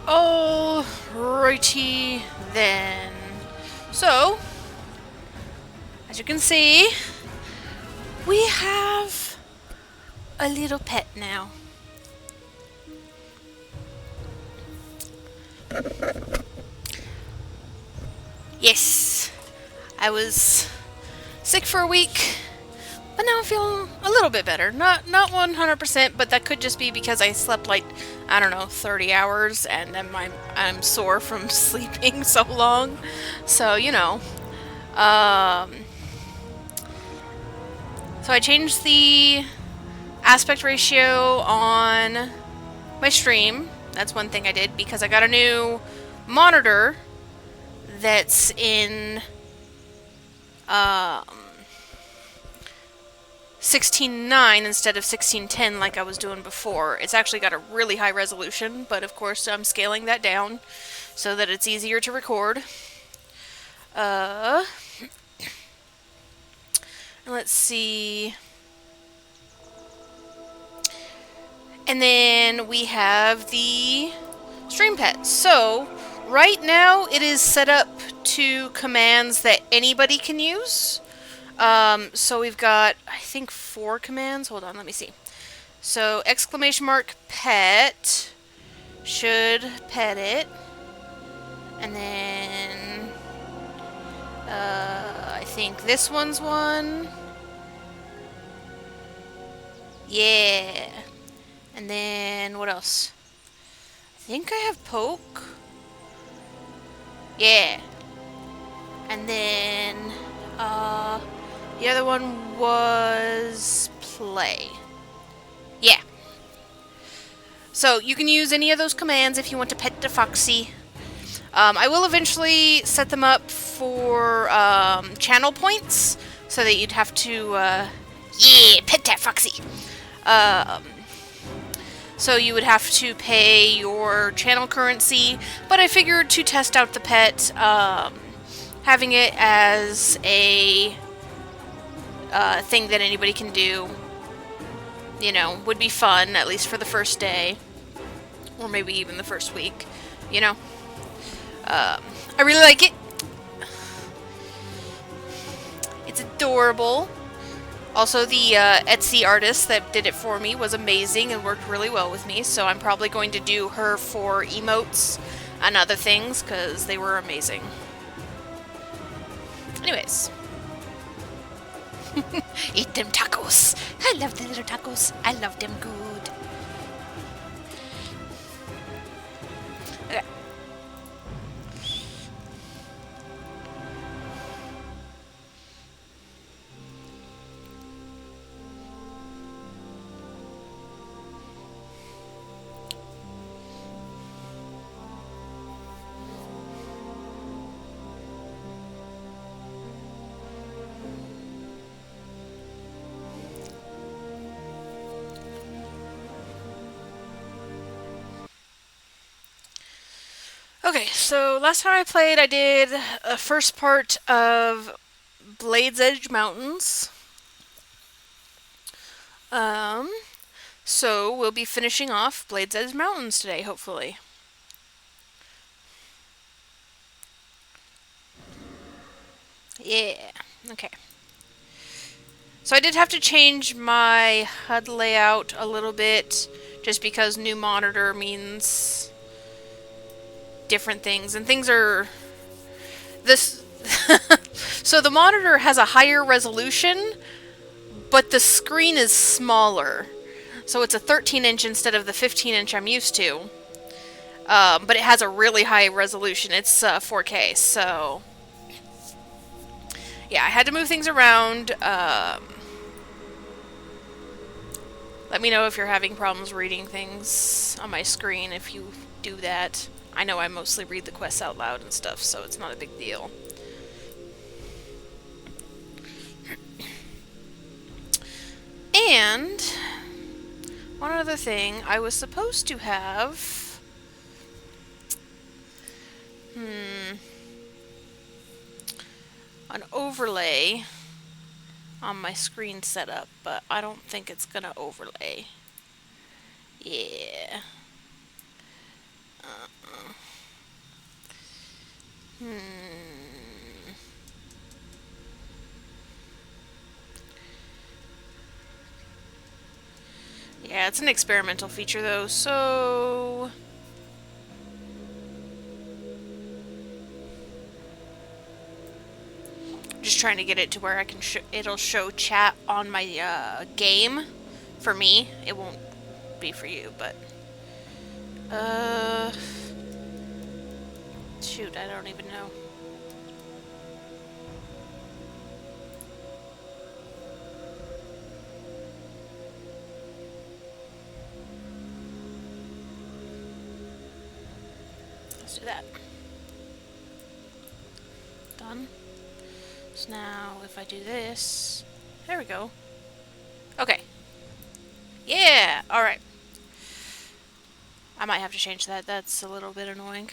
Alrighty then. So, as you can see, we have a little pet now. Yes, I was sick for a week, but now I'm feeling a little bit better. Not 100%, but that could just be because I slept like, I don't know, 30 hours, and then I'm sore from sleeping so long. So, Um, so I changed the aspect ratio on my stream. That's one thing I did because I got a new monitor that's in um, 16:9 instead of 16:10 like I was doing before. It's actually got a really high resolution, but of course I'm scaling that down so that it's easier to record. Uh, let's see. And then we have the stream pet. So, right now it is set up to commands that anybody can use. So we've got, I think, 4 commands. Hold on, let me see. So, exclamation mark pet should pet it. And then, I think this one's one. Yeah. And then, what else? I think I have poke. Yeah. And then, the other one was play. Yeah. So you can use any of those commands if you want to pet the foxy. I will eventually set them up for channel points so that you'd have to, yeah, pet that foxy. So you would have to pay your channel currency, but I figured to test out the pet, having it as a thing that anybody can do, would be fun, at least for the first day, or maybe even the first week, I really like it. It's adorable. Also, the Etsy artist that did it for me was amazing and worked really well with me, so I'm probably going to do her for emotes and other things, because they were amazing. Anyways. Eat them tacos. I love the little tacos. I love them good. Okay. Okay, so last time I played, I did a first part of Blade's Edge Mountains. So we'll be finishing off Blade's Edge Mountains today, hopefully. Yeah, okay. So I did have to change my HUD layout a little bit, just because new monitor means different things, and things are... This... So the monitor has a higher resolution, but the screen is smaller. So it's a 13-inch instead of the 15-inch I'm used to. But it has a really high resolution. It's 4K, so... Yeah, I had to move things around. Let me know if you're having problems reading things on my screen if you do that. I know I mostly read the quests out loud and stuff, so it's not a big deal. And one other thing, I was supposed to have... an overlay on my screen setup, but I don't think it's gonna overlay. Yeah. Yeah, it's an experimental feature though, so... Just trying to get it to where I can it'll show chat on my game. For me, it won't be for you, but... Shoot, I don't even know. Let's do that. Done. So now, if I do this... There we go. Okay. Yeah! Alright. I might have to change that. That's a little bit annoying.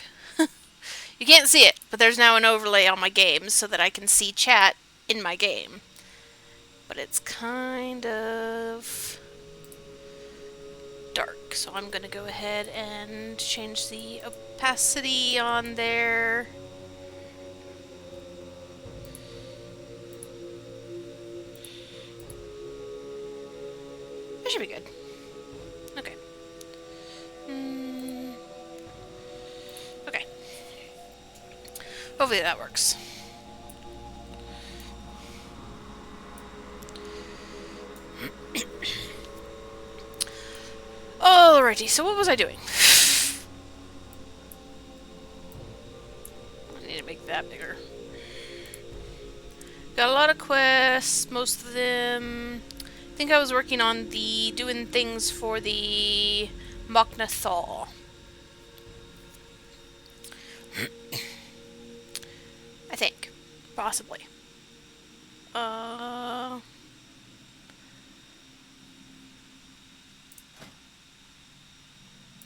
You can't see it, but there's now an overlay on my game so that I can see chat in my game. But it's kind of dark, so I'm going to go ahead and change the opacity on there. That should be good. Okay. Okay. Hopefully that works. Alrighty, so what was I doing? I need to make that bigger. Got a lot of quests, most of them... I think I was working on doing things for the Moknathal. I think. Possibly. I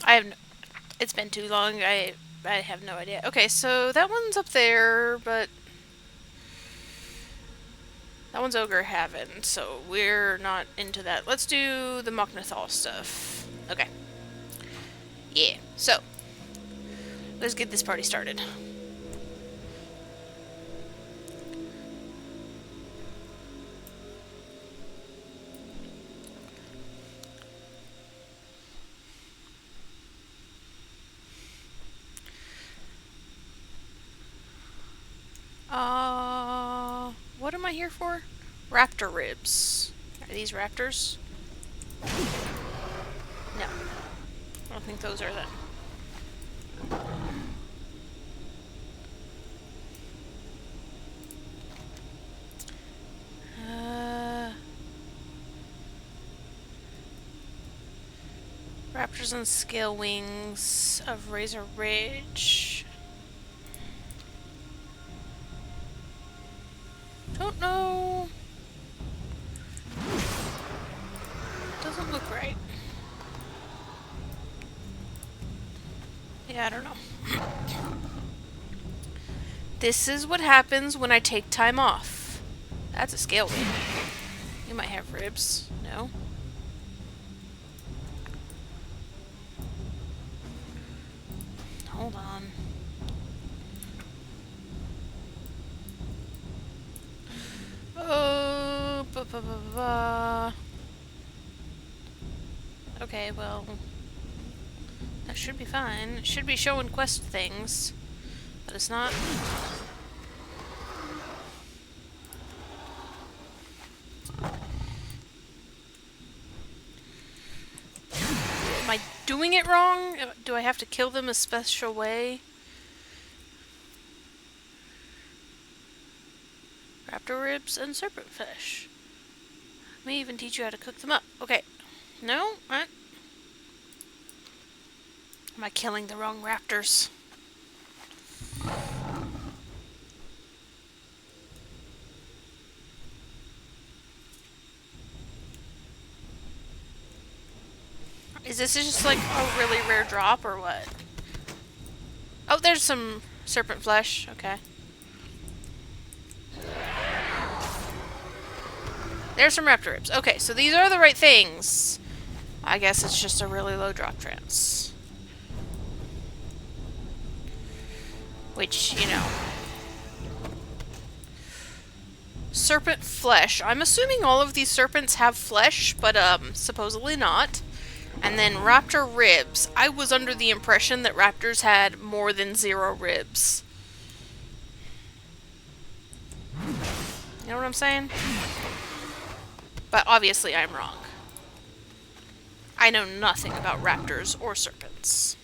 have no... It's been too long. I have no idea. Okay, so that one's up there, but... That one's Ogre Haven, so we're not into that. Let's do the Moknathal stuff. Okay. Yeah, so... Let's get this party started. What am I here for? Raptor ribs. Are these raptors? No. I don't think those are them. Raptors and scale wings of Razor Ridge. Don't know. Doesn't look right. Yeah, I don't know. This is what happens when I take time off. That's a scale wing. You might have ribs. No? Hold on. Oh, okay, well, that should be fine. It should be showing quest things, but it's not. Am I doing it wrong? Do I have to kill them a special way? Raptor ribs and serpent fish. May even teach you how to cook them up. Okay. No? What? Am I killing the wrong raptors? Is this just like a really rare drop or what? Oh, there's some serpent flesh. Okay. There's some raptor ribs. Okay, so these are the right things. I guess it's just a really low drop chance. Which, you know. Serpent flesh. I'm assuming all of these serpents have flesh, but supposedly not. And then raptor ribs. I was under the impression that raptors had more than 0 ribs. You know what I'm saying? But obviously I'm wrong. I know nothing about raptors or serpents.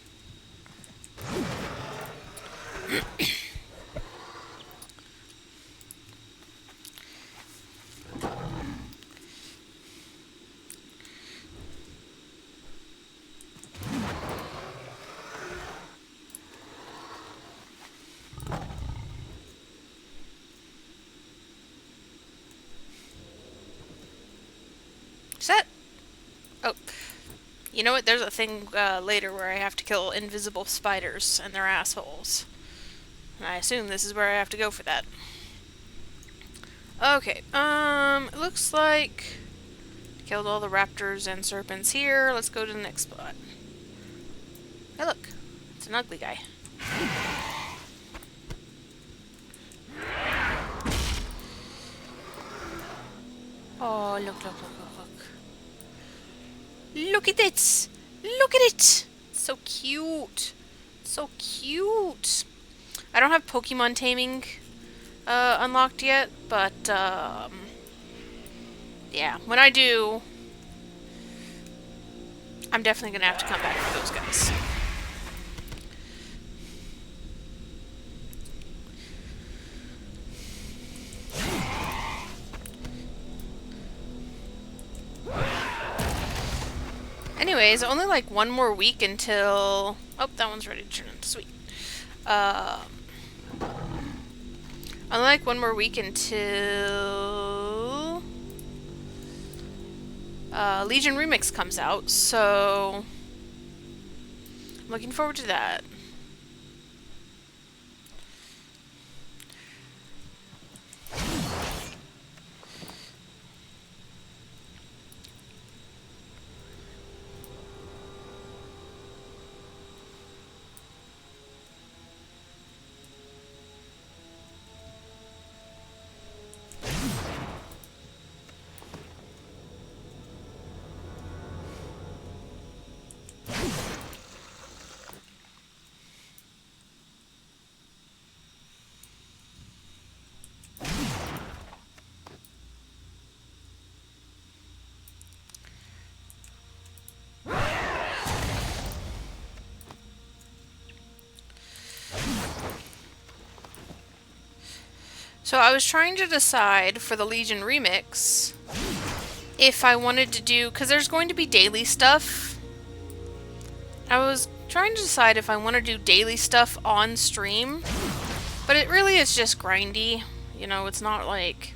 Is that... Oh. You know what? There's a thing later where I have to kill invisible spiders, and they're assholes. And I assume this is where I have to go for that. Okay, it looks like... Killed all the raptors and serpents here. Let's go to the next spot. Hey, look. It's an ugly guy. Oh, look, look, look, look, look. Look at it! Look at it! So cute. So cute. I don't have Pokemon taming unlocked yet, but yeah, when I do, I'm definitely gonna have to come back for those guys. Anyways, only like one more week until... Oh, that one's ready to turn into sweet. Only like one more week until... Legion Remix comes out, so... I'm looking forward to that. So I was trying to decide for the Legion Remix if I wanted to do... Because there's going to be daily stuff. I was trying to decide if I want to do daily stuff on stream. But it really is just grindy. You know, it's not like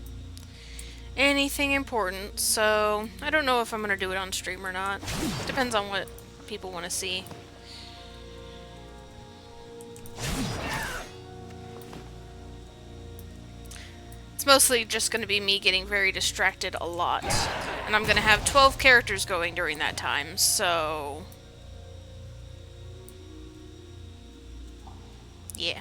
anything important. So I don't know if I'm going to do it on stream or not. Depends on what people want to see. It's mostly just going to be me getting very distracted a lot. And I'm going to have 12 characters going during that time, so... yeah.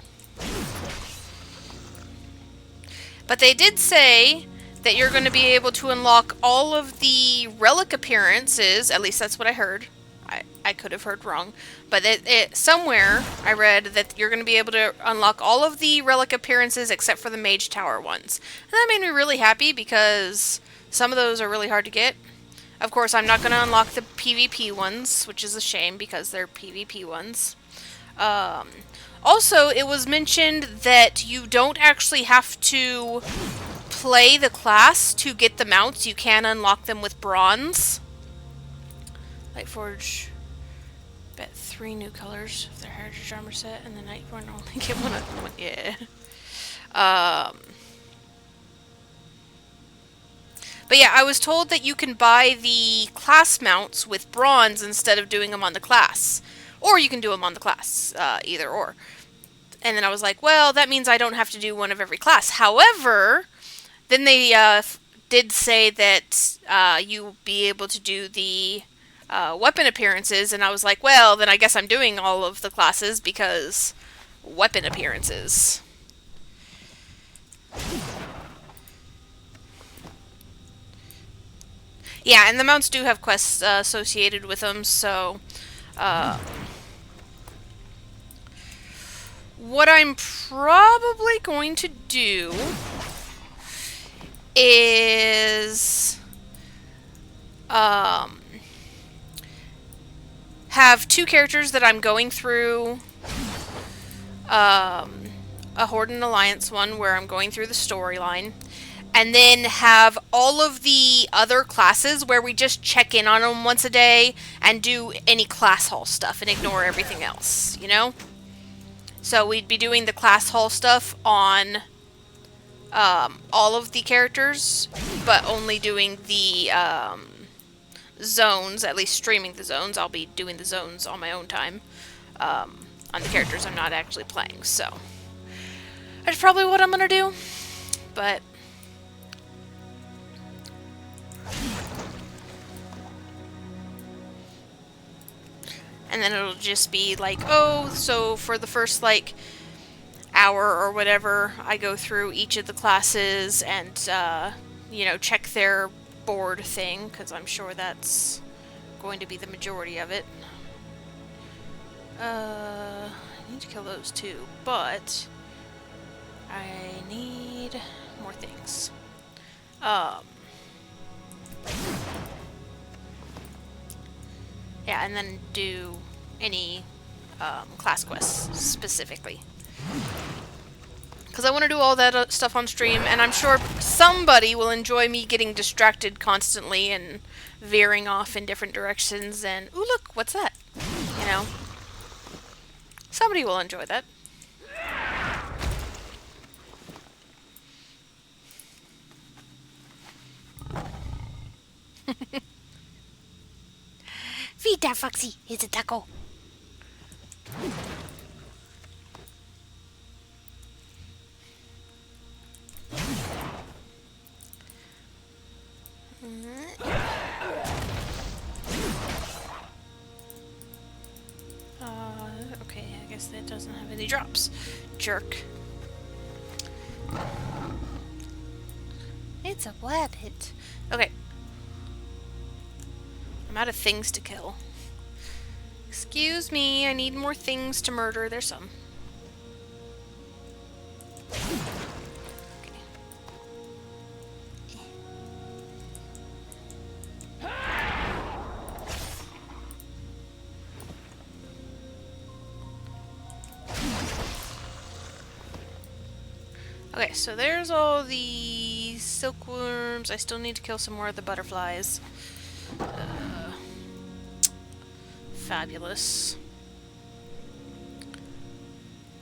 But they did say that you're going to be able to unlock all of the relic appearances, at least that's what I heard. I could have heard wrong. But somewhere I read that you're going to be able to unlock all of the relic appearances except for the Mage Tower ones. And that made me really happy because some of those are really hard to get. Of course, I'm not going to unlock the PvP ones, which is a shame because they're PvP ones. Also, it was mentioned that you don't actually have to play the class to get the mounts. You can unlock them with bronze. Lightforge... bet 3 new colors of their heritage armor set, and the Nightborn only get one of them. Yeah. But yeah, I was told that you can buy the class mounts with bronze instead of doing them on the class. Or you can do them on the class, either or. And then I was like, well, that means I don't have to do one of every class. However, then they did say that you'll be able to do the weapon appearances, and I was like, well, then I guess I'm doing all of the classes because weapon appearances. Yeah, and the mounts do have quests associated with them, so... what I'm probably going to do is... have two characters that I'm going through... a Horde and Alliance one where I'm going through the storyline, and then have all of the other classes where we just check in on them once a day and do any class hall stuff and ignore everything else, you know? So we'd be doing the class hall stuff on all of the characters, but only doing the zones, at least streaming the zones. I'll be doing the zones on my own time on the characters I'm not actually playing, so... that's probably what I'm gonna do, but... and then it'll just be like, oh, so for the first, like, hour or whatever, I go through each of the classes and, you know, check their board thing, because I'm sure that's going to be the majority of it. I need to kill those too, but... I need more things. Yeah, and then do any class quests specifically. Because I want to do all that stuff on stream, and I'm sure somebody will enjoy me getting distracted constantly and veering off in different directions and, ooh, look, what's that? You know? Somebody will enjoy that. Feed that foxy. It's a taco. Okay, I guess that doesn't have any drops. Jerk. It's a rabbit. Okay. I'm out of things to kill. Excuse me, I need more things to murder. There's some. Okay, so there's all the silkworms. I still need to kill some more of the butterflies. Fabulous.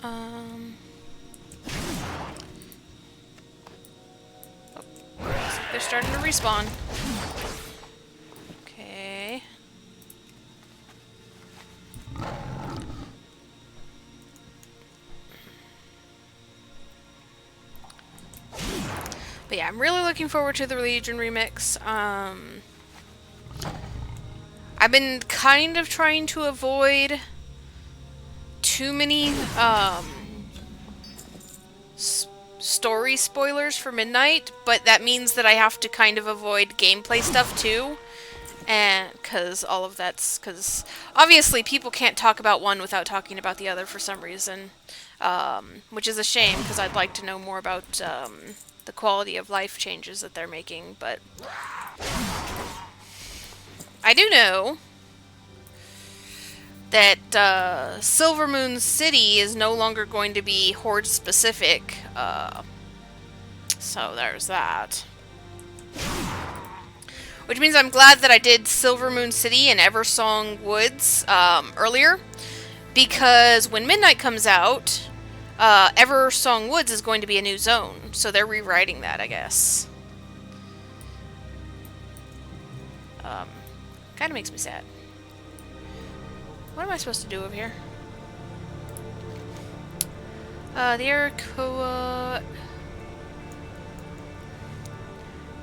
Oh, looks like they're starting to respawn. Okay. But yeah, I'm really looking forward to the Legion remix. I've been kind of trying to avoid too many story spoilers for Midnight, but that means that I have to kind of avoid gameplay stuff too. And because all of that's, because obviously people can't talk about one without talking about the other for some reason, which is a shame because I'd like to know more about the quality of life changes that they're making, but I do know that Silvermoon City is no longer going to be Horde specific, so there's that. Which means I'm glad that I did Silvermoon City and Eversong Woods earlier, because when Midnight comes out, Eversong Woods is going to be a new zone, so they're rewriting that, I guess. Kind of makes me sad. What am I supposed to do over here? The Arakoa...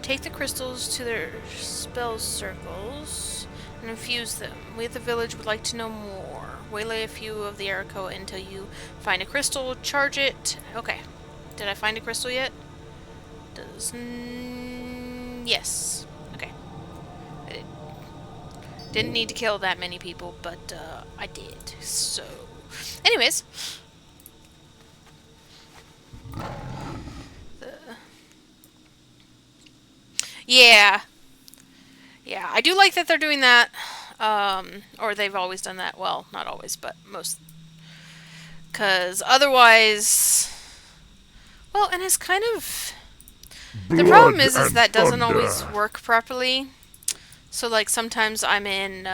Take the crystals to their spell circles and infuse them. We at the village would like to know more. Waylay a few of the Arakoa until you find a crystal, charge it. Okay. Did I find a crystal yet? Yes. Okay. Didn't need to kill that many people, but I did. So, anyways. Yeah. Yeah, I do like that they're doing that. Or they've always done that. Well, not always, but most. Because otherwise... Well, and it's kind of... The problem is that doesn't always work properly. So, like, sometimes I'm in,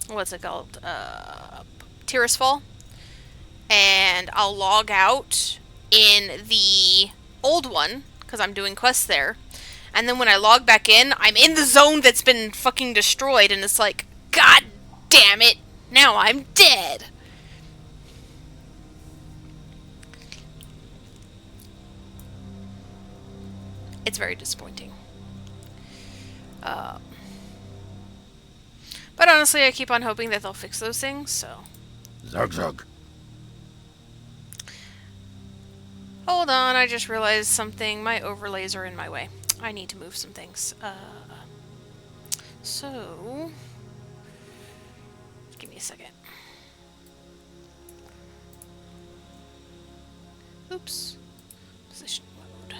what's it called? Tirisfal. And I'll log out in the old one, because I'm doing quests there. And then when I log back in, I'm in the zone that's been fucking destroyed, and it's like, God damn it, now I'm dead. It's very disappointing. But honestly, I keep on hoping that they'll fix those things, so... Zug zug. Hold on, I just realized something. My overlays are in my way. I need to move some things. So... Give me a second. Oops. Position mode.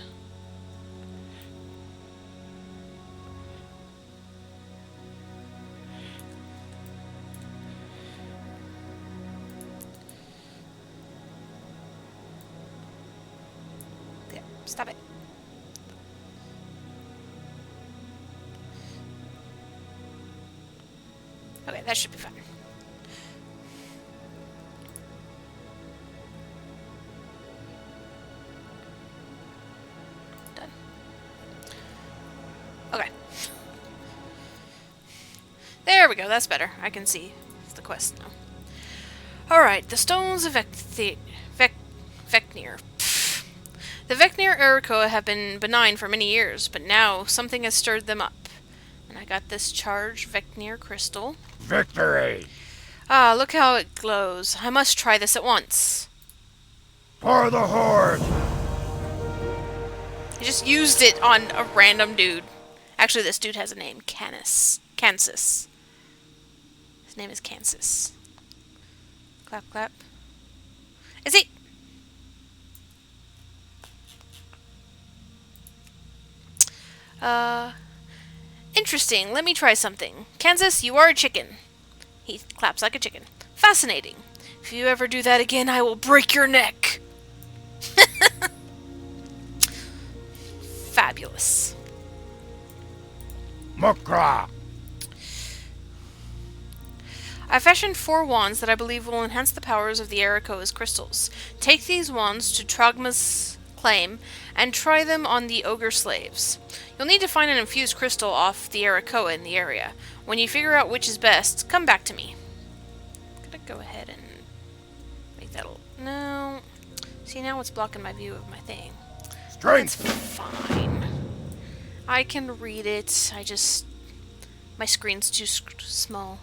Yeah, stop it. Okay, that should be fine. Done. Okay. There we go, that's better. I can see the quest now. Alright, the stones of Vecnir. The Vecnir Ericoa have been benign for many years, but now something has stirred them up. And I got this charged Vecnir crystal. Victory! Ah, look how it glows. I must try this at once. For the Horde! I just used it on a random dude. Actually, this dude has a name. Kansas. His name is Kansas. Clap, clap. Is he? Interesting. Let me try something. Kansas, you are a chicken. He claps like a chicken. Fascinating. If you ever do that again, I will break your neck. Fabulous. Mukra! I fashioned 4 wands that I believe will enhance the powers of the Ericoa's crystals. Take these wands to Trogma's claim and try them on the ogre slaves. You'll need to find an infused crystal off the Ericoa in the area. When you figure out which is best, come back to me. I'm gonna go ahead and make that no. See, now it's blocking my view of my thing. Strength! That's fine. I can read it. My screen's too small.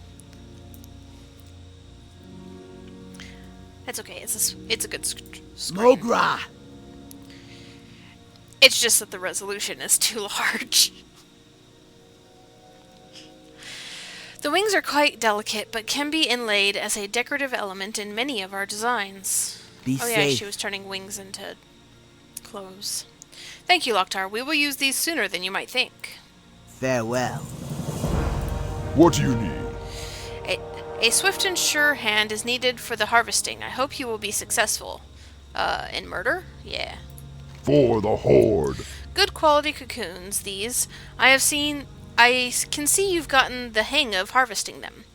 That's okay. It's a good screen. Mogra! It's just that the resolution is too large. The wings are quite delicate, but can be inlaid as a decorative element in many of our designs. Be Oh yeah, safe. she was turning wings into clothes. Thank you, Loktar. We will use these sooner than you might think. Farewell. What do you need? A swift and sure hand is needed for the harvesting. I hope you will be successful. In murder? Yeah. For the Horde. Good quality cocoons, these. I can see you've gotten the hang of harvesting them.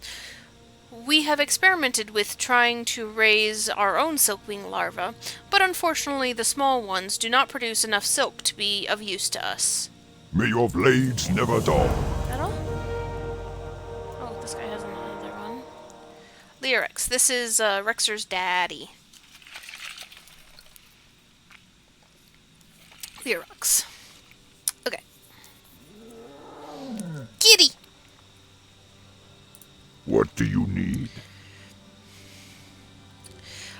We have experimented with trying to raise our own silkwing larvae, but unfortunately the small ones do not produce enough silk to be of use to us. May your blades never dull. That all? Oh, this guy has another one. Lyrex. This is Rexer's daddy. Lyrex. Okay. Giddy! What do you need?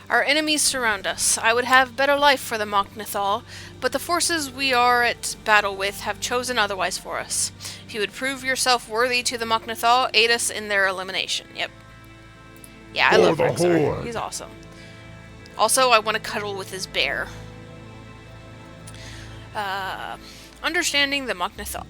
Our enemies surround us. I would have better life for the Mok'Nathal, but the forces we are at battle with have chosen otherwise for us. If If you would prove yourself worthy to the Mok'Nathal, aid us in their elimination. Yep. Yeah, I For love the Rexar. Horde. He's awesome. Also, I want to cuddle with his bear. Understanding the Mok'Nathal.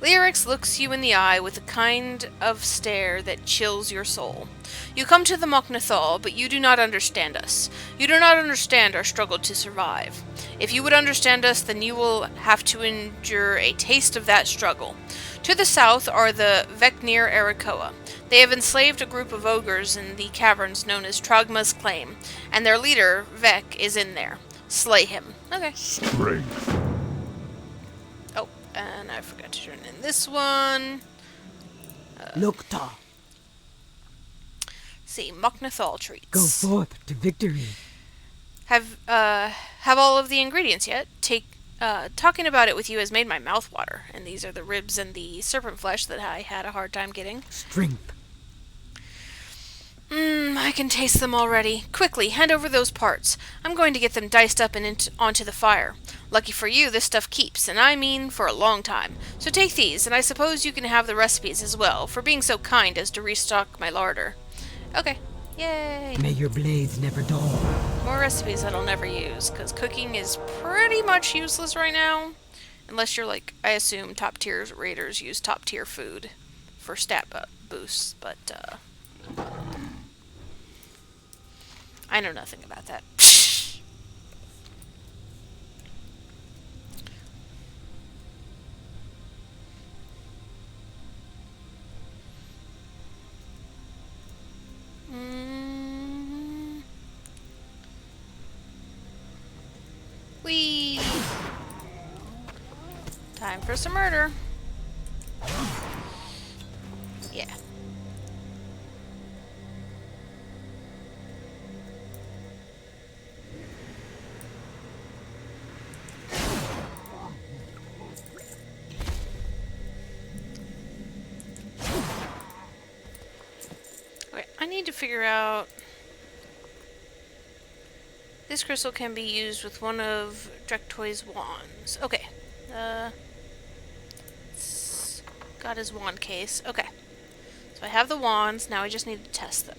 Lyrics looks you in the eye with a kind of stare that chills your soul. You come to the Mok'Nathal, but you do not understand us. You do not understand our struggle to survive. If you would understand us, then you will have to endure a taste of that struggle. To the south are the Vecnir Erakoa. They have enslaved a group of ogres in the caverns known as Trogma's Claim, and their leader, Vec, is in there. Slay him. Okay. Strength. Oh, and I forgot to turn in this one. Lokta, See, Mok'Nathal treats. go forth to victory. Have all of the ingredients yet? Talking about it with you has made my mouth water, and these are the ribs and the serpent flesh that I had a hard time getting. Strength, I can taste them already. Quickly, hand over those parts. I'm going to get them diced up and onto the fire. Lucky for you, this stuff keeps, and I mean for a long time. So take these, and I suppose you can have the recipes as well, for being so kind as to restock my larder. Okay. Yay! may your blades never dull. More recipes that I'll never use, because cooking is pretty much useless right now. Unless you're like, I assume top tier raiders use top tier food for stat boosts, but I know nothing about that. Whee! Time for some murder. Yeah. Okay, I need to figure out... This crystal can be used with one of Drektoy's wands. Okay. It's got his wand case. Okay. So I have the wands, now I just need to test them.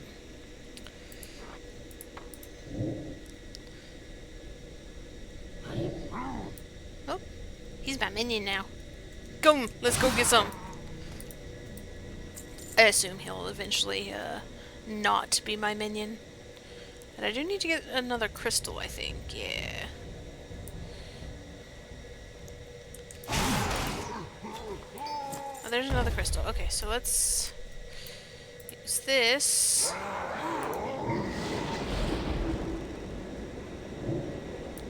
Oh, he's my minion now. Go, let's go get some. I assume he'll eventually not be my minion. And I do need to get another crystal, I think. Yeah. Oh, there's another crystal. Okay, so let's use this.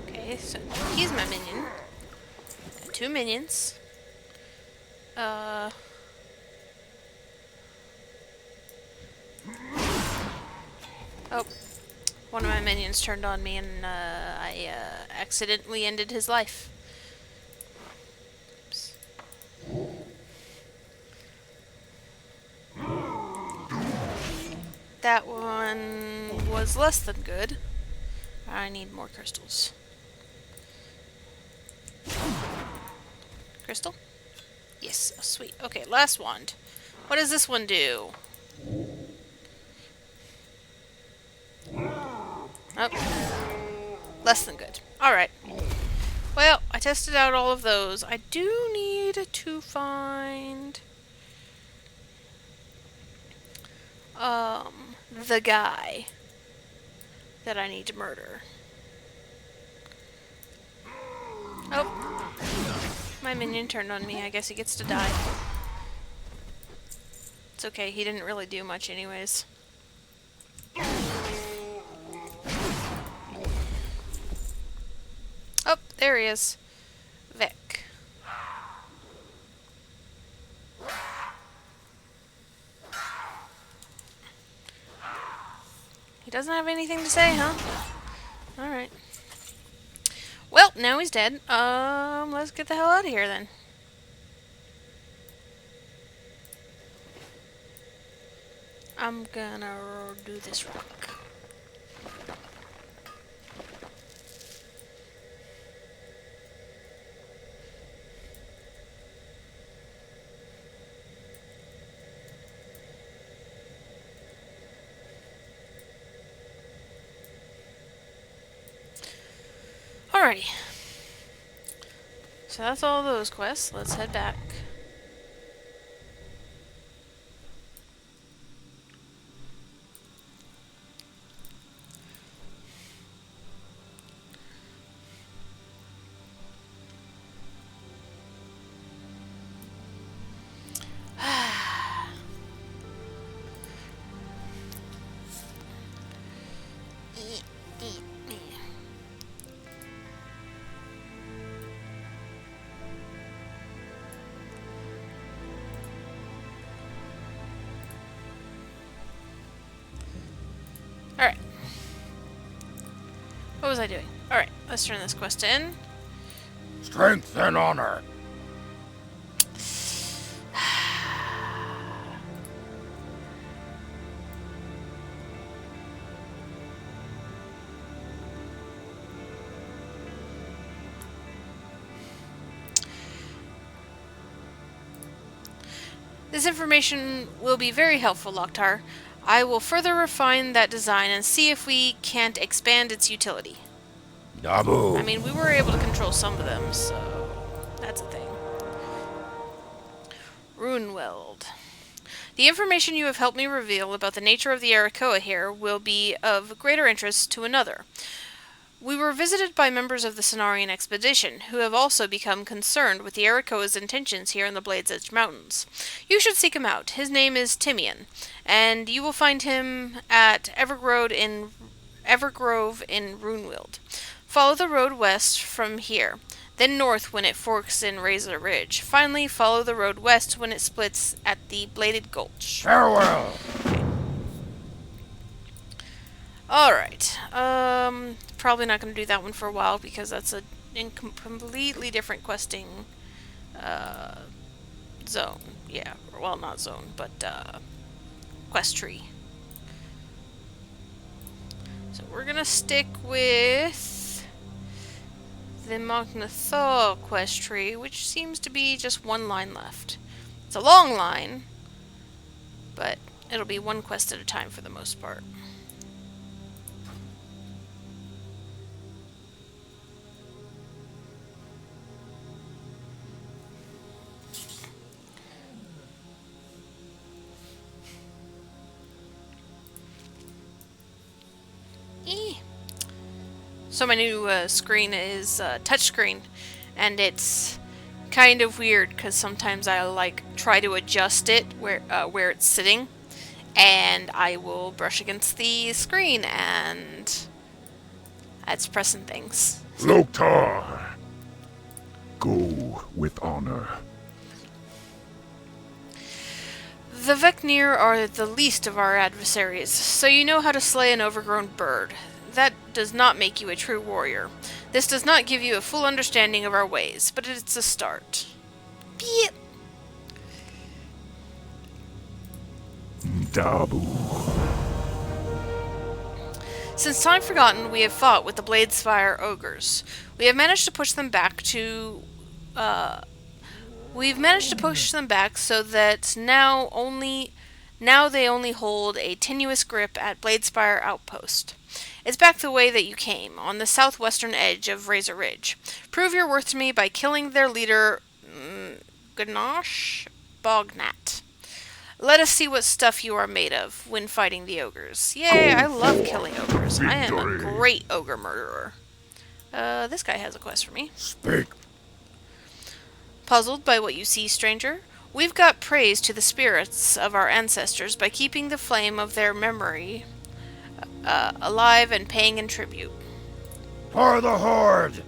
Okay, so he's my minion. Got 2 minions. Oh. One of my minions turned on me and I accidentally ended his life. Oops. That one was less than good. I need more crystals. Crystal? Yes, oh, sweet. Okay, last wand. What does this one do? Oh. Less than good. Alright. Well, I tested out all of those. I do need to find... the guy that I need to murder. Oh. My minion turned on me. I guess he gets to die. It's okay. He didn't really do much anyways. Oh, there he is. Vec. He doesn't have anything to say, huh? Alright. Well, now he's dead. Let's get the hell out of here then. I'm gonna do this real quick. Alrighty. So that's all those quests. Let's head back. Alright. What was I doing? Alright, let's turn this quest in. Strength and honor. This information will be very helpful, Loktar. I will further refine that design and see if we can't expand its utility. Dabu. I mean, we were able to control some of them, so that's a thing. Runeweld. The information you have helped me reveal about the nature of the Arakoa here will be of greater interest to another. We were visited by members of the Cenarian expedition, who have also become concerned with the Arakoa's intentions here in the Blade's Edge Mountains. You should seek him out. His name is Timian, and you will find him at Evergrove in Runewild. Follow the road west from here, then north when it forks in Razor Ridge. Finally, follow the road west when it splits at the Bladed Gulch. Farewell. Alright, probably not going to do that one for a while because that's a completely different questing zone. Yeah, well, not zone, but quest tree. So we're going to stick with the Magnathal quest tree, which seems to be just one line left. It's a long line, but it'll be one quest at a time for the most part. So my new screen is touchscreen, and it's kind of weird because sometimes I like try to adjust it where it's sitting, and I will brush against the screen, and it's pressing things. Loktar. Go with honor. The Vecnir are the least of our adversaries, so you know how to slay an overgrown bird. That does not make you a true warrior. This does not give you a full understanding of our ways, but it's a start. Beep. Dabu. Since time forgotten, we have fought with the Bladespire ogres. We have managed to push them back to... We've managed to push them back so that now they only hold a tenuous grip at Bladespire Outpost. It's back the way that you came, on the southwestern edge of Razor Ridge. Prove your worth to me by killing their leader, Ganache Bognat. Let us see what stuff you are made of when fighting the ogres. Yay, I love killing ogres. I am a great ogre murderer. This guy has a quest for me. Speak. Puzzled by what you see, stranger? We've got praise to the spirits of our ancestors by keeping the flame of their memory alive and paying in tribute. For the Horde.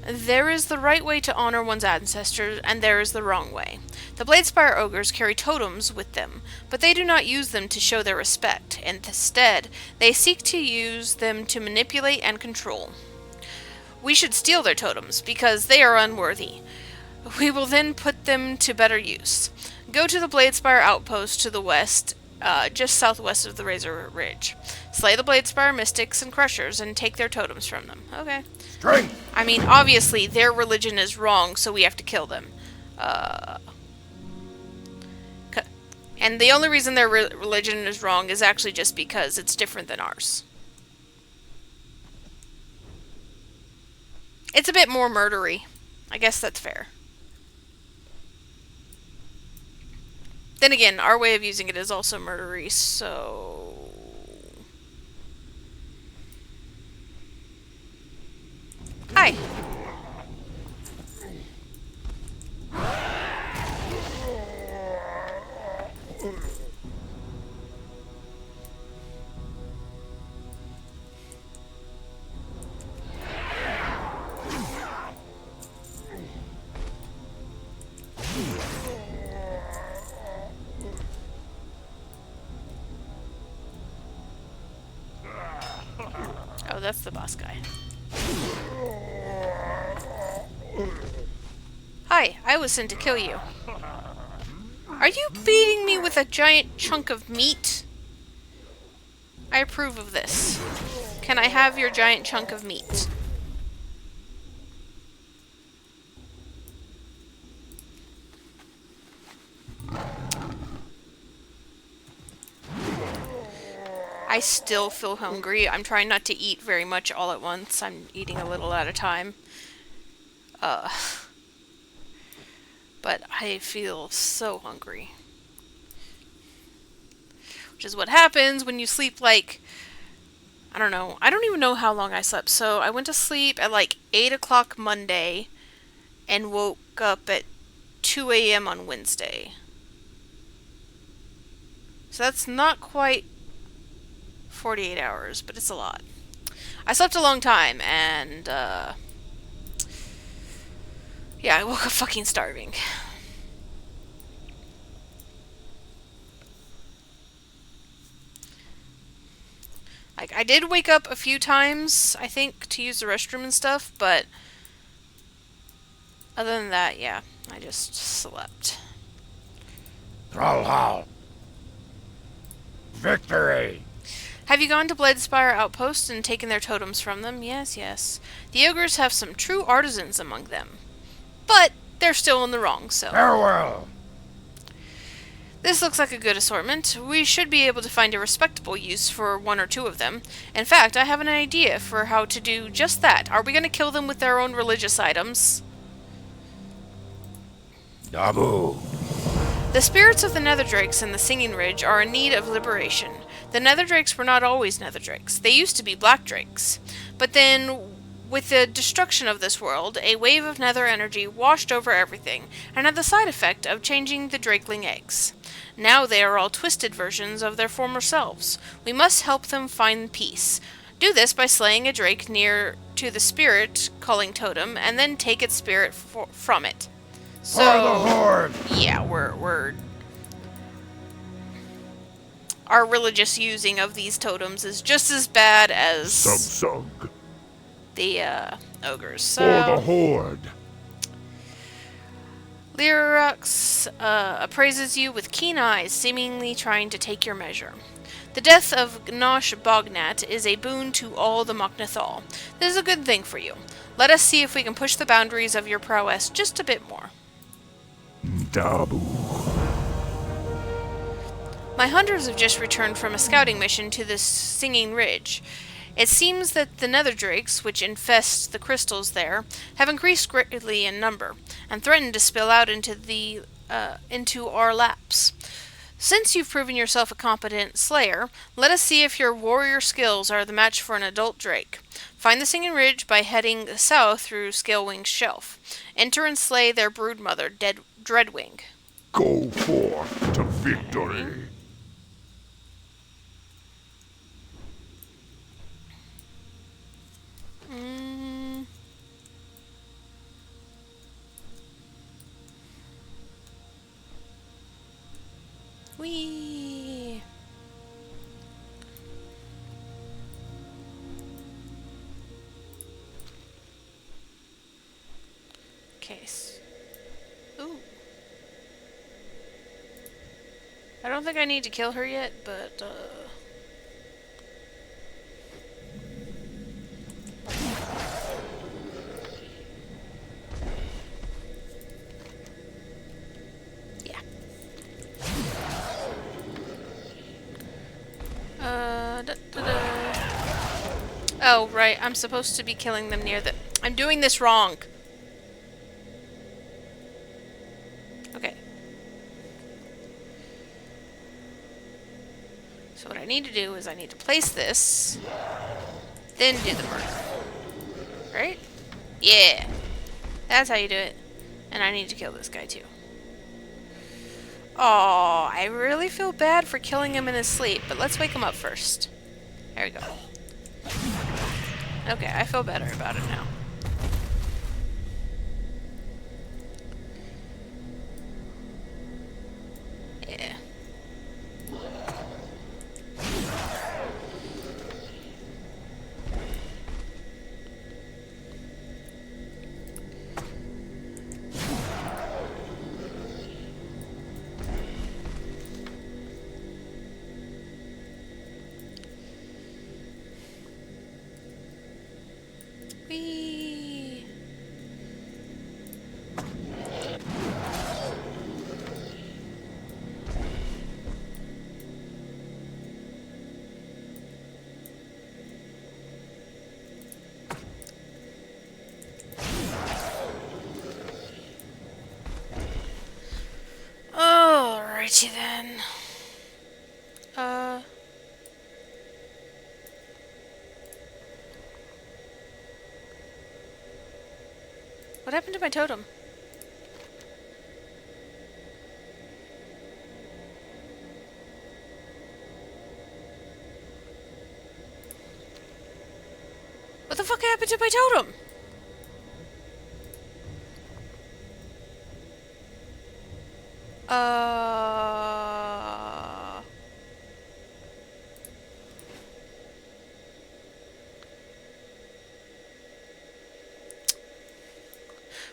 There is the right way to honor one's ancestors, and there is the wrong way. The Bladespire ogres carry totems with them, but they do not use them to show their respect. Instead, they seek to use them to manipulate and control. We should steal their totems, because they are unworthy. We will then put them to better use. Go to the Bladespire outpost to the west, just southwest of the Razor Ridge. Slay the Bladespire mystics and crushers and take their totems from them. Okay. Strength. I mean, obviously, their religion is wrong, so we have to kill them. And the only reason their religion is wrong is actually just because it's different than ours. It's a bit more murdery. I guess that's fair. Then again, our way of using it is also murdery, so... Hi. Oh, that's the boss guy. Hi, I was sent to kill you. Are you feeding me with a giant chunk of meat? I approve of this. Can I have your giant chunk of meat? I still feel hungry. I'm trying not to eat very much all at once. I'm eating a little at a time. But I feel so hungry. Which is what happens when you sleep like... I don't know. I don't even know how long I slept. So I went to sleep at like 8 o'clock Monday and woke up at 2 a.m. on Wednesday. So that's not quite 48 hours, but it's a lot. I slept a long time, and, yeah, I woke up fucking starving. Like, I did wake up a few times, I think, to use the restroom and stuff, but other than that, yeah, I just slept. Thrallhall. Victory! Have you gone to Bladespire Outpost and taken their totems from them? Yes, yes. The ogres have some true artisans among them. But they're still in the wrong, so... Farewell! This looks like a good assortment. We should be able to find a respectable use for one or two of them. In fact, I have an idea for how to do just that. Are we going to kill them with their own religious items? Dabu! The spirits of the Netherdrakes in the Singing Ridge are in need of liberation. The Netherdrakes were not always Netherdrakes. They used to be Black Drakes. But then, with the destruction of this world, a wave of Nether energy washed over everything, and had the side effect of changing the Drakeling eggs. Now they are all twisted versions of their former selves. We must help them find peace. Do this by slaying a drake near to the spirit calling totem, and then take its spirit from it. So, For the Horde! yeah, we're our religious using of these totems is just as bad as Sug. the ogres. For the So, Horde! Lyrax appraises you with keen eyes, seemingly trying to take your measure. The death of Gnosh Bognat is a boon to all the Moknathal. This is a good thing for you. Let us see if we can push the boundaries of your prowess just a bit more. Dabu. My hunters have just returned from a scouting mission to the Singing Ridge. It seems that the Netherdrakes, which infest the crystals there, have increased greatly in number, and threaten to spill out into our laps. Since you've proven yourself a competent slayer, let us see if your warrior skills are the match for an adult drake. Find the Singing Ridge by heading south through Scalewing's Shelf. Enter and slay their broodmother, Dreadwing. Go forth to victory! Whee! Case. Ooh. I don't think I need to kill her yet, but, yeah. Da, da, da. Oh, right. I'm supposed to be killing them near the... I'm doing this wrong. Okay. So what I need to do is I need to place this, then do the murder. Right? Yeah. That's how you do it. And I need to kill this guy too. Oh, I really feel bad for killing him in his sleep, but let's wake him up first. There we go. Okay, I feel better about it now. Yeah. Whee! Alrighty then. What happened to my totem? What the fuck happened to my totem?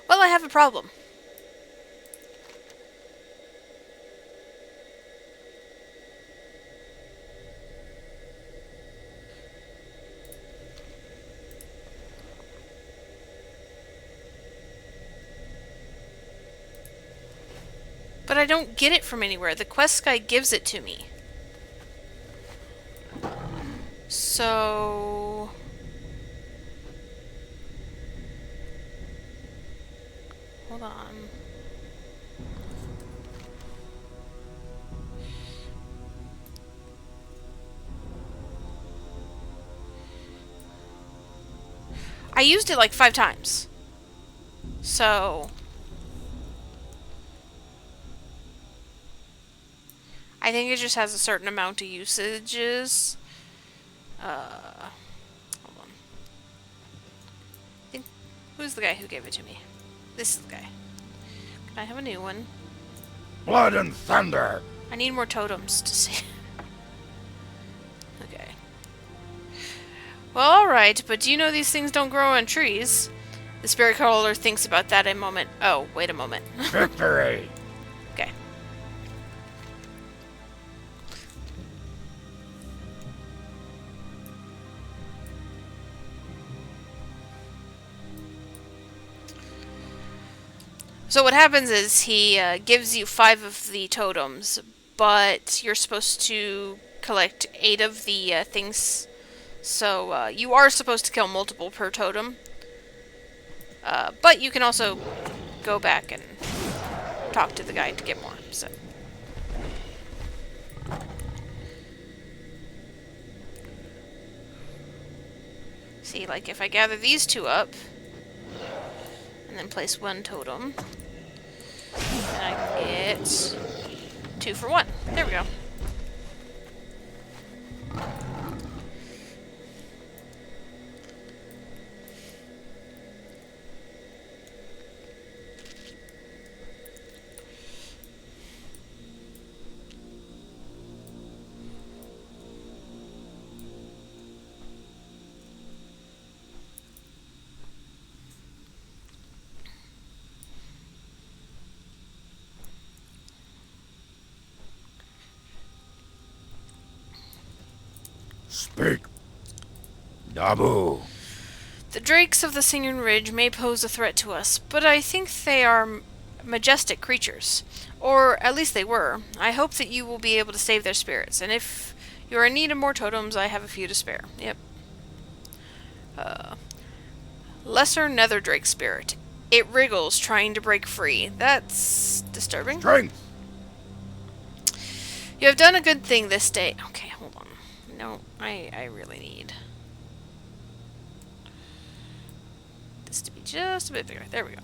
Well, I have a problem. But I don't get it from anywhere. The quest guy gives it to me. So... hold on. I used it like 5 times. So... I think it just has a certain amount of usages. Hold on. Who's the guy who gave it to me? This is the guy. Can I have a new one? Blood and thunder. I need more totems to see. Okay. Well, alright, but do you know these things don't grow on trees? The spirit caller thinks about that a moment. Oh, wait a moment. Victory. Okay. So what happens is he gives you 5 of the totems, but you're supposed to collect 8 of the things. So you are supposed to kill multiple per totem. But you can also go back and talk to the guy to get more. So. See, like if I gather these 2 up, and then place 1 totem, and I can get 2 for 1. There we go. Speak. Dabu. The drakes of the Singing Ridge may pose a threat to us, but I think they are majestic creatures. Or at least they were. I hope that you will be able to save their spirits, and if you are in need of more totems, I have a few to spare. Yep. Lesser nether drake spirit. It wriggles trying to break free. That's disturbing. Strength. You have done a good thing this day. Okay, hold on. No, I really need this to be just a bit bigger. There we go.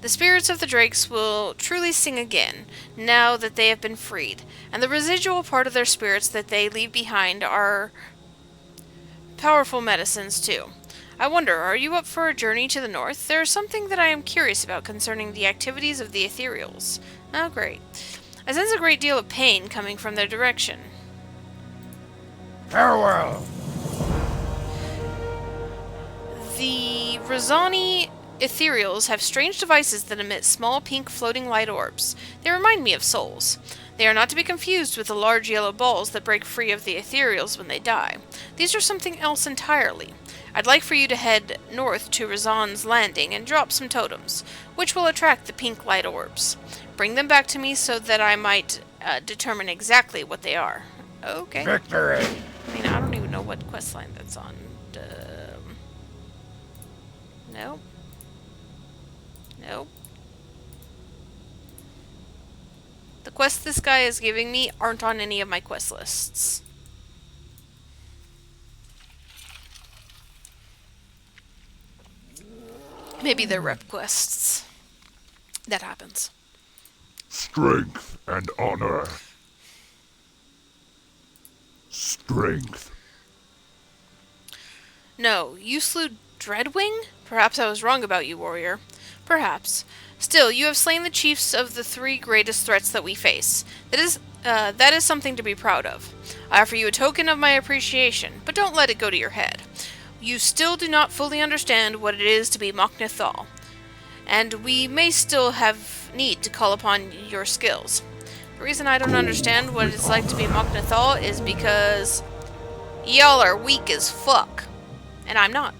The spirits of the drakes will truly sing again, now that they have been freed, and the residual part of their spirits that they leave behind are powerful medicines too. I wonder, are you up for a journey to the north? There is something that I am curious about concerning the activities of the ethereals. Oh, great. I sense a great deal of pain coming from their direction. Farewell. The Razani ethereals have strange devices that emit small pink floating light orbs. They remind me of souls. They are not to be confused with the large yellow balls that break free of the ethereals when they die. These are something else entirely. I'd like for you to head north to Razan's landing and drop some totems, which will attract the pink light orbs. Bring them back to me so that I might determine exactly what they are. Okay. Victory. I mean, I don't even know what questline that's on. Nope. Nope. The quests this guy is giving me aren't on any of my quest lists. Maybe they're rep quests. That happens. Strength and honor. Strength. No, you slew Dreadwing? Perhaps I was wrong about you, warrior. Perhaps. Still, you have slain the chiefs of the 3 greatest threats that we face. That is something to be proud of. I offer you a token of my appreciation, but don't let it go to your head. You still do not fully understand what it is to be Mok'Nathal, and we may still have need to call upon your skills. The reason I don't understand what it's like to be Mok'Nathal is because y'all are weak as fuck, and I'm not.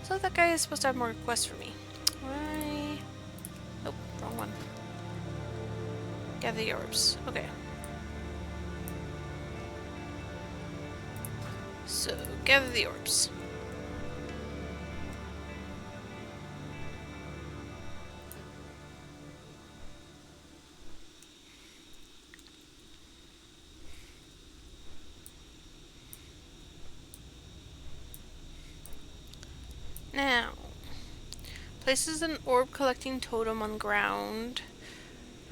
So that guy is supposed to have more quests for me. Why? Nope, wrong one. Gather the orbs. Okay. So, gather the orbs. Now, places an orb collecting totem on ground.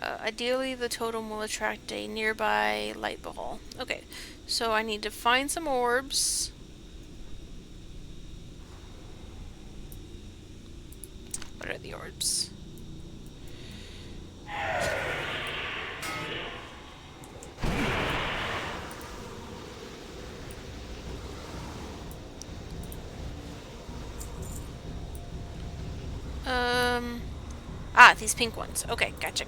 Ideally, the totem will attract a nearby light ball. Okay, so I need to find some orbs. What are the orbs? These pink ones. Okay, gotcha.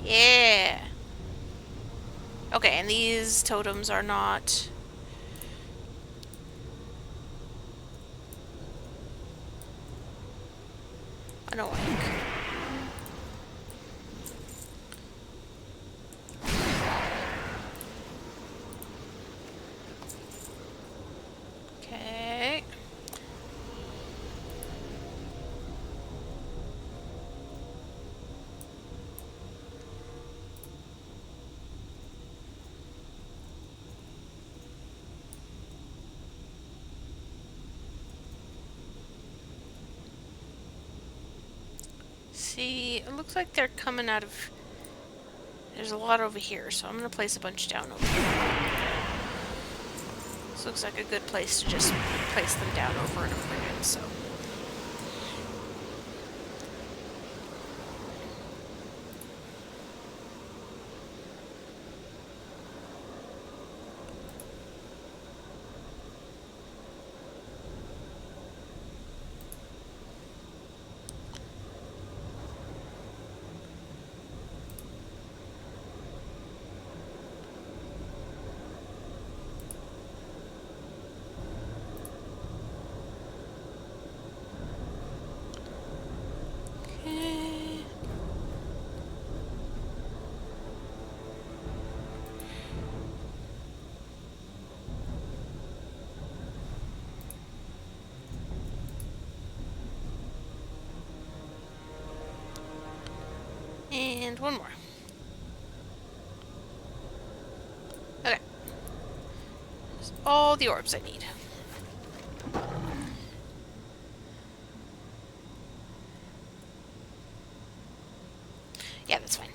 Yeah. Okay, and these totems are not... I don't like. Okay. See, it looks like they're coming out of... There's a lot over here, so I'm going to place a bunch down over here. This looks like a good place to just place them down over and over again, so... And one more. Okay. That's all the orbs I need. Yeah, that's fine.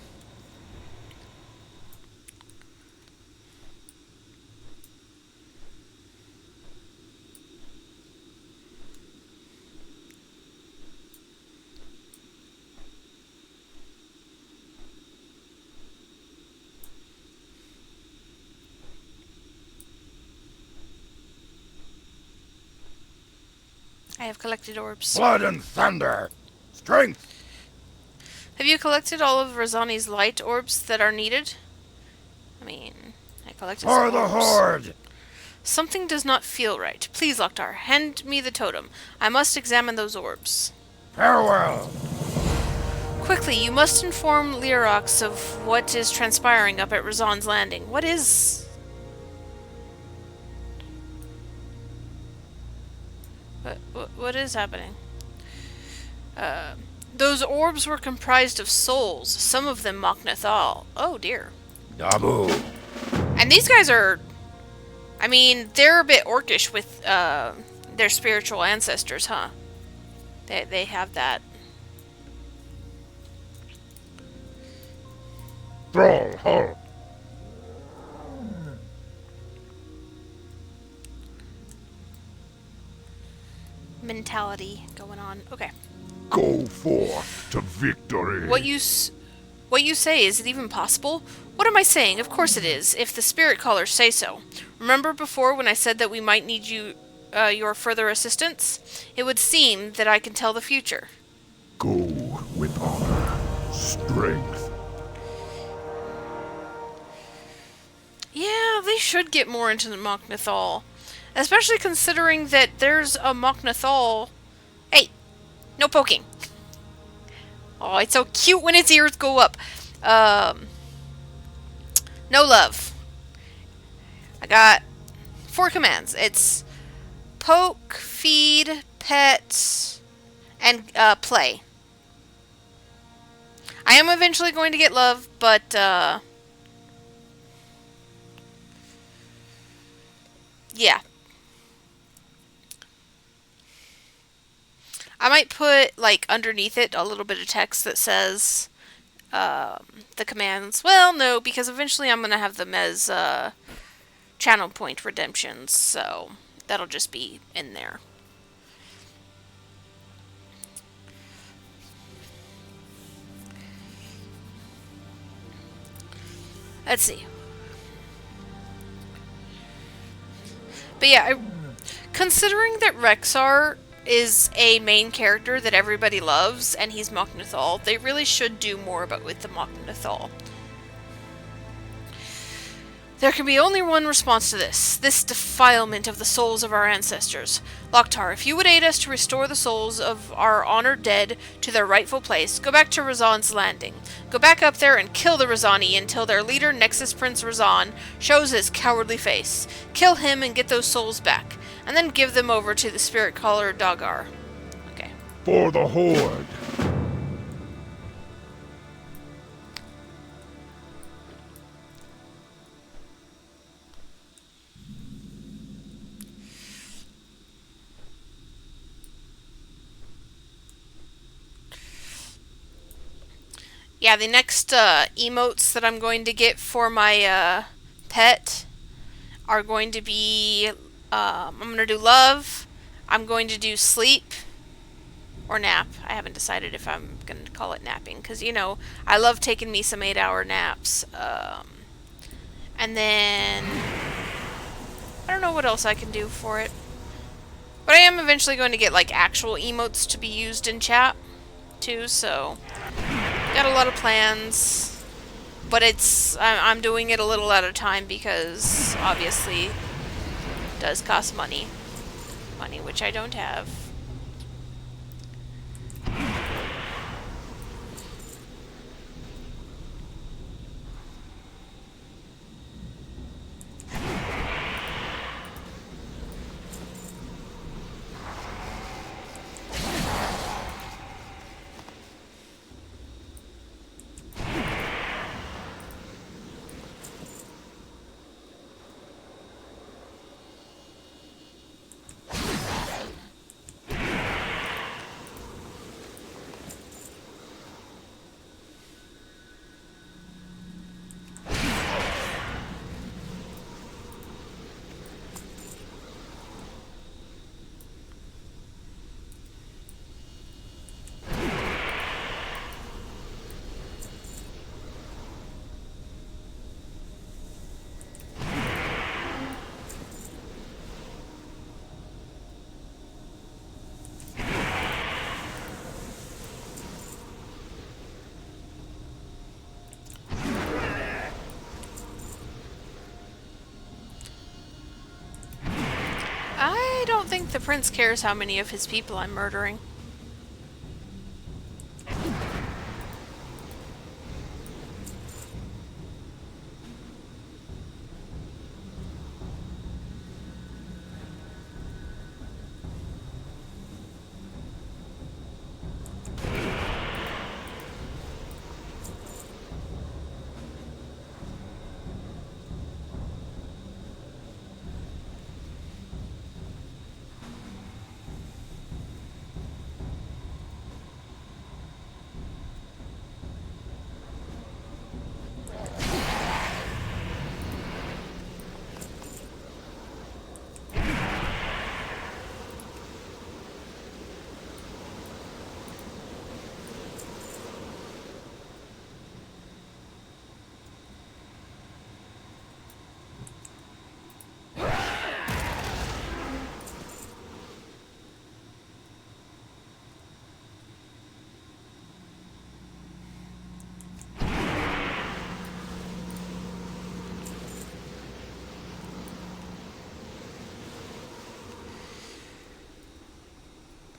I have collected orbs. Blood and thunder. Strength. Have you collected all of Rosani's light orbs that are needed? I mean, I collected For some the orbs. Horde. Something does not feel right. Please, Loktar, hand me the totem. I must examine those orbs. Farewell. Quickly, you must inform Lyrox of what is transpiring up at Razan's Landing. What is... What is happening? Those orbs were comprised of souls, some of them Mok'Nathal. Oh dear. Dabu. And these guys are... I mean, they're a bit orcish with their spiritual ancestors, huh? They have that. Thrall Hull. Mentality going on. Okay. Go forth to victory. What you say, is it even possible? What am I saying? Of course it is, if the spirit callers say so. Remember before when I said that we might need your further assistance? It would seem that I can tell the future. Go with honor. Strength. Yeah, they should get more into the Mok'Nathal. Especially considering that there's a Mok'Nathal... Hey! No poking! Oh, it's so cute when its ears go up. No love. I got 4 commands. It's poke, feed, pet, and play. I am eventually going to get love, but yeah. I might put, like, underneath it a little bit of text that says the commands. Well, no, because eventually I'm going to have them as channel point redemptions, so that'll just be in there. Let's see. But yeah, considering that Rexar is a main character that everybody loves, and he's Mok'Nathal, they really should do more with the Mok'Nathal. There can be only one response to this defilement of the souls of our ancestors. Loktar, if you would aid us to restore the souls of our honored dead to their rightful place, go back to Razan's Landing. Go back up there and kill the Razani until their leader, Nexus Prince Razan, shows his cowardly face. Kill him and get those souls back, and then give them over to the spirit caller Dagar. Okay. For the Horde. Yeah, the next emotes that I'm going to get for my pet are going to be, I'm going to do love, I'm going to do sleep, or nap. I haven't decided if I'm going to call it napping, because, you know, I love taking me some 8-hour naps. And then, I don't know what else I can do for it. But I am eventually going to get, like, actual emotes to be used in chat, too, so... Got a lot of plans, but I'm doing it a little at a time because obviously it does cost money. Money which I don't have. the prince cares how many of his people I'm murdering.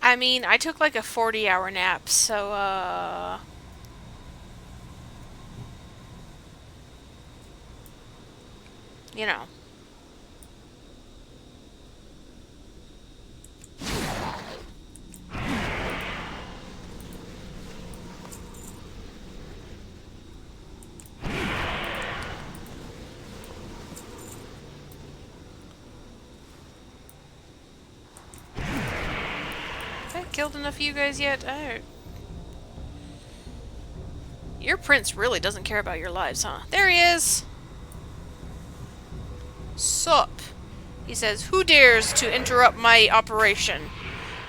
I mean, I took like a 40-hour nap, so, you know. Have I killed enough of you guys yet? Your prince really doesn't care about your lives, huh? There he is! Sup? He says, "Who dares to interrupt my operation?"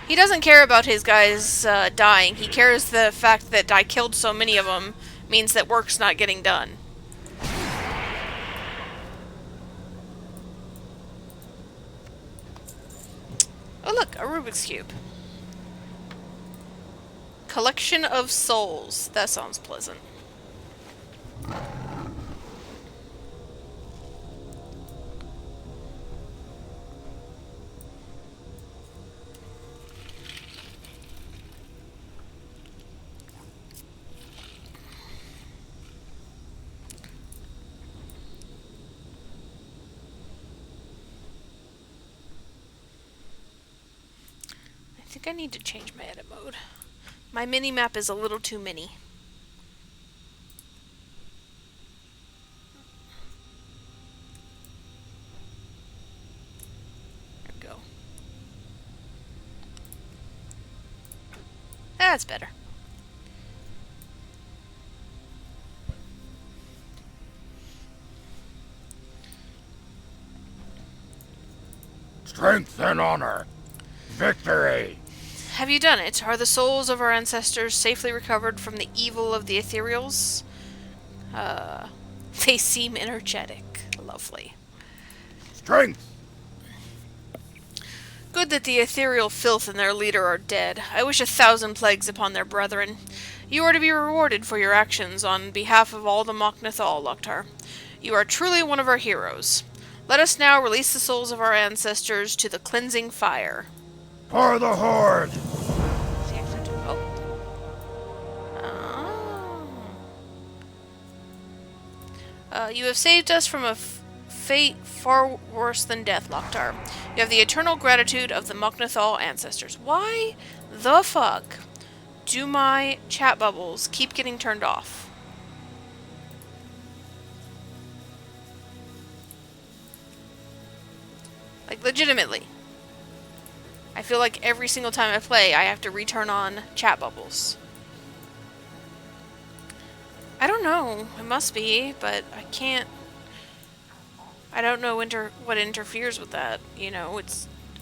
He doesn't care about his guys dying. He cares the fact that I killed so many of them means that work's not getting done. Oh look, a Rubik's Cube. Collection of souls. That sounds pleasant. I think I need to change my edit mode. My mini-map is a little too mini. There we go. That's better. Strength and honor. Victory. Have you done it? Are the souls of our ancestors safely recovered from the evil of the ethereals? They seem energetic. Lovely. Strength. Good that the ethereal filth and their leader are dead. I wish 1,000 plagues upon their brethren. You are to be rewarded for your actions on behalf of all the Mok'Nathal, Loktar. You are truly one of our heroes. Let us now release the souls of our ancestors to the cleansing fire. For the Horde. Oh. You have saved us from a fate far worse than death, Loktar. You have the eternal gratitude of the Mok'Nathal ancestors. Why the fuck do my chat bubbles keep getting turned off? Like, legitimately. I feel like every single time I play, I have to return on chat bubbles. I don't know. It must be, but I can't. I don't know what interferes with that. You know,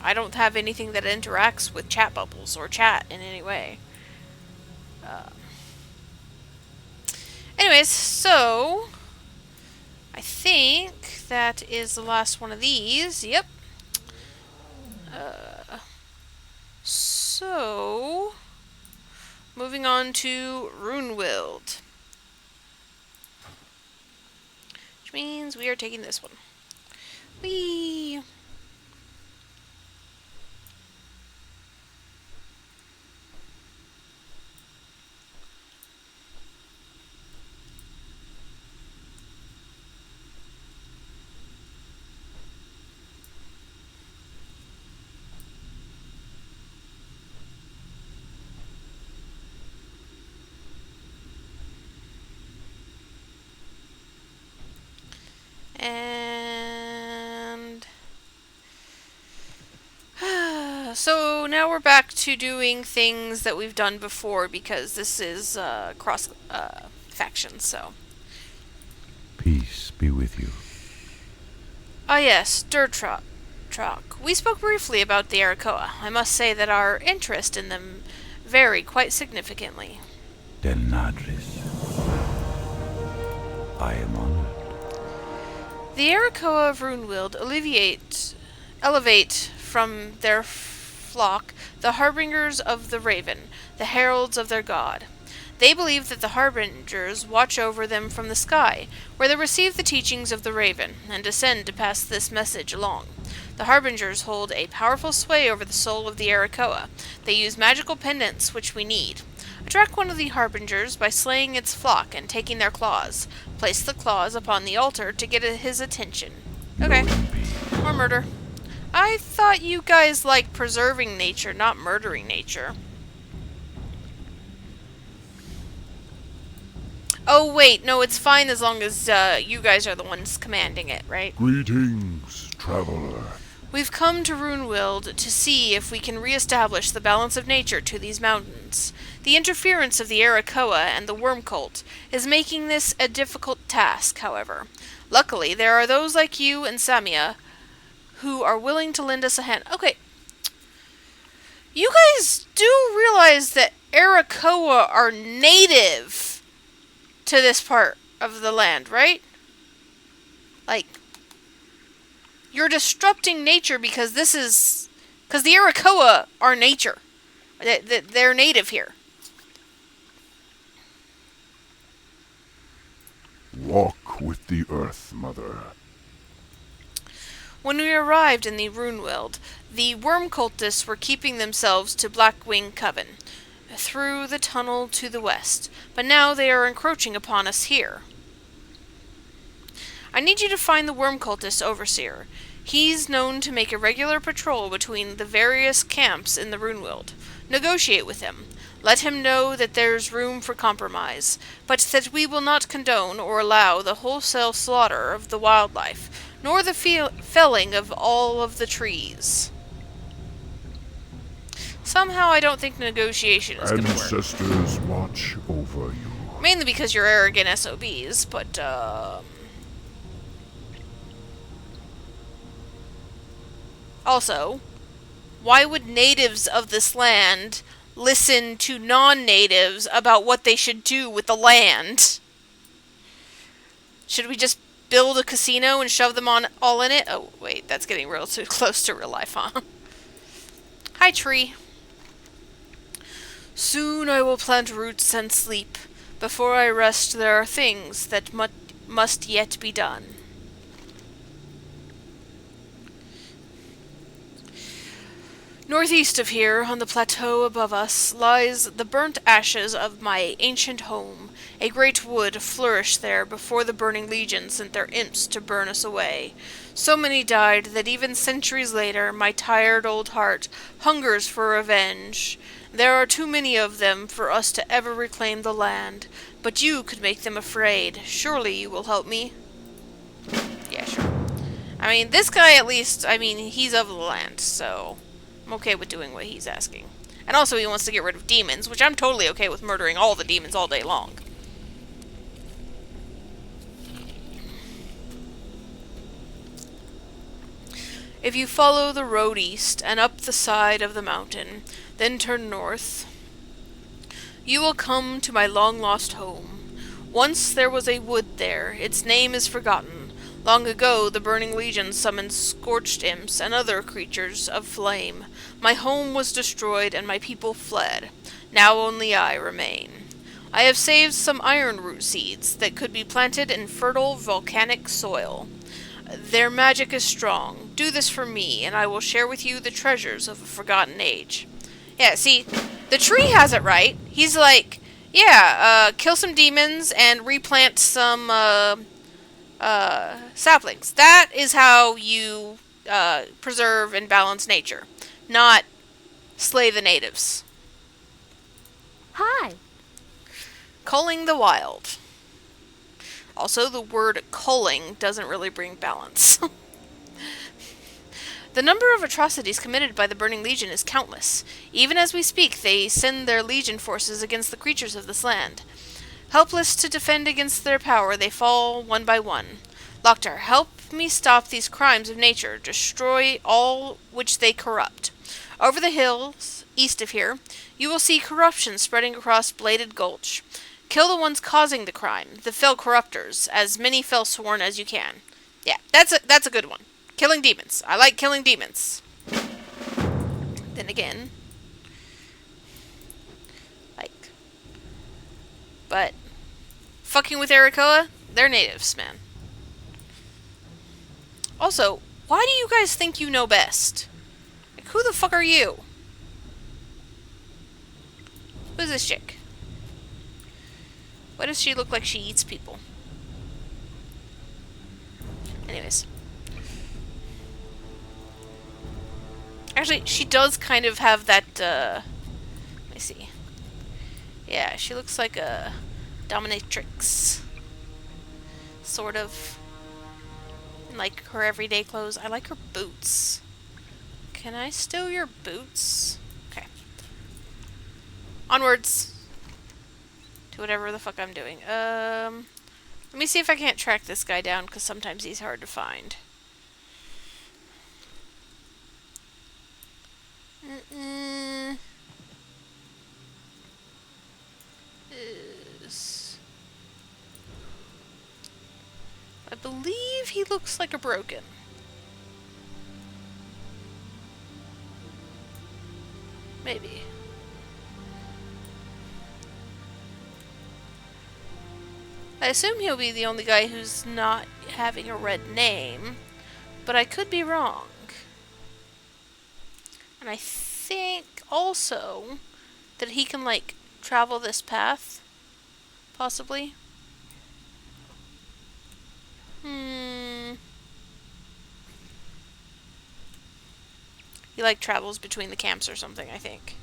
I don't have anything that interacts with chat bubbles or chat in any way. Anyways, so I think that is the last one of these. Yep. So moving on to Runewild, which means we are taking this one. Whee! And so now we're back to doing things that we've done before because this is cross factions. So Peace be with you. ah yes, Dirtrock. We spoke briefly about the Arakoa. I must say that our interest in them vary quite significantly. Del Nadris. I am honored. The Arakoa of Runewild elevate from their flock the harbingers of the Raven, the heralds of their god. They believe that the harbingers watch over them from the sky, where they receive the teachings of the Raven, and descend to pass this message along. The harbingers hold a powerful sway over the soul of the Arakoa. They use magical pendants, which we need. Attract one of the harbingers by slaying its flock and taking their claws. Place the claws upon the altar to get his attention. Okay. More murder. I thought you guys liked preserving nature, not murdering nature. Oh wait, no, it's fine as long as you guys are the ones commanding it, right? Greetings, traveler. We've come to Runewild to see if we can re-establish the balance of nature to these mountains. The interference of the Arakoa and the Worm Cult is making this a difficult task, however. Luckily, there are those like you and Samia who are willing to lend us a hand. Okay. You guys do realize that Arakoa are native to this part of the land, right? Like, you're disrupting nature because the Arakoa are nature. They're native here. Walk with the earth, mother. When we arrived in the Runewild, the worm cultists were keeping themselves to Blackwing Coven through the tunnel to the west, but now they are encroaching upon us here. I need you to find the worm cultist overseer. He's known to make a regular patrol between the various camps in the Runewild. Negotiate with him. Let him know that there's room for compromise, but that we will not condone or allow the wholesale slaughter of the wildlife, nor the felling of all of the trees. Somehow I don't think negotiation is going to work. Ancestors watch over you. Mainly because you're arrogant SOBs, but, also, why would natives of this land listen to non-natives about what they should do with the land? Should we just build a casino and shove them all in it? Oh, wait, that's getting real too close to real life, huh? Hi, tree. Soon I will plant roots and sleep. Before I rest, there are things that must yet be done. Northeast of here, on the plateau above us, lies the burnt ashes of my ancient home. A great wood flourished there before the burning legion sent their imps to burn us away. So many died that even centuries later, my tired old heart hungers for revenge. There are too many of them for us to ever reclaim the land, but you could make them afraid. Surely you will help me? Yeah, sure. I mean, this guy at least, he's of the land, so I'm okay with doing what he's asking. And also he wants to get rid of demons, which I'm totally okay with murdering all the demons all day long. If you follow the road east and up the side of the mountain, then turn north, you will come to my long-lost home. Once there was a wood there. Its name is forgotten. Long ago, the Burning Legion summoned scorched imps and other creatures of flame. My home was destroyed and my people fled. Now only I remain. I have saved some iron root seeds that could be planted in fertile volcanic soil. Their magic is strong. Do this for me, and I will share with you the treasures of a forgotten age. Yeah, see, the tree has it right. He's like, yeah, kill some demons and replant some, saplings. That is how you, preserve and balance nature. Not slay the natives. Hi. Culling the wild. Also, the word culling doesn't really bring balance. The number of atrocities committed by the Burning Legion is countless. Even as we speak, they send their Legion forces against the creatures of this land. Helpless to defend against their power, they fall one by one. Loktar, help me stop these crimes of nature. Destroy all which they corrupt. Over the hills, east of here, you will see corruption spreading across Bladed Gulch. Kill the ones causing the crime, the fell corruptors, as many fell sworn as you can. Yeah, that's a good one. Killing demons. I like killing demons. Then again, like, but fucking with Arakoa, they're natives, man. Also, why do you guys think you know best? Like, who the fuck are you? Who's this chick? Why does she look like she eats people? Anyways. Actually, she does kind of have that, let me see. Yeah, she looks like a dominatrix. Sort of. In, like, her everyday clothes. I like her boots. Can I steal your boots? Okay. Onwards. To whatever the fuck I'm doing. Let me see if I can't track this guy down, because sometimes he's hard to find. I believe he looks like a broken. Maybe. I assume he'll be the only guy who's not having a red name, but I could be wrong. And I think also that he can, like, travel this path, possibly. He, like, travels between the camps or something, I think.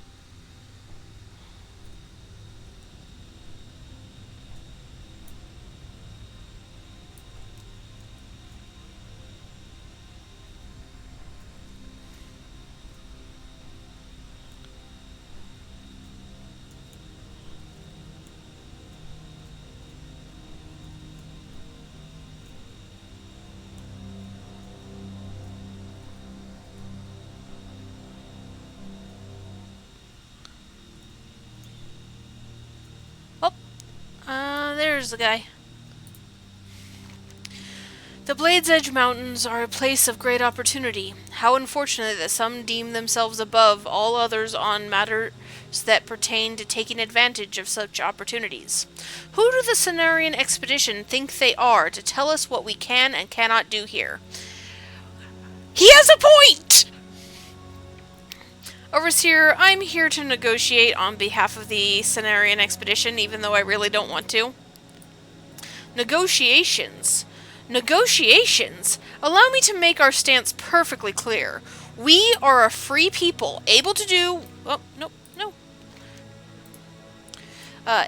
There's the guy. The Blade's Edge Mountains are a place of great opportunity. How unfortunate that some deem themselves above all others on matters that pertain to taking advantage of such opportunities. Who do the Cenarian Expedition think they are to tell us what we can and cannot do here? He has a point! Overseer, I'm here to negotiate on behalf of the Cenarian Expedition, even though I really don't want to. Negotiations? Negotiations? Allow me to make our stance perfectly clear. We are a free people, able to do... Oh, no.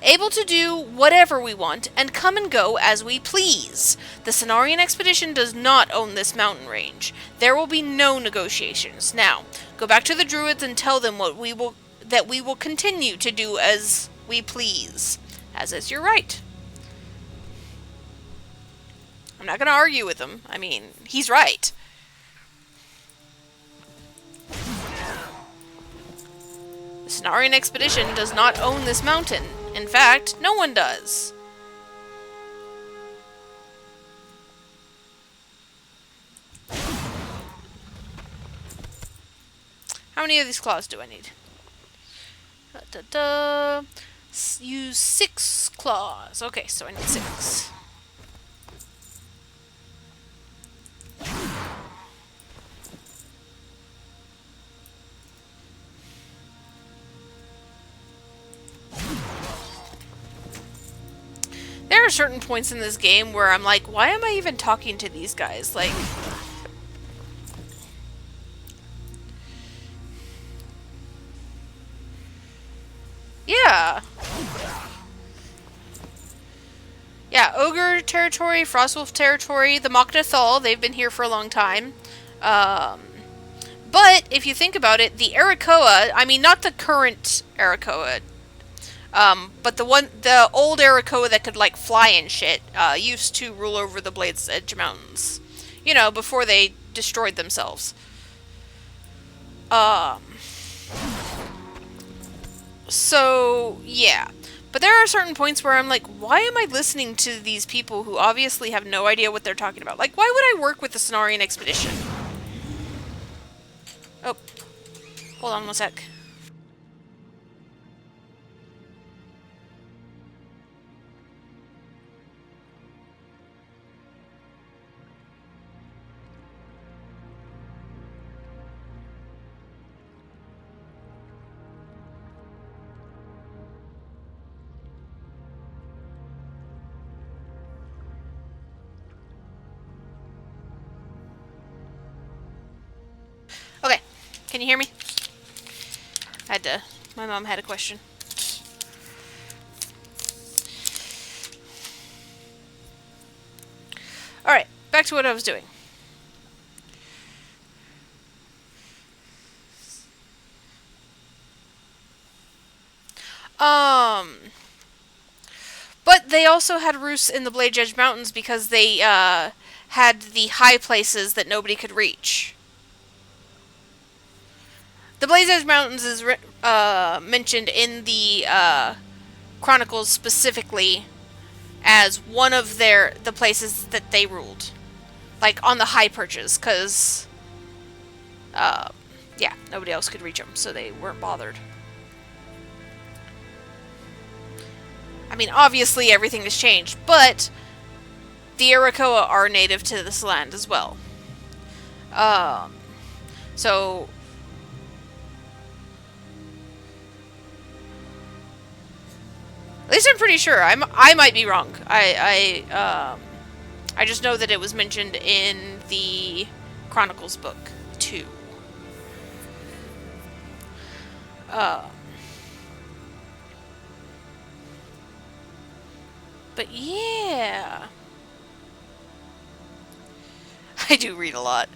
Able to do whatever we want, and come and go as we please. The Cenarian Expedition does not own this mountain range. There will be no negotiations. Now, go back to the Druids and tell them that we will continue to do as we please. As is your right. I'm not going to argue with him. I mean, he's right. The Cenarian Expedition does not own this mountain. In fact, no one does. How many of these claws do I need? Use 6 claws. Okay, so I need 6. There are certain points in this game where I'm like, why am I even talking to these guys? Like... Yeah. Yeah, Ogre territory, Frostwolf territory, the Mok'Nathal, they've been here for a long time. But if you think about it, the Arakoa, I mean, not the current Arakoa, but the old Arakoa that could like fly and shit, used to rule over the Blade's Edge Mountains. You know, before they destroyed themselves. So yeah. But there are certain points where I'm like, why am I listening to these people who obviously have no idea what they're talking about? Like, why would I work with the Cenarian Expedition? Oh, hold on one sec. Okay, can you hear me? My mom had a question. Alright, back to what I was doing. But they also had roosts in the Blade Edge Mountains because they, had the high places that nobody could reach. The Blaze Edge Mountains is mentioned in the Chronicles specifically as one of the places that they ruled. Like, on the high perches, because, yeah, nobody else could reach them, so they weren't bothered. I mean, obviously everything has changed, but the Arakoa are native to this land as well. So at least I'm pretty sure. I might be wrong. I just know that it was mentioned in the Chronicles book too. But yeah, I do read a lot.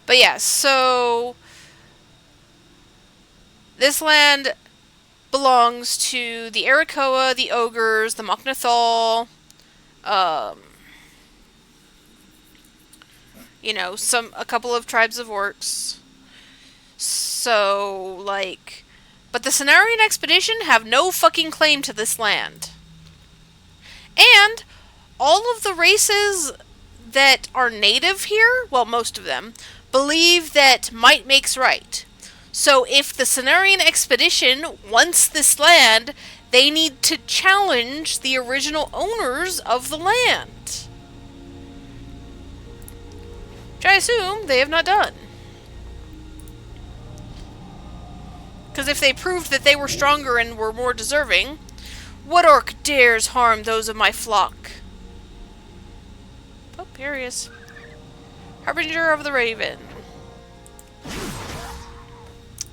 But yeah, so this land belongs to the Arakoa, the Ogres, the Mok'Nathal, you know, a couple of tribes of orcs. So, like, but the Cenarian Expedition have no fucking claim to this land. And all of the races that are native here, well, most of them, believe that might makes right. So if the Cenarian Expedition wants this land, they need to challenge the original owners of the land. Which I assume they have not done. Because if they proved that they were stronger and were more deserving, what orc dares harm those of my flock? Oh, here he is. Harbinger of the Raven.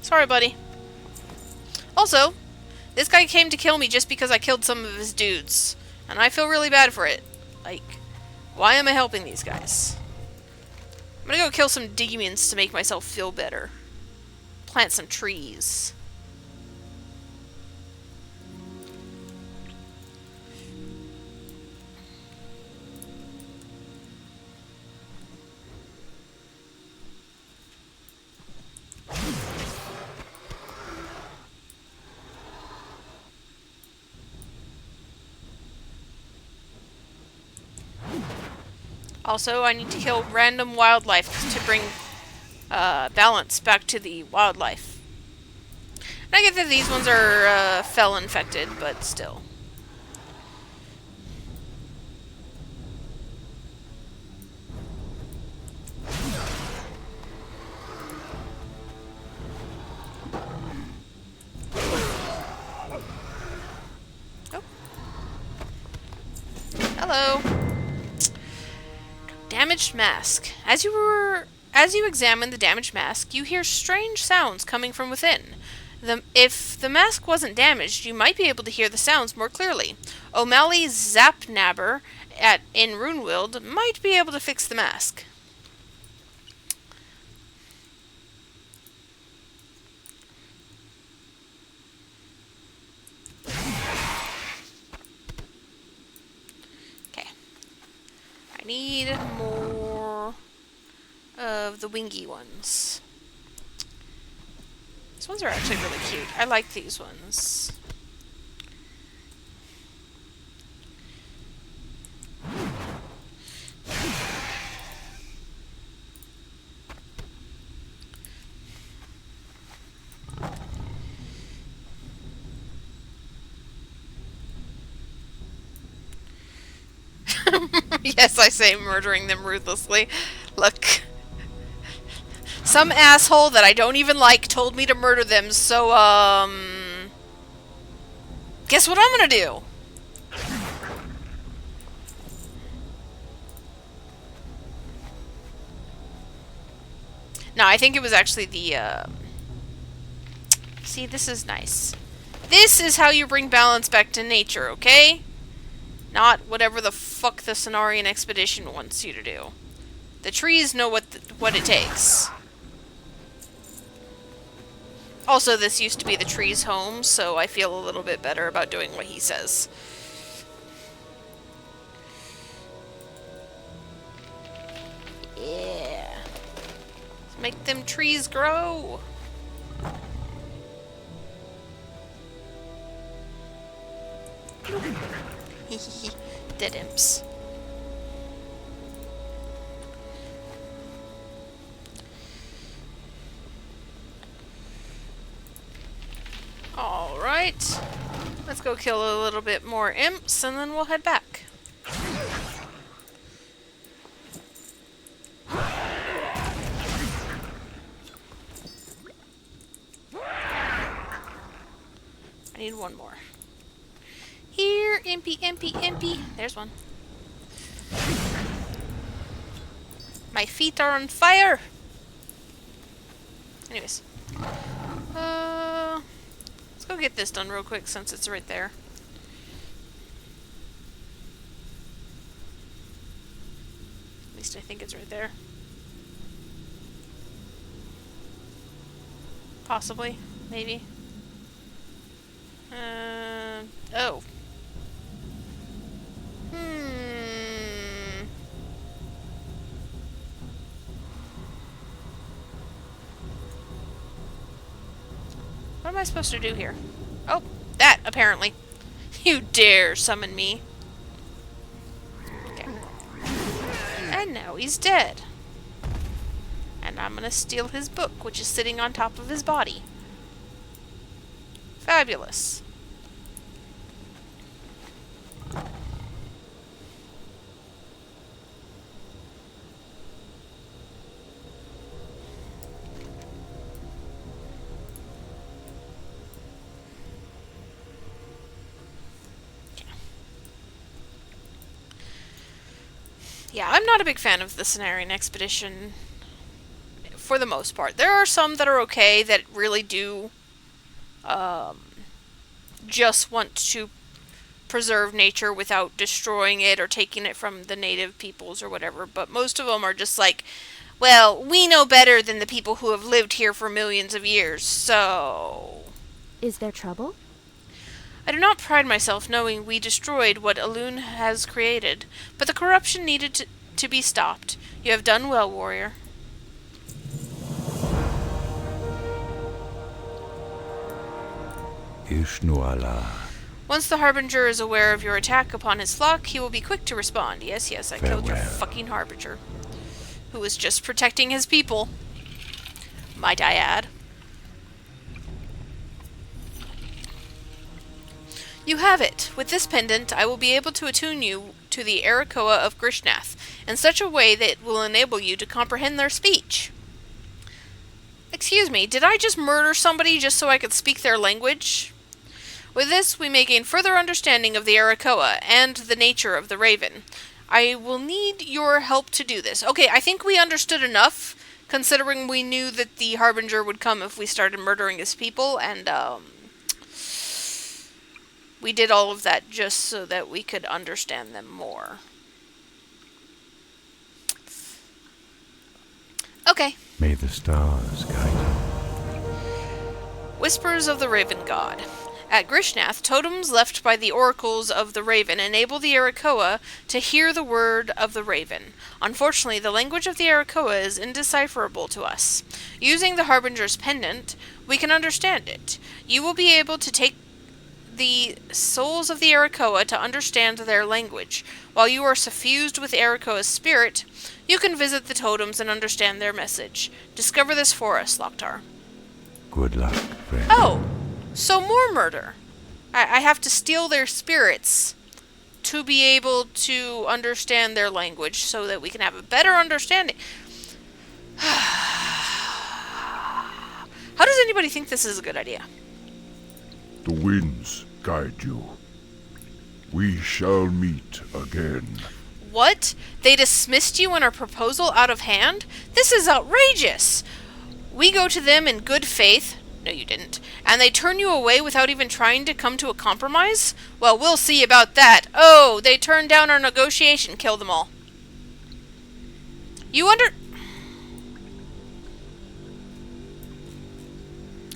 Sorry, buddy. Also, this guy came to kill me just because I killed some of his dudes. And I feel really bad for it. Like, why am I helping these guys? I'm gonna go kill some demons to make myself feel better. Plant some trees. Also, I need to kill random wildlife to bring balance back to the wildlife. And I get that these ones are fell infected, but still. Oh. Hello. Damaged mask. As you examine the damaged mask, you hear strange sounds coming from within. If the mask wasn't damaged, you might be able to hear the sounds more clearly. O'Malley's Zapnabber in Runewild might be able to fix the mask. Okay. I need more of the wingy ones. These ones are actually really cute. I like these ones. Yes, I say murdering them ruthlessly. Look. Some asshole that I don't even like told me to murder them, so, guess what I'm gonna do? No, I think it was actually the, See, this is nice. This is how you bring balance back to nature, okay? Not whatever the fuck the Cenarian Expedition wants you to do. The trees know what it takes. Also, this used to be the tree's home, so I feel a little bit better about doing what he says. Yeah. Let's make them trees grow. Dead imps. Alright. Let's go kill a little bit more imps and then we'll head back. I need one more. Here, impy, impy, impy. There's one. My feet are on fire! Anyways. Let's go get this done real quick since it's right there. At least I think it's right there. Possibly. Maybe. Oh. What am I supposed to do here? Oh, that, apparently. You dare summon me. Okay. And now he's dead. And I'm gonna steal his book, which is sitting on top of his body. Fabulous. Yeah, I'm not a big fan of the Cenarian Expedition, for the most part. There are some that are okay, that really do, just want to preserve nature without destroying it or taking it from the native peoples or whatever, but most of them are just like, well, we know better than the people who have lived here for millions of years, so... Is there trouble? I do not pride myself knowing we destroyed what Elune has created, but the corruption needed to be stopped. You have done well, warrior. Ishnuala. Once the Harbinger is aware of your attack upon his flock, he will be quick to respond. Yes, yes, I killed your fucking Harbinger, who was just protecting his people, might I add. You have it. With this pendant, I will be able to attune you to the Arakoa of Grishnath in such a way that will enable you to comprehend their speech. Excuse me, did I just murder somebody just so I could speak their language? With this, we may gain further understanding of the Arakoa and the nature of the Raven. I will need your help to do this. Okay, I think we understood enough considering we knew that the Harbinger would come if we started murdering his people, and we did all of that just so that we could understand them more. Okay. May the stars guide you. Whispers of the Raven God. At Grishnath, totems left by the oracles of the Raven enable the Arakoa to hear the word of the Raven. Unfortunately, the language of the Arakoa is indecipherable to us. Using the Harbinger's pendant, we can understand it. You will be able to take the souls of the Arakoa to understand their language. While you are suffused with Arakoa's spirit, you can visit the totems and understand their message. Discover this for us, Loktar. Good luck, friend. Oh! So more murder. I have to steal their spirits to be able to understand their language so that we can have a better understanding. How does anybody think this is a good idea? The winds guide you. We shall meet again. What? They dismissed you and our proposal out of hand? This is outrageous! We go to them in good faith. No, you didn't. And they turn you away without even trying to come to a compromise? Well, we'll see about that. Oh, they turned down our negotiation. Kill them all. You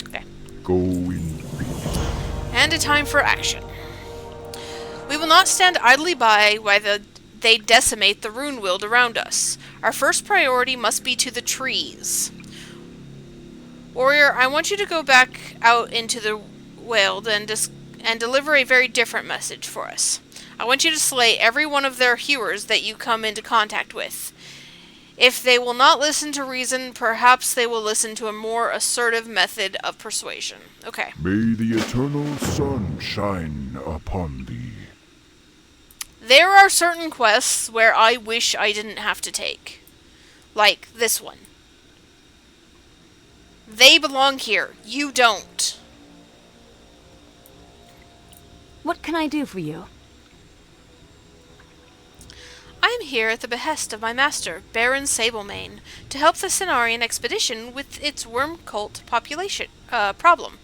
Okay. Go in peace. And a time for action. We will not stand idly by while they decimate the rune world around us. Our first priority must be to the trees. Warrior, I want you to go back out into the world and deliver a very different message for us. I want you to slay every one of their hewers that you come into contact with. If they will not listen to reason, perhaps they will listen to a more assertive method of persuasion. Okay. May the eternal sun shine upon thee. There are certain quests where I wish I didn't have to take. Like this one. They belong here. You don't. What can I do for you? I am here at the behest of my master, Baron Sablemane, to help the Cenarian expedition with its worm cult population problem.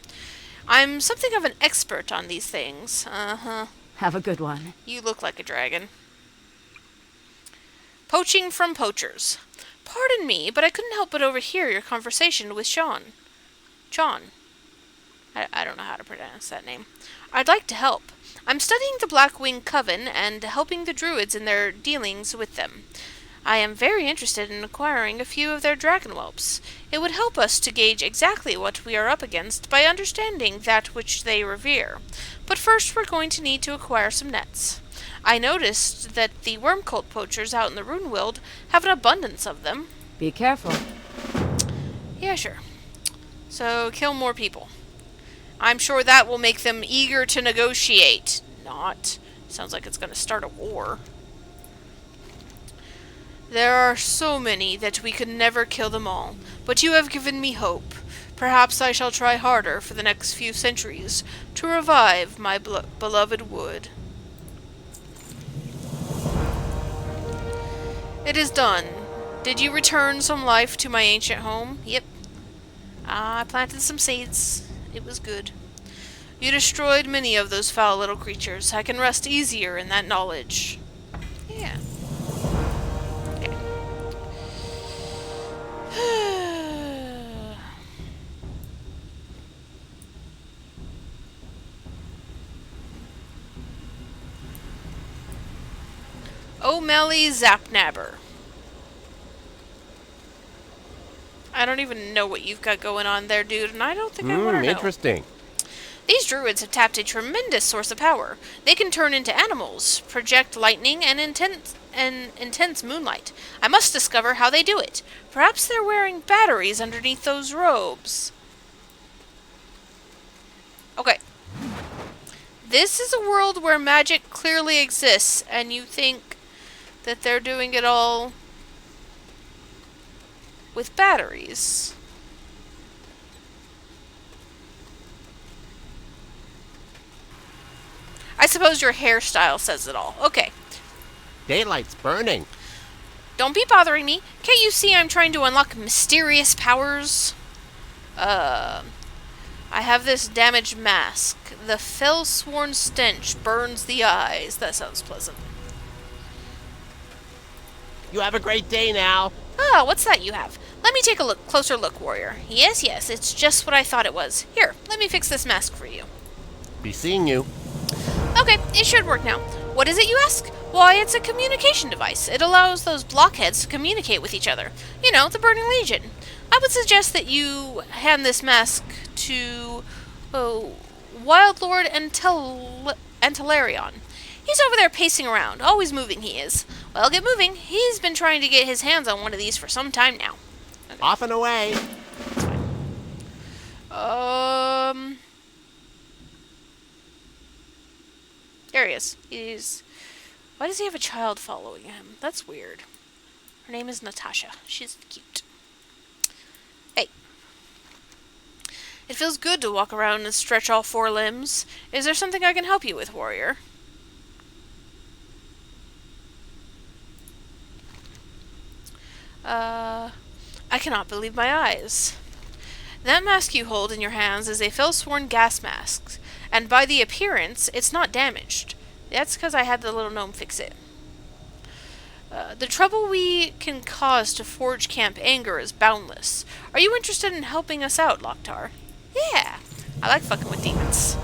I'm something of an expert on these things. Uh-huh. Have a good one. You look like a dragon. Poaching from poachers. Pardon me, but I couldn't help but overhear your conversation with Sean. I don't know how to pronounce that name. I'd like to help. I'm studying the Blackwing Coven and helping the druids in their dealings with them. I am very interested in acquiring a few of their dragon whelps. It would help us to gauge exactly what we are up against by understanding that which they revere. But first we're going to need to acquire some nets. I noticed that the worm cult poachers out in the Rune World have an abundance of them. Be careful. Yeah, sure. So, kill more people. I'm sure that will make them eager to negotiate. Not. Sounds like it's going to start a war. There are so many that we could never kill them all, but you have given me hope. Perhaps I shall try harder for the next few centuries to revive my beloved wood. It is done. Did you return some life to my ancient home? Yep. I planted some seeds. It was good. You destroyed many of those foul little creatures. I can rest easier in that knowledge. Yeah. Okay. O'Malley Zapnabber. I don't even know what you've got going on there, dude, and I don't think I want to know. Interesting. These druids have tapped a tremendous source of power. They can turn into animals, project lightning, and intense moonlight. I must discover how they do it. Perhaps they're wearing batteries underneath those robes. Okay. This is a world where magic clearly exists, and you think that they're doing it all with batteries. I suppose your hairstyle says it all. Okay. Daylight's burning. don't be bothering me. Can't you see I'm trying to unlock mysterious powers? I have this damaged mask. The fell-sworn stench burns the eyes. That sounds pleasant. You have a great day now. Ah, what's that you have? Let me take a closer look, warrior. Yes, it's just what I thought it was. Here, let me fix this mask for you. Be seeing you. Okay, it should work now. What is it, you ask? Why, it's a communication device. It allows those blockheads to communicate with each other. You know, the Burning Legion. I would suggest that you hand this mask to Wild Lord Antelarion. He's over there pacing around. Always moving, he is. Well, get moving. He's been trying to get his hands on one of these for some time now. Okay. Off and away. There he is. Why does he have a child following him? That's weird. Her name is Natasha. She's cute. Hey. It feels good to walk around and stretch all 4 limbs. Is there something I can help you with, warrior? I cannot believe my eyes. That mask you hold in your hands is a fell-sworn gas mask, and by the appearance, it's not damaged. That's because I had the little gnome fix it. The trouble we can cause to Forge Camp Anger is boundless. Are you interested in helping us out, Loktar? Yeah, I like fucking with demons.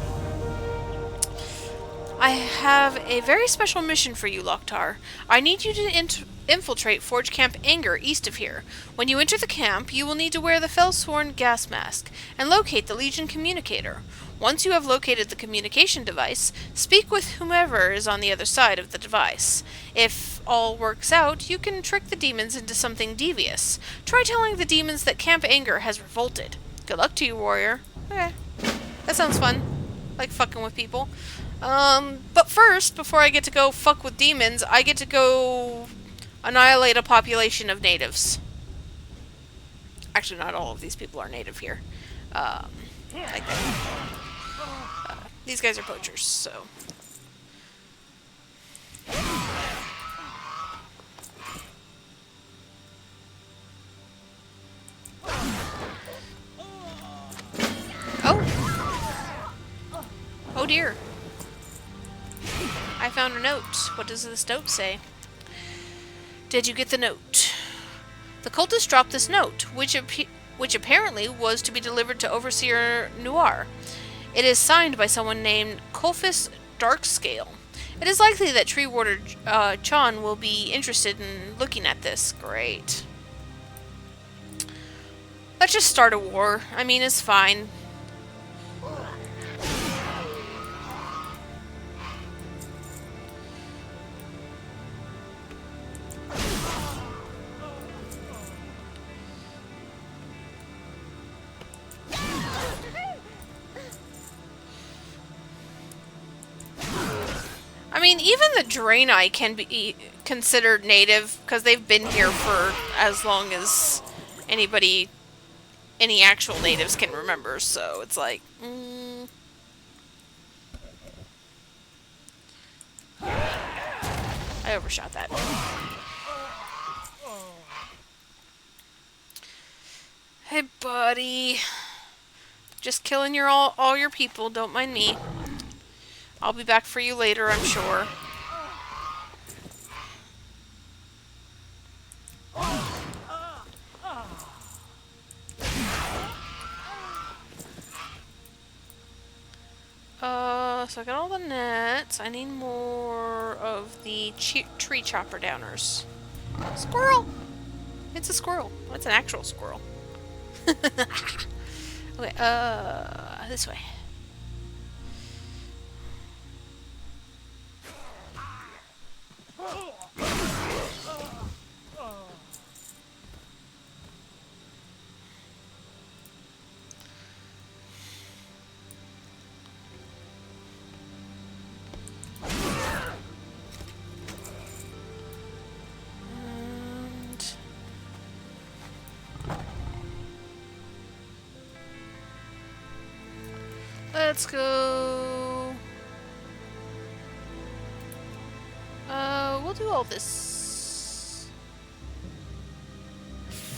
I have a very special mission for you, Loktar. I need you to infiltrate Forge Camp Anger east of here. When you enter the camp, you will need to wear the Fell-Sworn gas mask and locate the Legion communicator. Once you have located the communication device, speak with whomever is on the other side of the device. If all works out, you can trick the demons into something devious. Try telling the demons that Camp Anger has revolted. Good luck to you, warrior. Okay. That sounds fun. Like fucking with people. But first, before I get to go fuck with demons, I get to go annihilate a population of natives. Actually, not all of these people are native here. Like that. These guys are poachers, so... Oh! Oh dear. I found a note. What does this note say? Did you get the note? The cultist dropped this note, which apparently was to be delivered to Overseer Noir. It is signed by someone named Colphus Darkscale. It is likely that Tree Warder Chon will be interested in looking at this. Great. Let's just start a war. I mean, it's fine. I mean, even the Draenei can be considered native because they've been here for as long as any actual natives can remember. So it's like, I overshot that. Hey, buddy. Just killing all your people. Don't mind me. I'll be back for you later, I'm sure. So I got all the nets. I need more of the tree chopper downers. Squirrel! It's a squirrel. It's an actual squirrel. Okay, this way. Let's go. We'll do all this.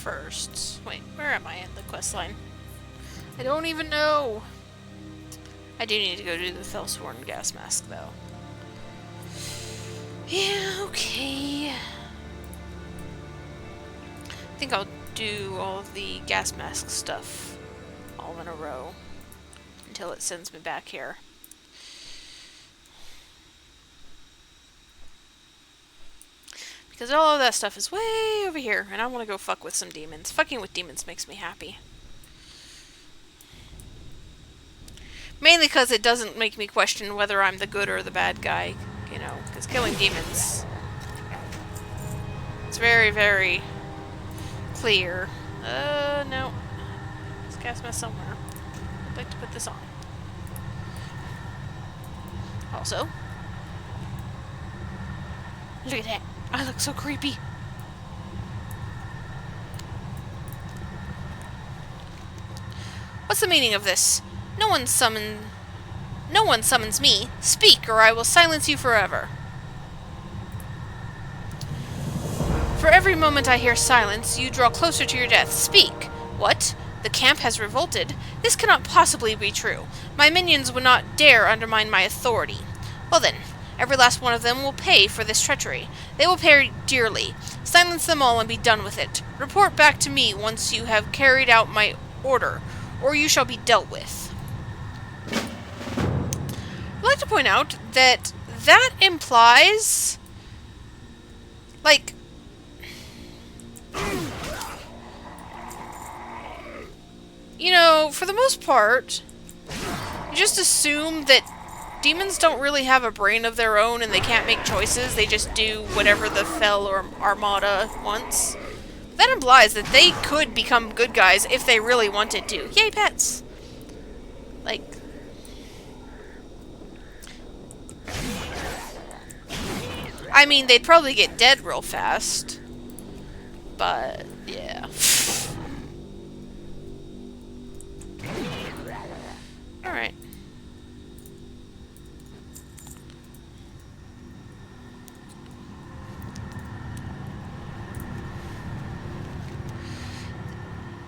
first? Wait, where am I in the quest line? I don't even know. I do need to go do the Fellsworn gas mask, though. Yeah, okay. I think I'll do all of the gas mask stuff all in a row until it sends me back here. Because all of that stuff is way over here, and I want to go fuck with some demons. Fucking with demons makes me happy. Mainly because it doesn't make me question whether I'm the good or the bad guy, you know, because killing demons... It's very, very clear. No. There's a gas mask somewhere. I'd like to put this on. Also... Look at that. I look so creepy. What's the meaning of this? No one summons me. Speak, or I will silence you forever. For every moment I hear silence, you draw closer to your death. Speak. What? The camp has revolted? This cannot possibly be true. My minions would not dare undermine my authority. Well then, every last one of them will pay for this treachery. They will pay dearly. Silence them all and be done with it. Report back to me once you have carried out my order, or you shall be dealt with. I'd like to point out that that implies, like, you know, for the most part, you just assume that demons don't really have a brain of their own and they can't make choices. They just do whatever the Fel or Armada wants. That implies that they could become good guys if they really wanted to. Yay, pets! Like... I mean, they'd probably get dead real fast. But, yeah. Alright.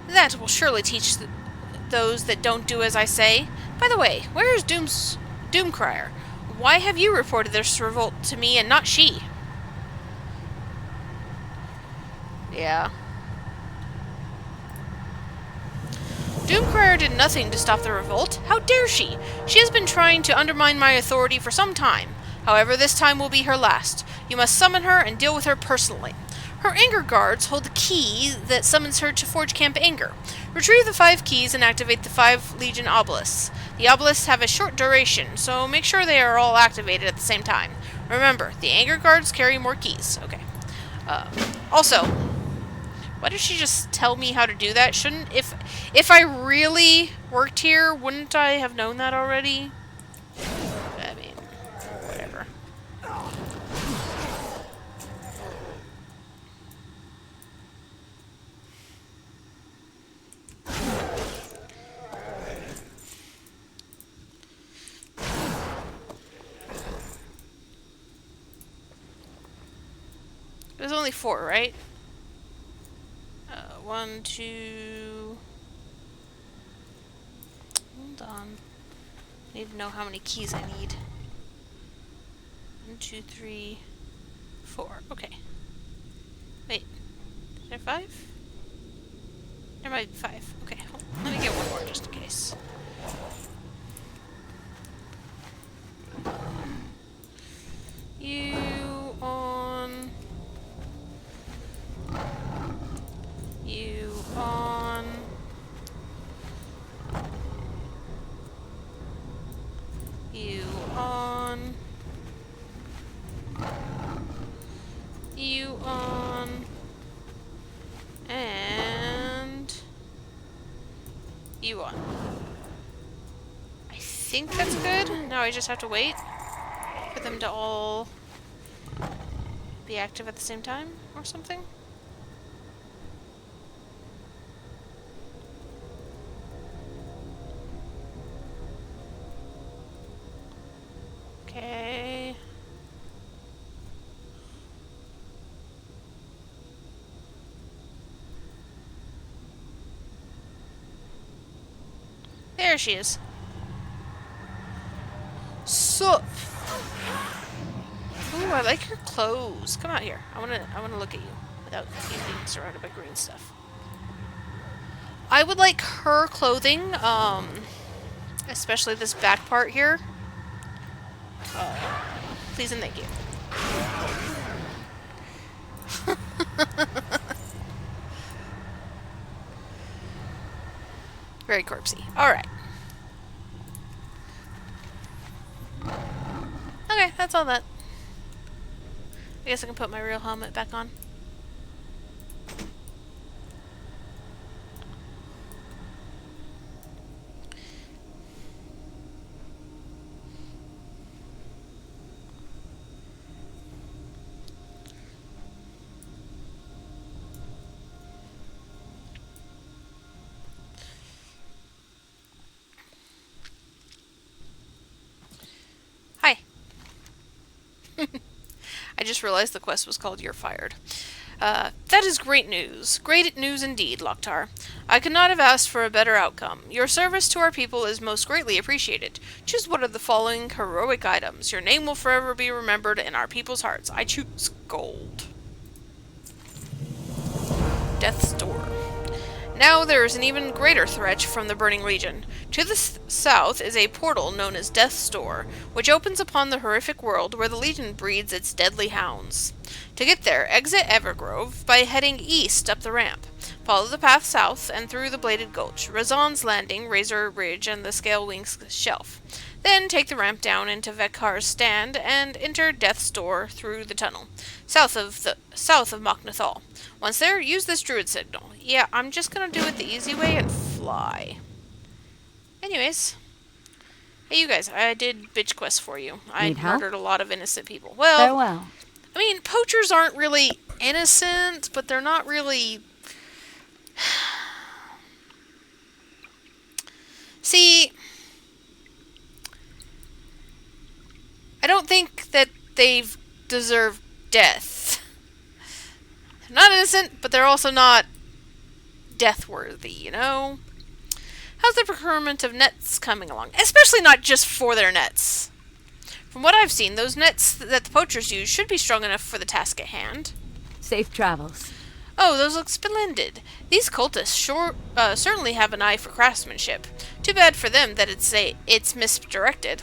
That will surely teach those that don't do as I say. By the way, where is Doomcrier? Why have you reported this revolt to me and not she? Yeah. Doomcrier did nothing to stop the revolt. How dare she? She has been trying to undermine my authority for some time. However, this time will be her last. You must summon her and deal with her personally. Her Anger Guards hold the key that summons her to Forge Camp Anger. Retrieve the 5 keys and activate the 5 Legion obelisks. The obelisks have a short duration, so make sure they are all activated at the same time. Remember, the Anger Guards carry more keys. Okay. Also, why did she just tell me how to do that? Shouldn't, if I really worked here, wouldn't I have known that already? I mean, whatever. It was only 4, right? 1, 2... Hold on. I need to know how many keys I need. 1, 2, 3, 4. Okay. Wait. Is there 5? There might be 5. Okay, hold on. Let me get one more just in case. You on... You on... You on... You on... And... You on. I think that's good. Now I just have to wait for them to all be active at the same time or something. Okay. There she is. Sup? Ooh, I like your clothes. Come out here. I wanna look at you without you being surrounded by green stuff. I would like her clothing, especially this back part here. Please and thank you. Very corpsey. Alright. Okay, that's all that. I guess I can put my real helmet back on. Hi. I just realized the quest was called You're Fired. That is great news. Great news indeed, Loktar. I could not have asked for a better outcome. Your service to our people is most greatly appreciated. Choose one of the following heroic items. Your name will forever be remembered in our people's hearts. I choose gold. Death's Door. Now there is an even greater threat from the Burning Legion. To the south is a portal known as Death's Door, which opens upon the horrific world where the Legion breeds its deadly hounds. To get there, exit Evergrove by heading east up the ramp. Follow the path south and through the Bladed Gulch, Razon's Landing, Razor Ridge, and the Scale Wings Shelf. Then take the ramp down into Vekar's Stand and enter Death's Door through the tunnel, south of Moknathal. Once there, use this druid signal. Yeah, I'm just gonna do it the easy way and fly. Anyways. Hey, you guys, I did bitch quest for you. I Need help? murdered a lot of innocent people. Well, Farewell. I mean, poachers aren't really innocent, but they're not really... See, I don't think that they've deserved death. They're not innocent, but they're also not death-worthy, you know? How's the procurement of nets coming along? Especially not just for their nets. From what I've seen, those nets that the poachers use should be strong enough for the task at hand. Safe travels. Oh, those look splendid. These cultists certainly have an eye for craftsmanship. Too bad for them that it's misdirected.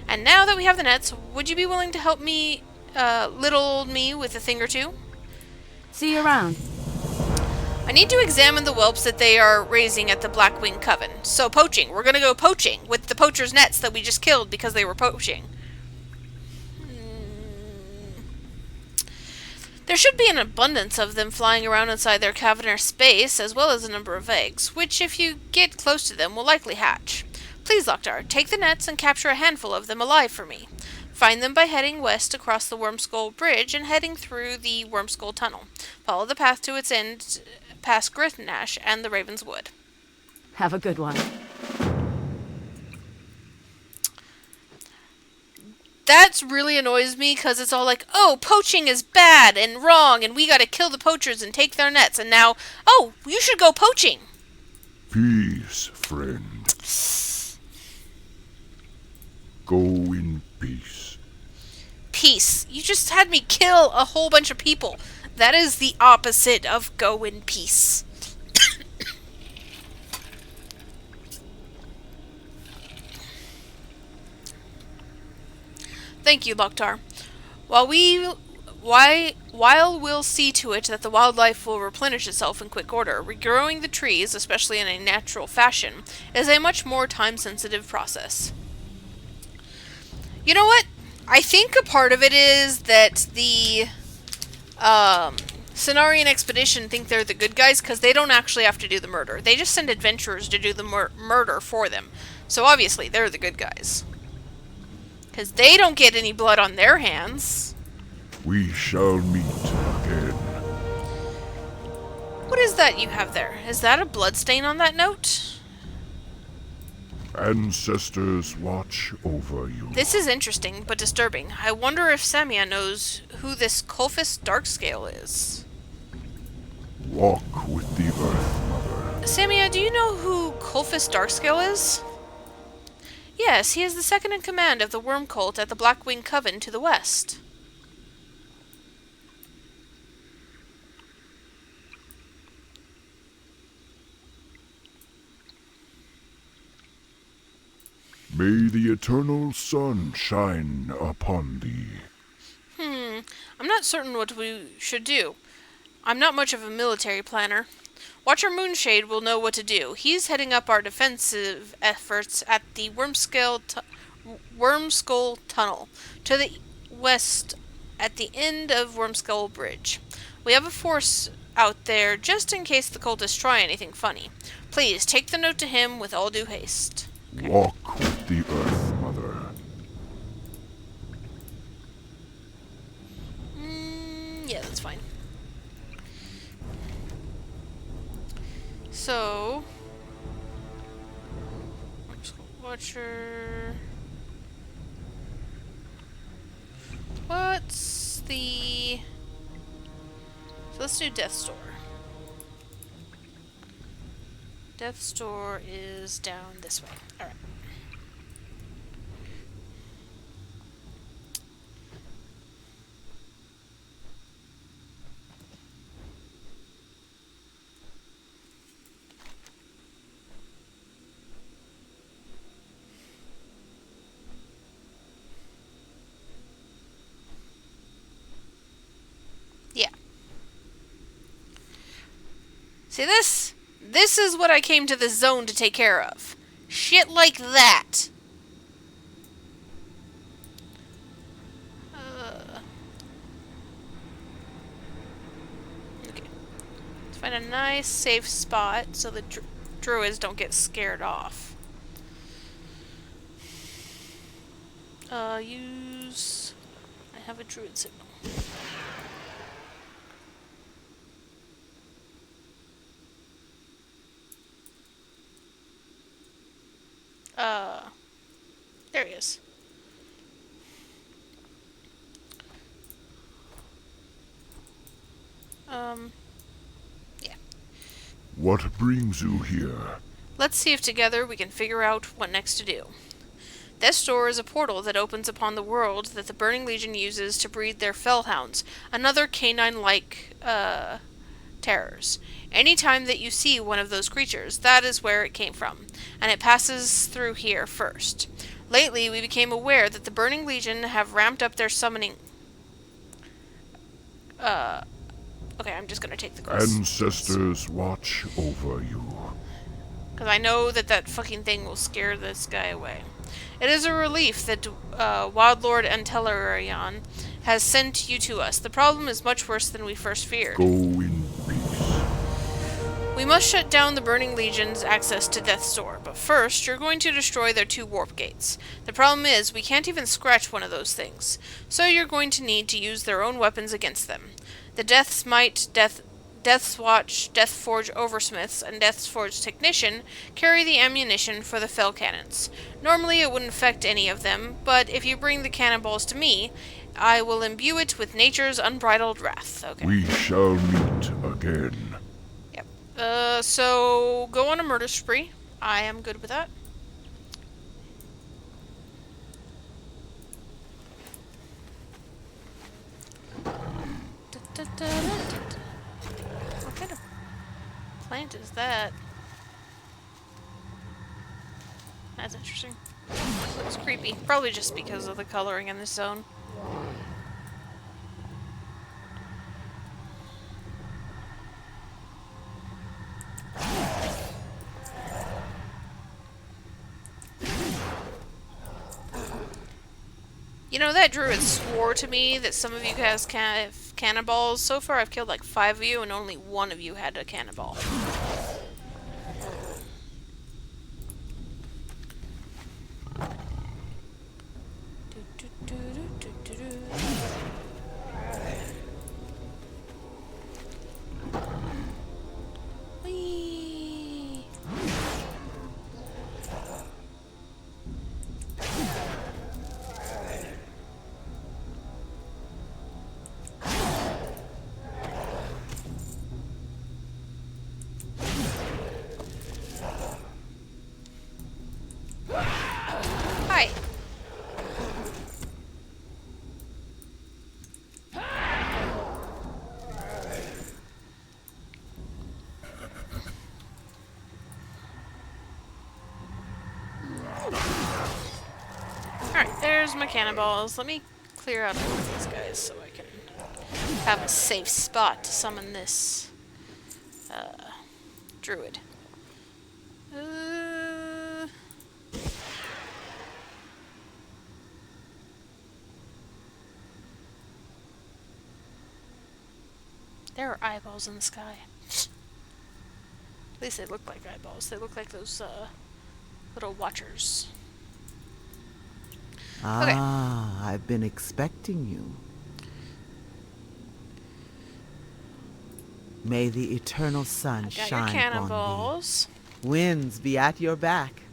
And now that we have the nets, would you be willing to help me, little old me, with a thing or two? See you around. I need to examine the whelps that they are raising at the Blackwing Coven. So poaching. We're gonna go poaching with the poachers' nets that we just killed because they were poaching. There should be an abundance of them flying around inside their cavernous space, as well as a number of eggs, which, if you get close to them, will likely hatch. Please, Loktar, take the nets and capture a handful of them alive for me. Find them by heading west across the Wormskull Bridge and heading through the Wormskull Tunnel. Follow the path to its end, past Grithnash and the Raven's Wood. Have a good one. That really annoys me, because it's all like, oh, poaching is bad and wrong, and we gotta kill the poachers and take their nets, and now, oh, you should go poaching. Peace, friend. Go in peace. Peace. You just had me kill a whole bunch of people. That is the opposite of go in peace. Thank you, Loktar. While we'll see to it that the wildlife will replenish itself in quick order, regrowing the trees, especially in a natural fashion, is a much more time-sensitive process. You know what? I think a part of it is that the Cenarian Expedition think they're the good guys because they don't actually have to do the murder. They just send adventurers to do the murder for them. So obviously they're the good guys. Because they don't get any blood on their hands. We shall meet again. What is that you have there? Is that a bloodstain on that note? Ancestors watch over you. This is interesting, but disturbing. I wonder if Samia knows who this Kulfis Darkscale is. Walk with the Earth Mother. Samia, do you know who Kulfis Darkscale is? Yes, he is the second in command of the Worm Cult at the Blackwing Coven to the west. May the eternal sun shine upon thee. I'm not certain what we should do. I'm not much of a military planner. Watcher Moonshade will know what to do. He's heading up our defensive efforts at the Wormskull Tunnel, to the west at the end of Wormskull Bridge. We have a force out there just in case the cultists try anything funny. Please, take the note to him with all due haste. Okay. Walk with the earth, mother. Yeah, that's fine. So, Watcher. What's the? So let's do Death Store. Death Store is down this way. All right. Yeah. See this? This is what I came to this zone to take care of. Shit like that. Okay. Let's find a nice safe spot so the druids don't get scared off. Use... I have a druid signal. There he is. Yeah. What brings you here? Let's see if together we can figure out what next to do. This door is a portal that opens upon the world that the Burning Legion uses to breed their fellhounds, another canine-like, terrors. Anytime that you see one of those creatures, that is where it came from, and it passes through here first. Lately, we became aware that the Burning Legion have ramped up their summoning... Okay, I'm just gonna take the quest. Ancestors watch over you. Because I know that that fucking thing will scare this guy away. It is a relief that Wildlord Antelarion has sent you to us. The problem is much worse than we first feared. Go in peace. We must shut down the Burning Legion's access to Death's Door, but first, you're going to destroy their 2 warp gates. The problem is, we can't even scratch one of those things, so you're going to need to use their own weapons against them. The Death's Might, Death's Watch, Deathforge Oversmiths, and Deathforge Technician carry the ammunition for the fell cannons. Normally it wouldn't affect any of them, but if you bring the cannonballs to me, I will imbue it with nature's unbridled wrath. Okay. We shall meet again. So go on a murder spree. I am good with that. What kind of plant is that? That's interesting. Looks creepy. Probably just because of the coloring in this zone. You know, that druid swore to me that some of you guys have cannonballs. So far I've killed like 5 of you and only 1 of you had a cannonball. Whee! Alright, there's my cannonballs. Let me clear out all of these guys so I can have a safe spot to summon this druid. There are eyeballs in the sky. At least they look like eyeballs. They look like those little watchers. Ah, I've been expecting you. May the eternal sun I got your shine upon cannonballs. thee. Winds be at your back.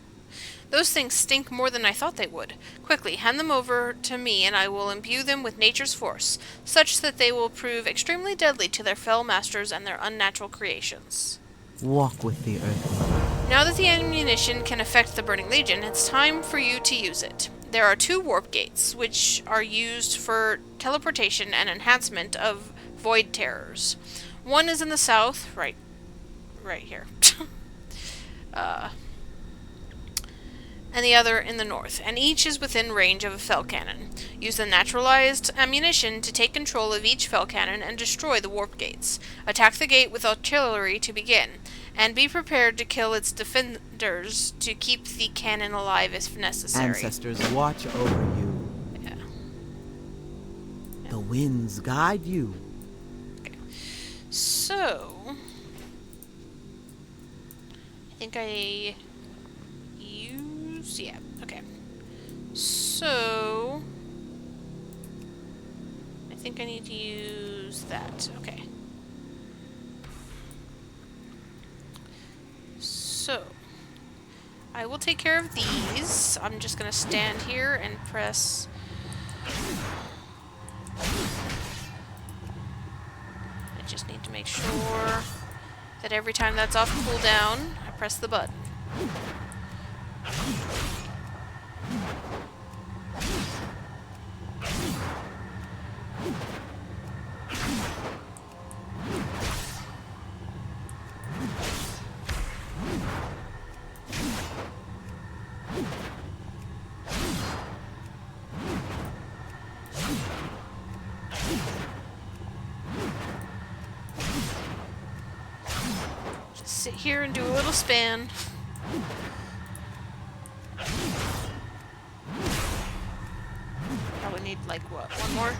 Those things stink more than I thought they would. Quickly, hand them over to me, and I will imbue them with nature's force, such that they will prove extremely deadly to their fell masters and their unnatural creations. Walk with the earth. Now that the ammunition can affect the Burning Legion, it's time for you to use it. There are 2 warp gates, which are used for teleportation and enhancement of void terrors. One is in the south, right here. And the other in the north, and each is within range of a fell cannon. Use the naturalized ammunition to take control of each fell cannon and destroy the warp gates. Attack the gate with artillery to begin, and be prepared to kill its defenders to keep the cannon alive if necessary. Ancestors watch over you. Yeah. The winds guide you. So, I think I use, yeah, okay. So, I think I need to use that, okay. So, I will take care of these. I'm just gonna stand here and press. I just need to make sure that every time that's off cooldown, I press the button. Just sit here and do a little spin. Probably need, like, what, one more?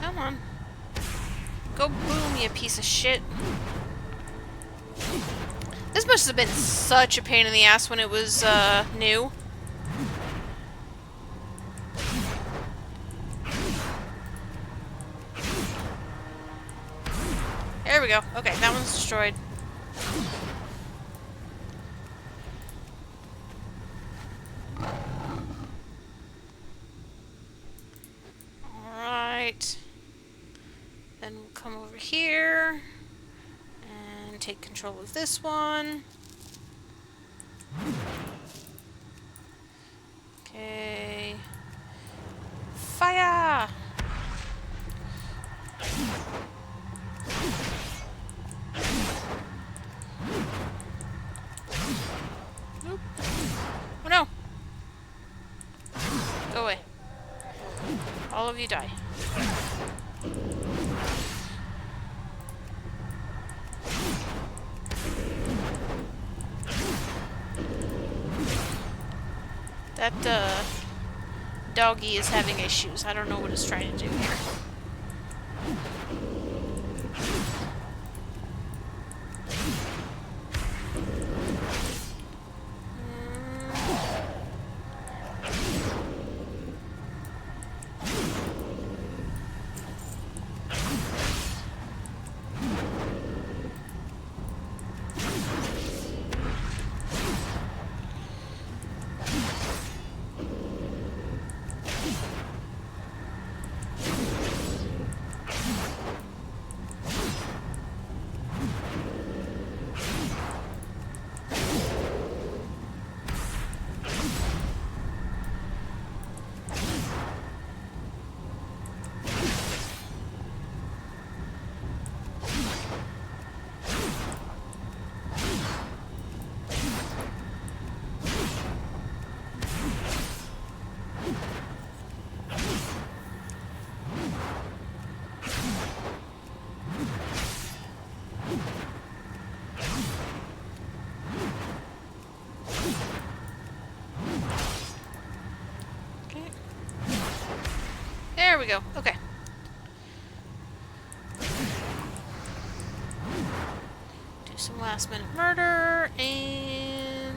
Come on. Go boom, you piece of shit. This must have been such a pain in the ass when it was, new. There we go. Okay, that one's destroyed. Alright. Then we'll come over here and take control of this one. Okay. Fire! Nope. Oh no! Go away. All of you die. That, doggy is having issues. I don't know what it's trying to do here. There we go. Okay. Do some last minute murder and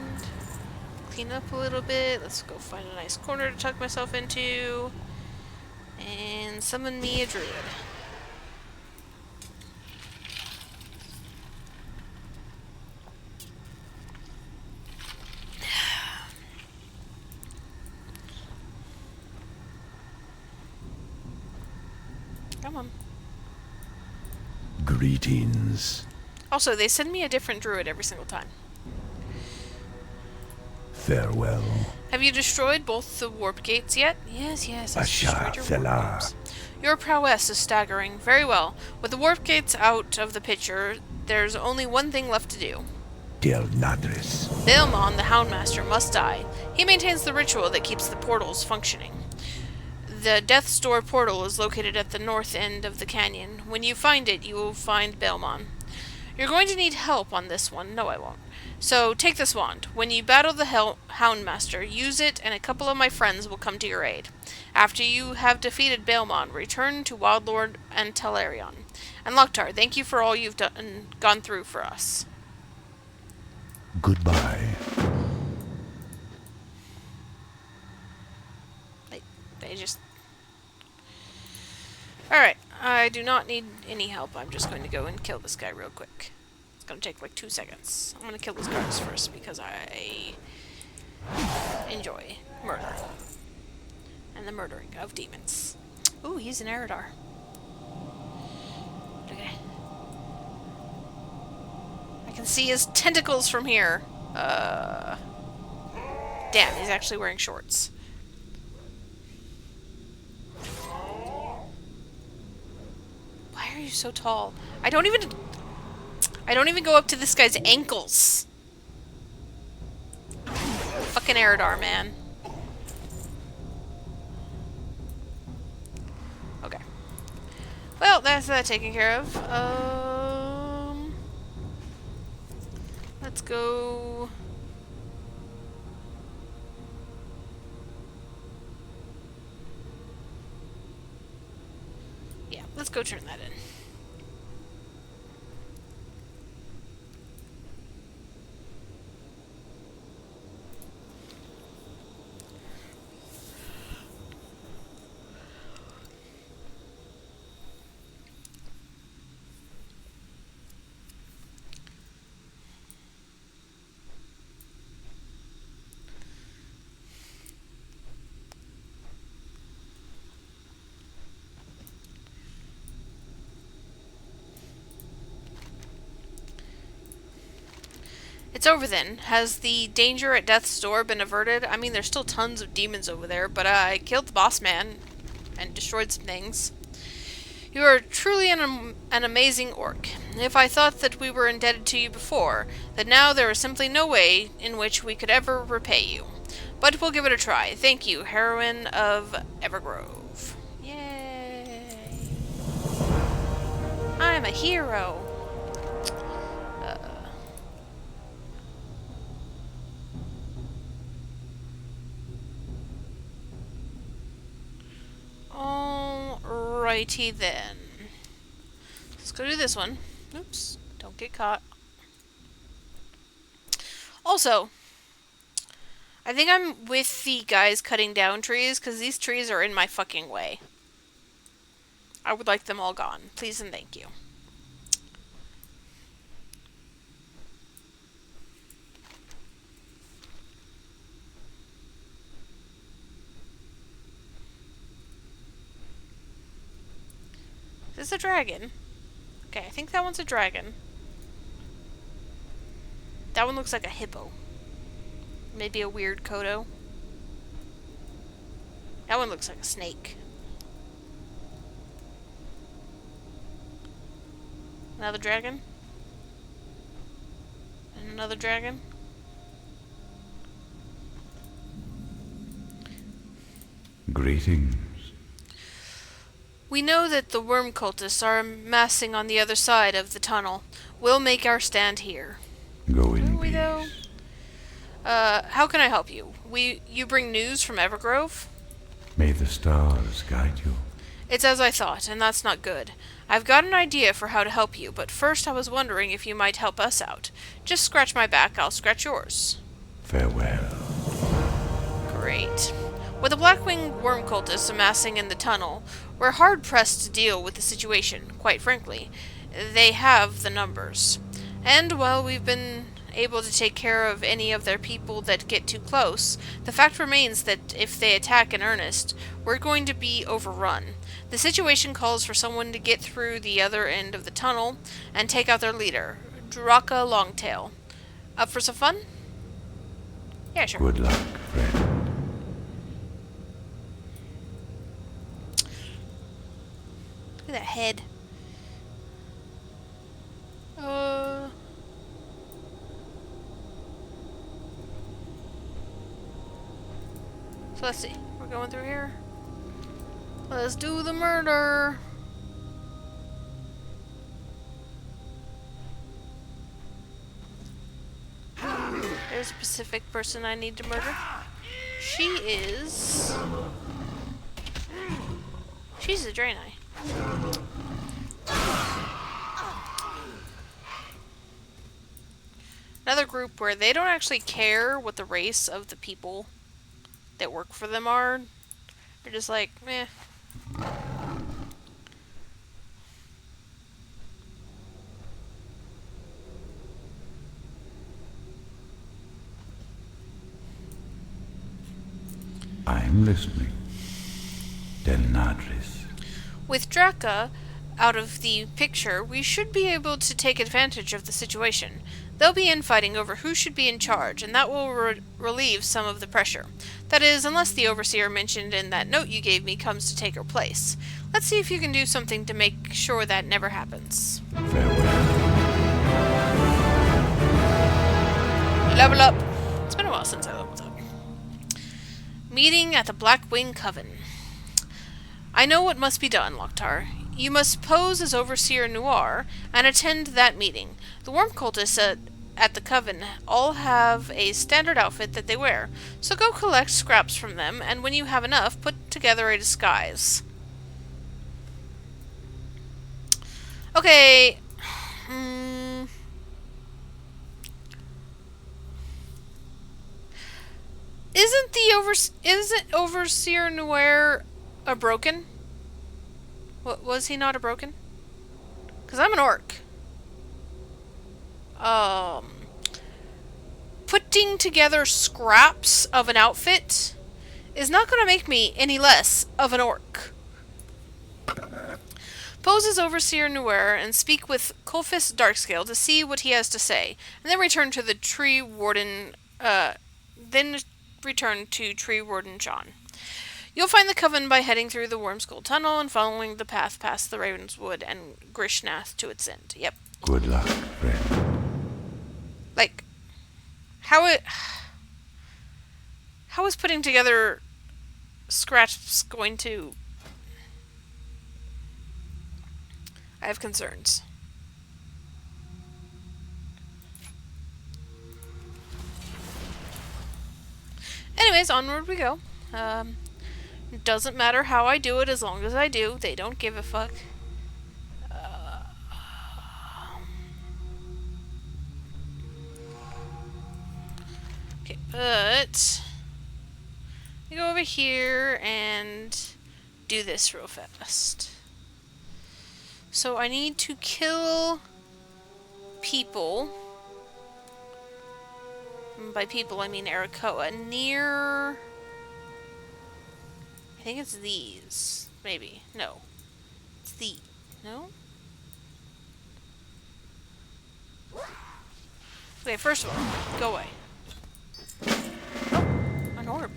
clean up a little bit. Let's go find a nice corner to tuck myself into and summon me a druid. Come on. Greetings. Also, they send me a different druid every single time. Farewell. Have you destroyed both the warp gates yet? Yes, yes. I Asha destroyed your warp Thela. gates. Your prowess is staggering. Very well. With the warp gates out of the picture, there's only one thing left to do. Del Nadris. Baelmon, the Houndmaster, must die. He maintains the ritual that keeps the portals functioning. The Death's Door portal is located at the north end of the canyon. When you find it, you will find Baelmon. You're going to need help on this one. No, I won't. So, take this wand. When you battle the Houndmaster, use it and a couple of my friends will come to your aid. After you have defeated Baelmon, return to Wildlord and Telerion. And Loktar, thank you for all you've gone through for us. Goodbye. They just... Alright, I do not need any help. I'm just going to go and kill this guy real quick. It's going to take like 2 seconds. I'm going to kill these guards first because I enjoy murder. And the murdering of demons. Ooh, he's an Eridar. Look at it. I can see his tentacles from here. Damn, he's actually wearing shorts. Why are you so tall? I don't even go up to this guy's ankles. Fucking Eridar, man. Okay. Well, that's that taken care of. Let's go. Yeah, let's go turn that in. It's over then. Has the danger at Death's Door been averted? I mean, there's still tons of demons over there, but I killed the boss man and destroyed some things. You are truly an amazing orc. If I thought that we were indebted to you before, then now there is simply no way in which we could ever repay you. But we'll give it a try. Thank you, heroine of Evergrove. Yay! I'm a hero. Alrighty then. Let's go do this one. Oops, don't get caught. Also, I think I'm with the guys cutting down trees, because these trees are in my fucking way. I would like them all gone. Please and thank you. Is this a dragon? Okay, I think that one's a dragon. That one looks like a hippo. Maybe a weird Kodo. That one looks like a snake. Another dragon. And another dragon. Greetings. We know that the worm cultists are massing on the other side of the tunnel. We'll make our stand here. Go in Will we, though? peace. How can I help you? You bring news from Evergrove? May the stars guide you. It's as I thought, and that's not good. I've got an idea for how to help you, but first I was wondering if you might help us out. Just scratch my back, I'll scratch yours. Farewell. Great. With the Blackwing worm cultists amassing in the tunnel, we're hard-pressed to deal with the situation, quite frankly. They have the numbers. And while we've been able to take care of any of their people that get too close, the fact remains that if they attack in earnest, we're going to be overrun. The situation calls for someone to get through the other end of the tunnel and take out their leader, Draka Longtail. Up for some fun? Yeah, sure. Good luck, friend. Look at that head. So let's see. We're going through here. Let's do the murder. There's a specific person I need to murder. She's a Draenei. Another group where they don't actually care what the race of the people that work for them are. They're just like, meh. I'm listening. Delnadris. With Draka out of the picture, we should be able to take advantage of the situation. They'll be infighting over who should be in charge, and that will relieve some of the pressure. That is, unless the overseer mentioned in that note you gave me comes to take her place. Let's see if you can do something to make sure that never happens. Farewell. Level up! It's been a while since I leveled up. Meeting at the Blackwing Coven. I know what must be done, Loktar. You must pose as Overseer Noir and attend that meeting. The worm cultists at the Coven all have a standard outfit that they wear, so go collect scraps from them, and when you have enough, put together a disguise. Okay. Isn't Overseer Noir a broken? Was he not a broken? Because I'm an orc. Putting together scraps of an outfit is not going to make me any less of an orc. Pose as Overseer Noir and speak with Colfis Darkscale to see what he has to say, and then return to Tree Warden John. You'll find the Coven by heading through the Wormskull Tunnel and following the path past the Ravenswood and Grishnath to its end. Yep. Good luck, friend. Like, how is putting together scraps going to... I have concerns. Anyways, onward we go. Doesn't matter how I do it as long as I do. They don't give a fuck. Okay, but... I go over here and do this real fast. So I need to kill people. And by people I mean Arakoa. Near... I think it's these. Maybe. No. It's the... No? Okay, first of all, go away. Oh, an orb.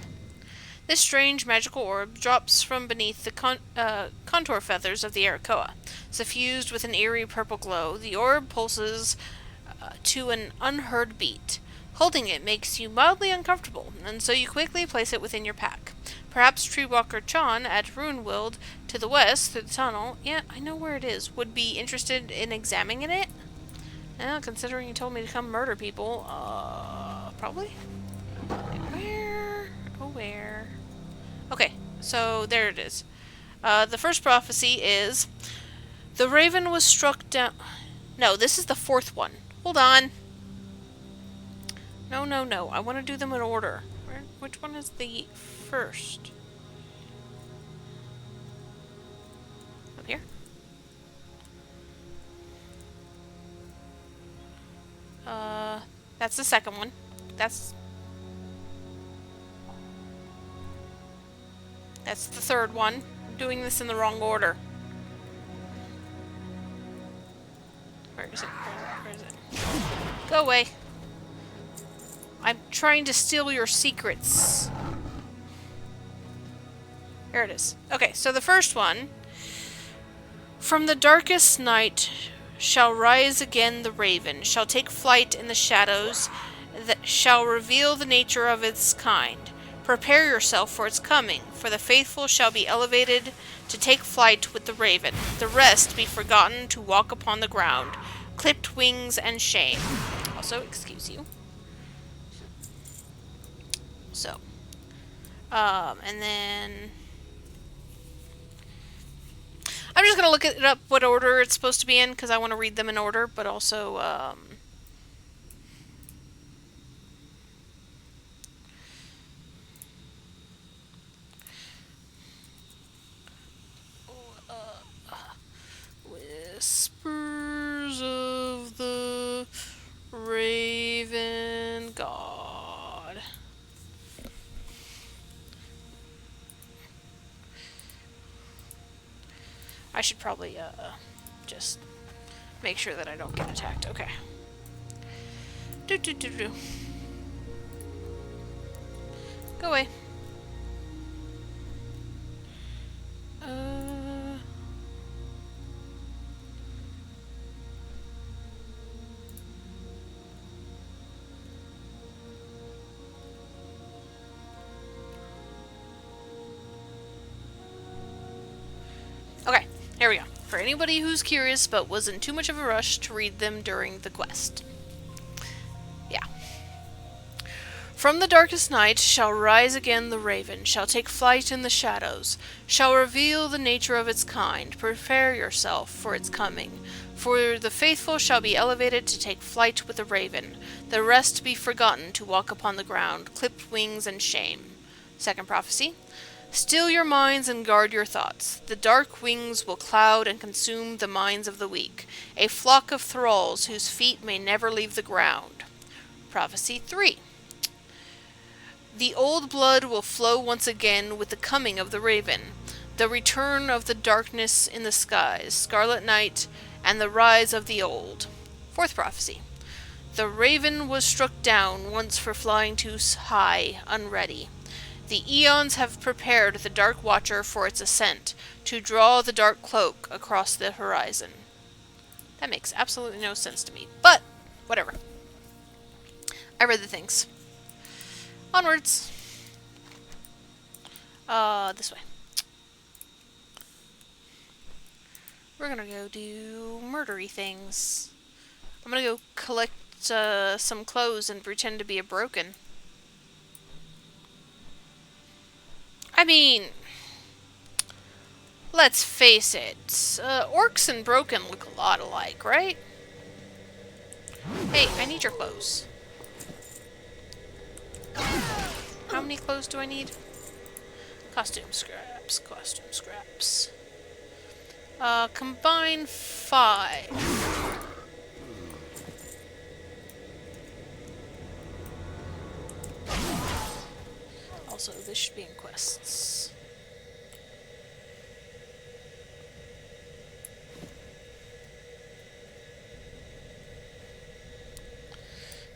This strange magical orb drops from beneath the contour feathers of the Arakoa. Suffused with an eerie purple glow, the orb pulses to an unheard beat. Holding it makes you mildly uncomfortable, and so you quickly place it within your pack. Perhaps Treewalker Chan at Runewild to the west through the tunnel, yeah, I know where it is, would be interested in examining it? Well, considering you told me to come murder people, probably? Where? Oh, where? Okay, so there it is. The first prophecy is the raven was struck down. No, this is the fourth one. Hold on. No, no, no. I want to do them in order. Which one is the first? Up here? That's the second one. That's the third one. I'm doing this in the wrong order. Where is it? Where is it? Go away. I'm trying to steal your secrets. Here it is. Okay, so the first one. From the darkest night shall rise again the raven, shall take flight in the shadows, that shall reveal the nature of its kind. Prepare yourself for its coming, for the faithful shall be elevated to take flight with the raven, the rest be forgotten to walk upon the ground, clipped wings and shame. Also, excuse you. So, and then I'm just gonna look it up what order it's supposed to be in because I want to read them in order, but also Whispers of the Raven God. I should probably just make sure that I don't get attacked. Okay. Do. Go away. Okay, here we go. For anybody who's curious but was in too much of a rush to read them during the quest. Yeah. From the darkest night shall rise again the raven, shall take flight in the shadows, shall reveal the nature of its kind. Prepare yourself for its coming. For the faithful shall be elevated to take flight with the raven, the rest be forgotten to walk upon the ground, clipped wings and shame. Second prophecy. Still your minds and guard your thoughts. The dark wings will cloud and consume the minds of the weak, a flock of thralls whose feet may never leave the ground. Prophecy 3. The old blood will flow once again with the coming of the raven, the return of the darkness in the skies, scarlet night, and the rise of the old. Fourth prophecy. The raven was struck down once for flying too high, unready. The eons have prepared the Dark Watcher for its ascent, to draw the dark cloak across the horizon. That makes absolutely no sense to me, but whatever. I read the things. Onwards. This way. We're gonna go do murdery things. I'm gonna go collect some clothes and pretend to be a broken. I mean, let's face it, orcs and broken look a lot alike, right? Hey, I need your clothes. How many clothes do I need? Costume scraps, costume scraps. Combine 5. Also, this should be in quests.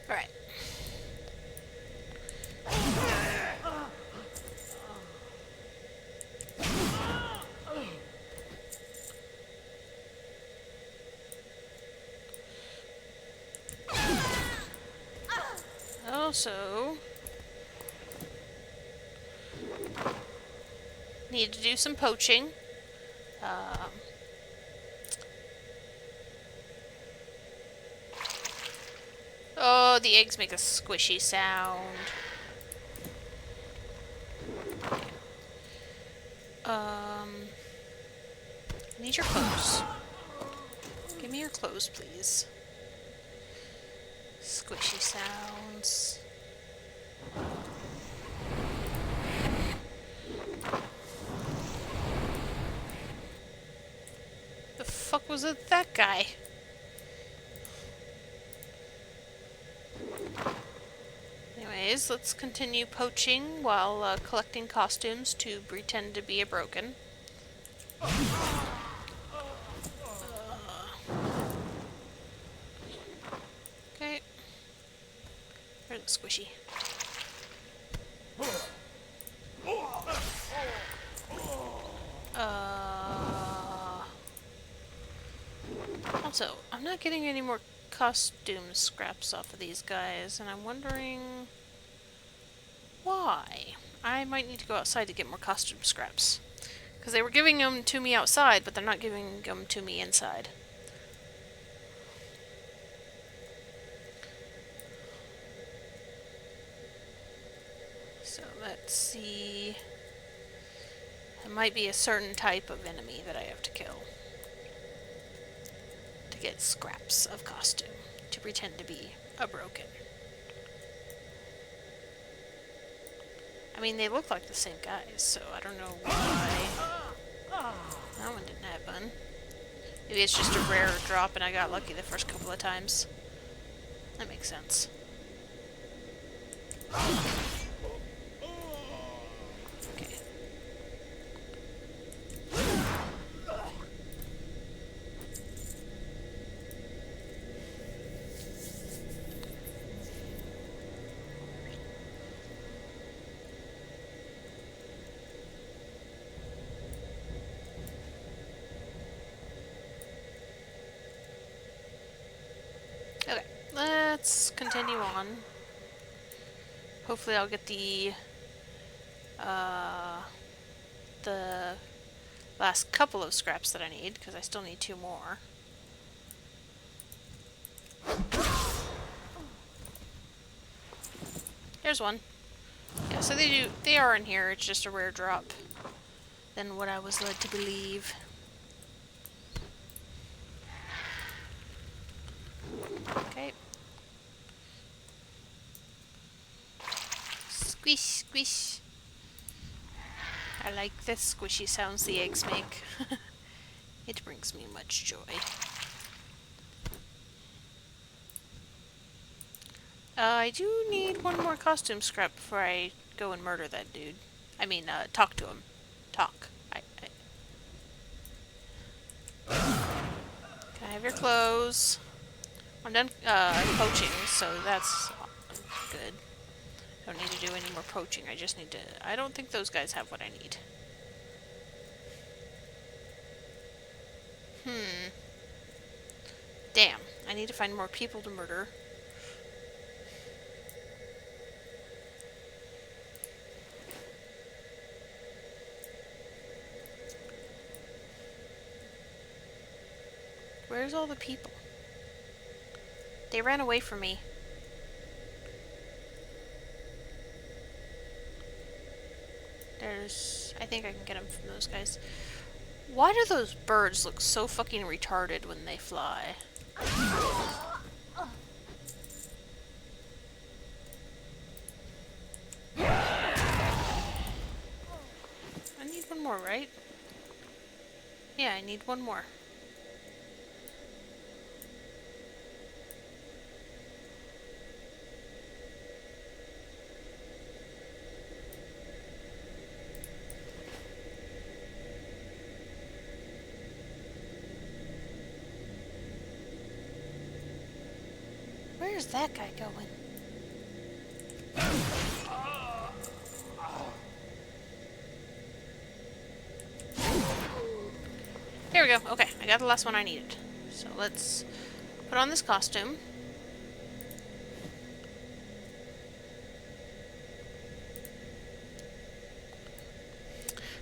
Alright. Also, need to do some poaching. Oh, the eggs make a squishy sound. need your clothes. Give me your clothes, please. Squishy sounds. The fuck was it, that guy? Anyways, let's continue poaching while collecting costumes to pretend to be a broken. Okay. Where's the squishy? Also, I'm not getting any more costume scraps off of these guys, and I'm wondering why. I might need to go outside to get more costume scraps. Because they were giving them to me outside, but they're not giving them to me inside. So let's see. It might be a certain type of enemy that I have to kill to get scraps of costume to pretend to be a broken. I mean, they look like the same guys, so I don't know why. That one didn't have one. Maybe it's just a rare drop and I got lucky the first couple of times. That makes sense. Okay. Okay, let's continue on. Hopefully I'll get the last couple of scraps that I need, because I still need 2 more. Here's one. Yeah, so they are in here, it's just a rare drop than what I was led to believe. Okay. Squish, squish. I like the squishy sounds the eggs make. It brings me much joy. I do need 1 more costume scrap before I go and murder that dude. I mean, talk to him. Talk. Can I have your clothes? I'm done poaching, so that's good. Don't need to do any more poaching. I just need to... I don't think those guys have what I need. Damn. I need to find more people to murder. Where's all the people? They ran away from me. I think I can get them from those guys. Why do those birds look so fucking retarded when they fly? I need 1 more, right? Yeah, I need 1 more. Where's that guy going? Here we go. Okay, I got the last one I needed. So let's put on this costume.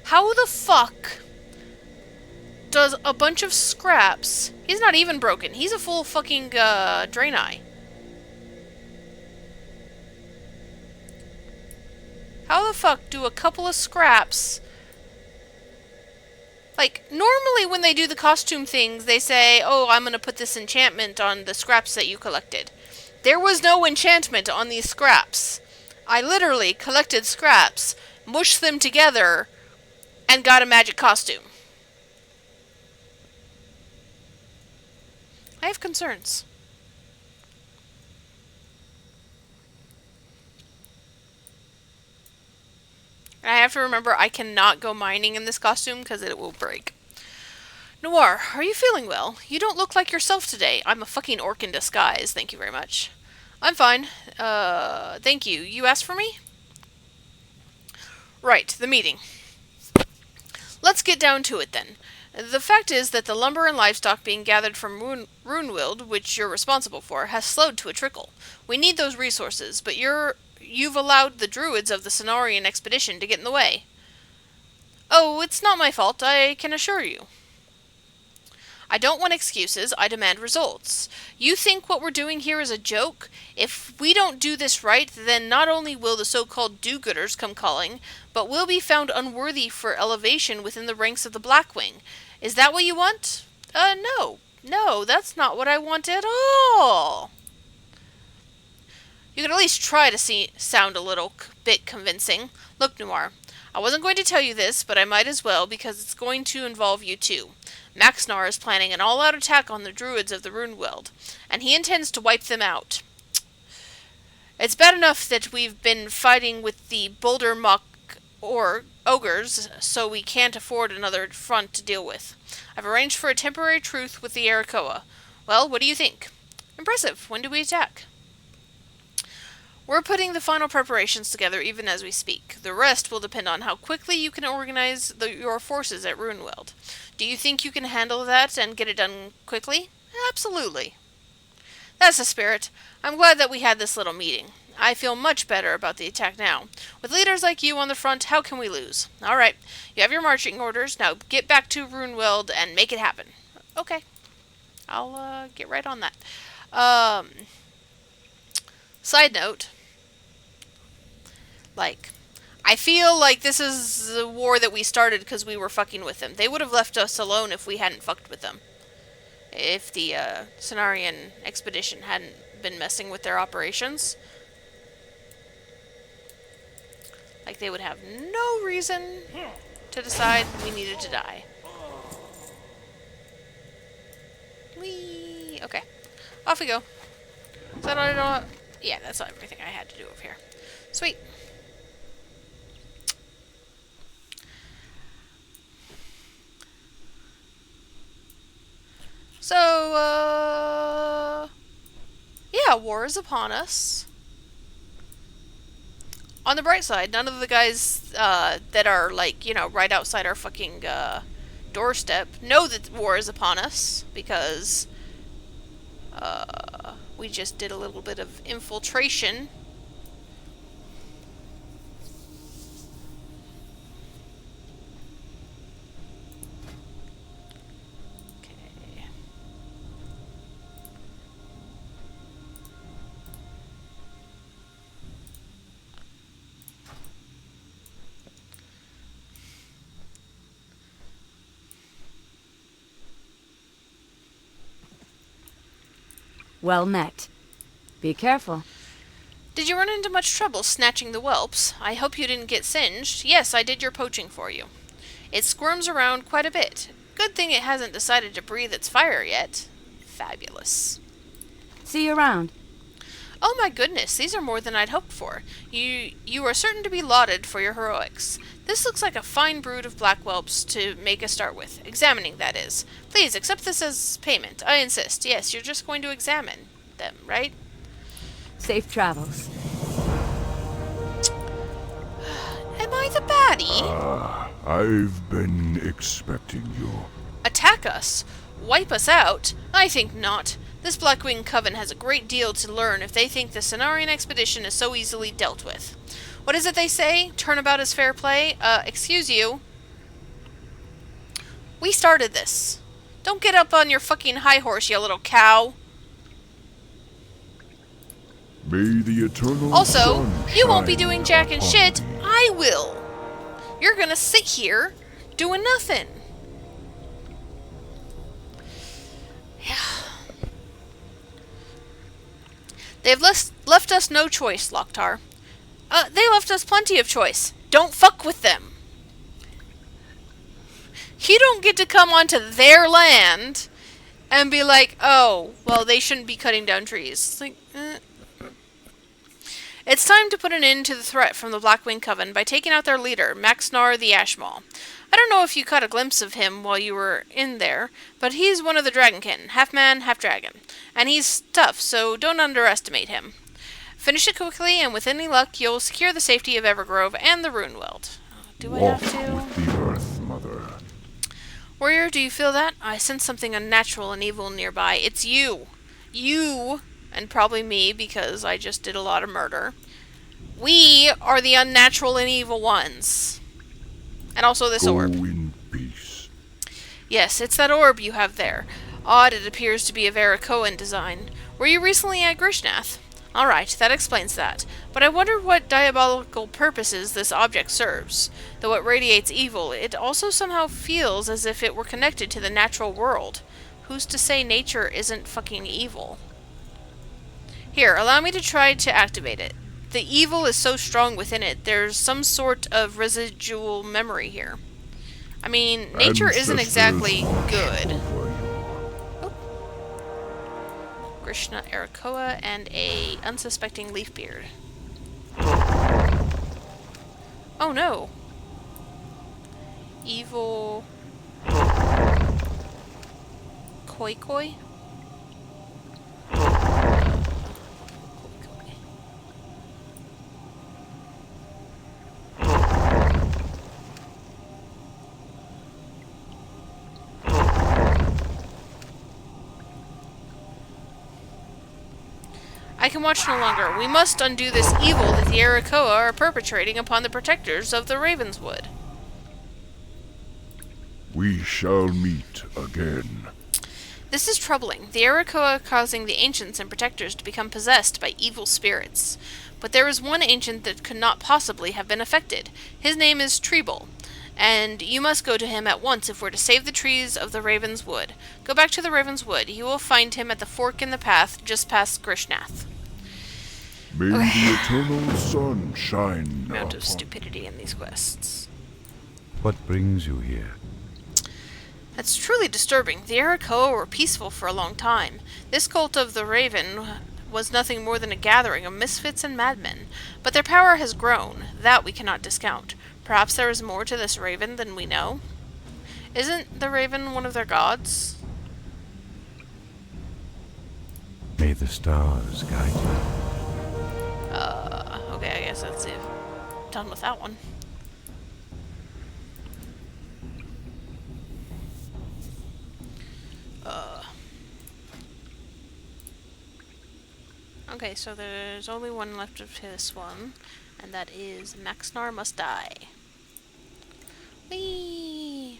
How the fuck does a bunch of scraps... He's not even broken. He's a full fucking Draenei. How the fuck do a couple of scraps Like, normally when they do the costume things, they say, oh, I'm going to put this enchantment on the scraps that you collected. There was no enchantment on these scraps. I literally collected scraps, mushed them together, and got a magic costume. I have concerns. And I have to remember I cannot go mining in this costume because it will break. Noir, are you feeling well? You don't look like yourself today. I'm a fucking orc in disguise. Thank you very much. I'm fine. Thank you. You asked for me? Right, the meeting. Let's get down to it then. The fact is that the lumber and livestock being gathered from Runewild, which you're responsible for, has slowed to a trickle. We need those resources, but you've allowed the druids of the Cenarian expedition to get in the way. Oh, it's not my fault, I can assure you. I don't want excuses, I demand results. You think what we're doing here is a joke? If we don't do this right, then not only will the so-called do-gooders come calling, but we'll be found unworthy for elevation within the ranks of the Blackwing. Is that what you want? No. No, that's not what I want at all. You could at least try to sound a little bit convincing. Look, Noir, I wasn't going to tell you this, but I might as well because it's going to involve you too. Maxnar is planning an all-out attack on the druids of the Runewild, and he intends to wipe them out. It's bad enough that we've been fighting with the Boulder Mock ogres, so we can't afford another front to deal with. I've arranged for a temporary truce with the Arakoa. Well, what do you think? Impressive. When do we attack? We're putting the final preparations together even as we speak. The rest will depend on how quickly you can organize your forces at Runewild. Do you think you can handle that and get it done quickly? Absolutely. That's the spirit. I'm glad that we had this little meeting. I feel much better about the attack now. With leaders like you on the front, how can we lose? Alright, you have your marching orders. Now get back to Runewild and make it happen. Okay. I'll get right on that. Side note. I feel like this is the war that we started because we were fucking with them. They would have left us alone if we hadn't fucked with them. If the Cenarian expedition hadn't been messing with their operations. Like, they would have no reason to decide we needed to die. Whee! Okay. Off we go. Is that all I know? Yeah, that's everything I had to do over here. Sweet. So, yeah, war is upon us. On the bright side, none of the guys that are, like, you know, right outside our fucking doorstep know that war is upon us, because we just did a little bit of infiltration. Well met. Be careful. Did you run into much trouble snatching the whelps? I hope you didn't get singed. Yes, I did your poaching for you. It squirms around quite a bit. Good thing it hasn't decided to breathe its fire yet. Fabulous. See you around. Oh my goodness, these are more than I'd hoped for. You are certain to be lauded for your heroics. This looks like a fine brood of black whelps to make a start with. Examining, that is. Please, accept this as payment. I insist. Yes, you're just going to examine them, right? Safe travels. Am I the baddie? I've been expecting you. Attack us? Wipe us out? I think not. This Blackwing Coven has a great deal to learn if they think the Cenarian expedition is so easily dealt with. What is it they say? Turnabout is fair play? Excuse you. We started this. Don't get up on your fucking high horse, you little cow. May the eternal Also, sun you won't be shine doing jack and upon shit. you. I will. You're gonna sit here doing nothing. They've left us no choice, Loktar. They left us plenty of choice. Don't fuck with them. You don't get to come onto their land and be like, oh, well, they shouldn't be cutting down trees. It's like, It's time to put an end to the threat from the Blackwing Coven by taking out their leader, Maxnar the Ashmaw. I don't know if you caught a glimpse of him while you were in there, but he's one of the Dragonkin, half man, half dragon. And he's tough, so don't underestimate him. Finish it quickly, and with any luck, you'll secure the safety of Evergrove and the Runeweld. Do I Walk have to? with the earth, mother. Warrior, do you feel that? I sense something unnatural and evil nearby. It's you. You, and probably me, because I just did a lot of murder. We are the unnatural and evil ones. And also this Go orb. in peace. Yes, it's that orb you have there. Odd, it appears to be a Veracoan design. Were you recently at Grishnath? Alright, that explains that. But I wonder what diabolical purposes this object serves. Though it radiates evil, it also somehow feels as if it were connected to the natural world. Who's to say nature isn't fucking evil? Here, allow me to try to activate it. The evil is so strong within it, there's some sort of residual memory here. I mean, nature isn't exactly good. Krishna Arakoa and a unsuspecting Leafbeard. Oh no. Evil Koi Koi? I can watch no longer. We must undo this evil that the Arakoa are perpetrating upon the protectors of the Ravenswood. We shall meet again. This is troubling. The Arakoa are causing the ancients and protectors to become possessed by evil spirits. But there is one ancient that could not possibly have been affected. His name is Treble, and you must go to him at once if we're to save the trees of the Ravenswood. Go back to the Ravenswood. You will find him at the fork in the path just past Grishnath. May the eternal sun shine Amount of upon. stupidity in these quests. What brings you here? That's truly disturbing. The Arakoa were peaceful for a long time. This cult of the Raven was nothing more than a gathering of misfits and madmen. But their power has grown. That we cannot discount. Perhaps there is more to this Raven than we know? Isn't the Raven one of their gods? May the stars guide you. Okay, I guess that's it. Done with that one. Okay, so there's only one left of this one, and that is Maxnar must die. Whee!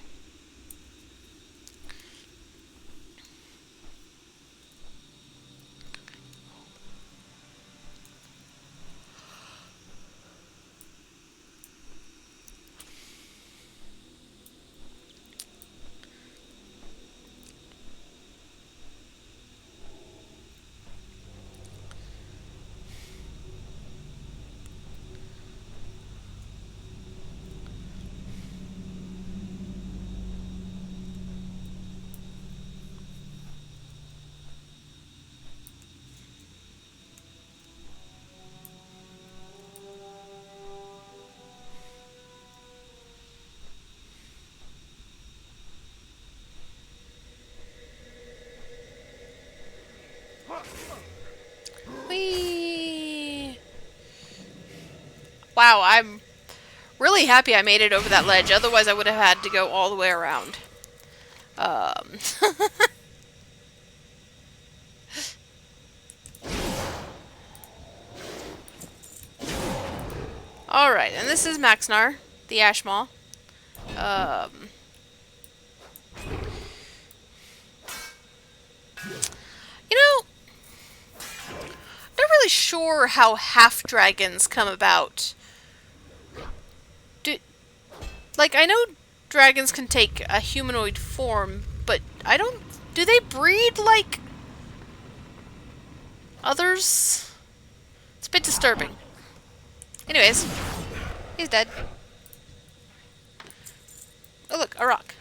Whee! Wow, I'm really happy I made it over that ledge. Otherwise, I would have had to go all the way around. Alright, and this is Maxnar, the Ashmaw. You know, not really sure how half-dragons come about. Like, I know dragons can take a humanoid form, but I don't... Do they breed like others? a bit disturbing. Anyways, he's dead. Oh look, a rock.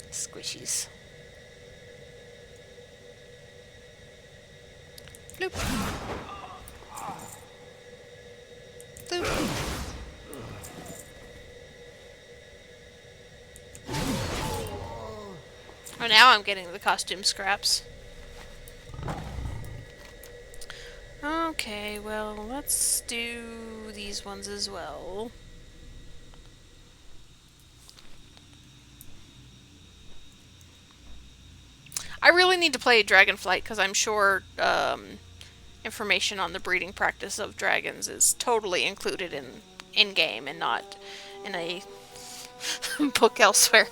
Squishies. Bloop. Bloop. Oh, now I'm getting the costume scraps. Okay, well, let's do these ones as well. I really need to play Dragonflight because I'm sure information on the breeding practice of dragons is totally included in game and not in a book elsewhere.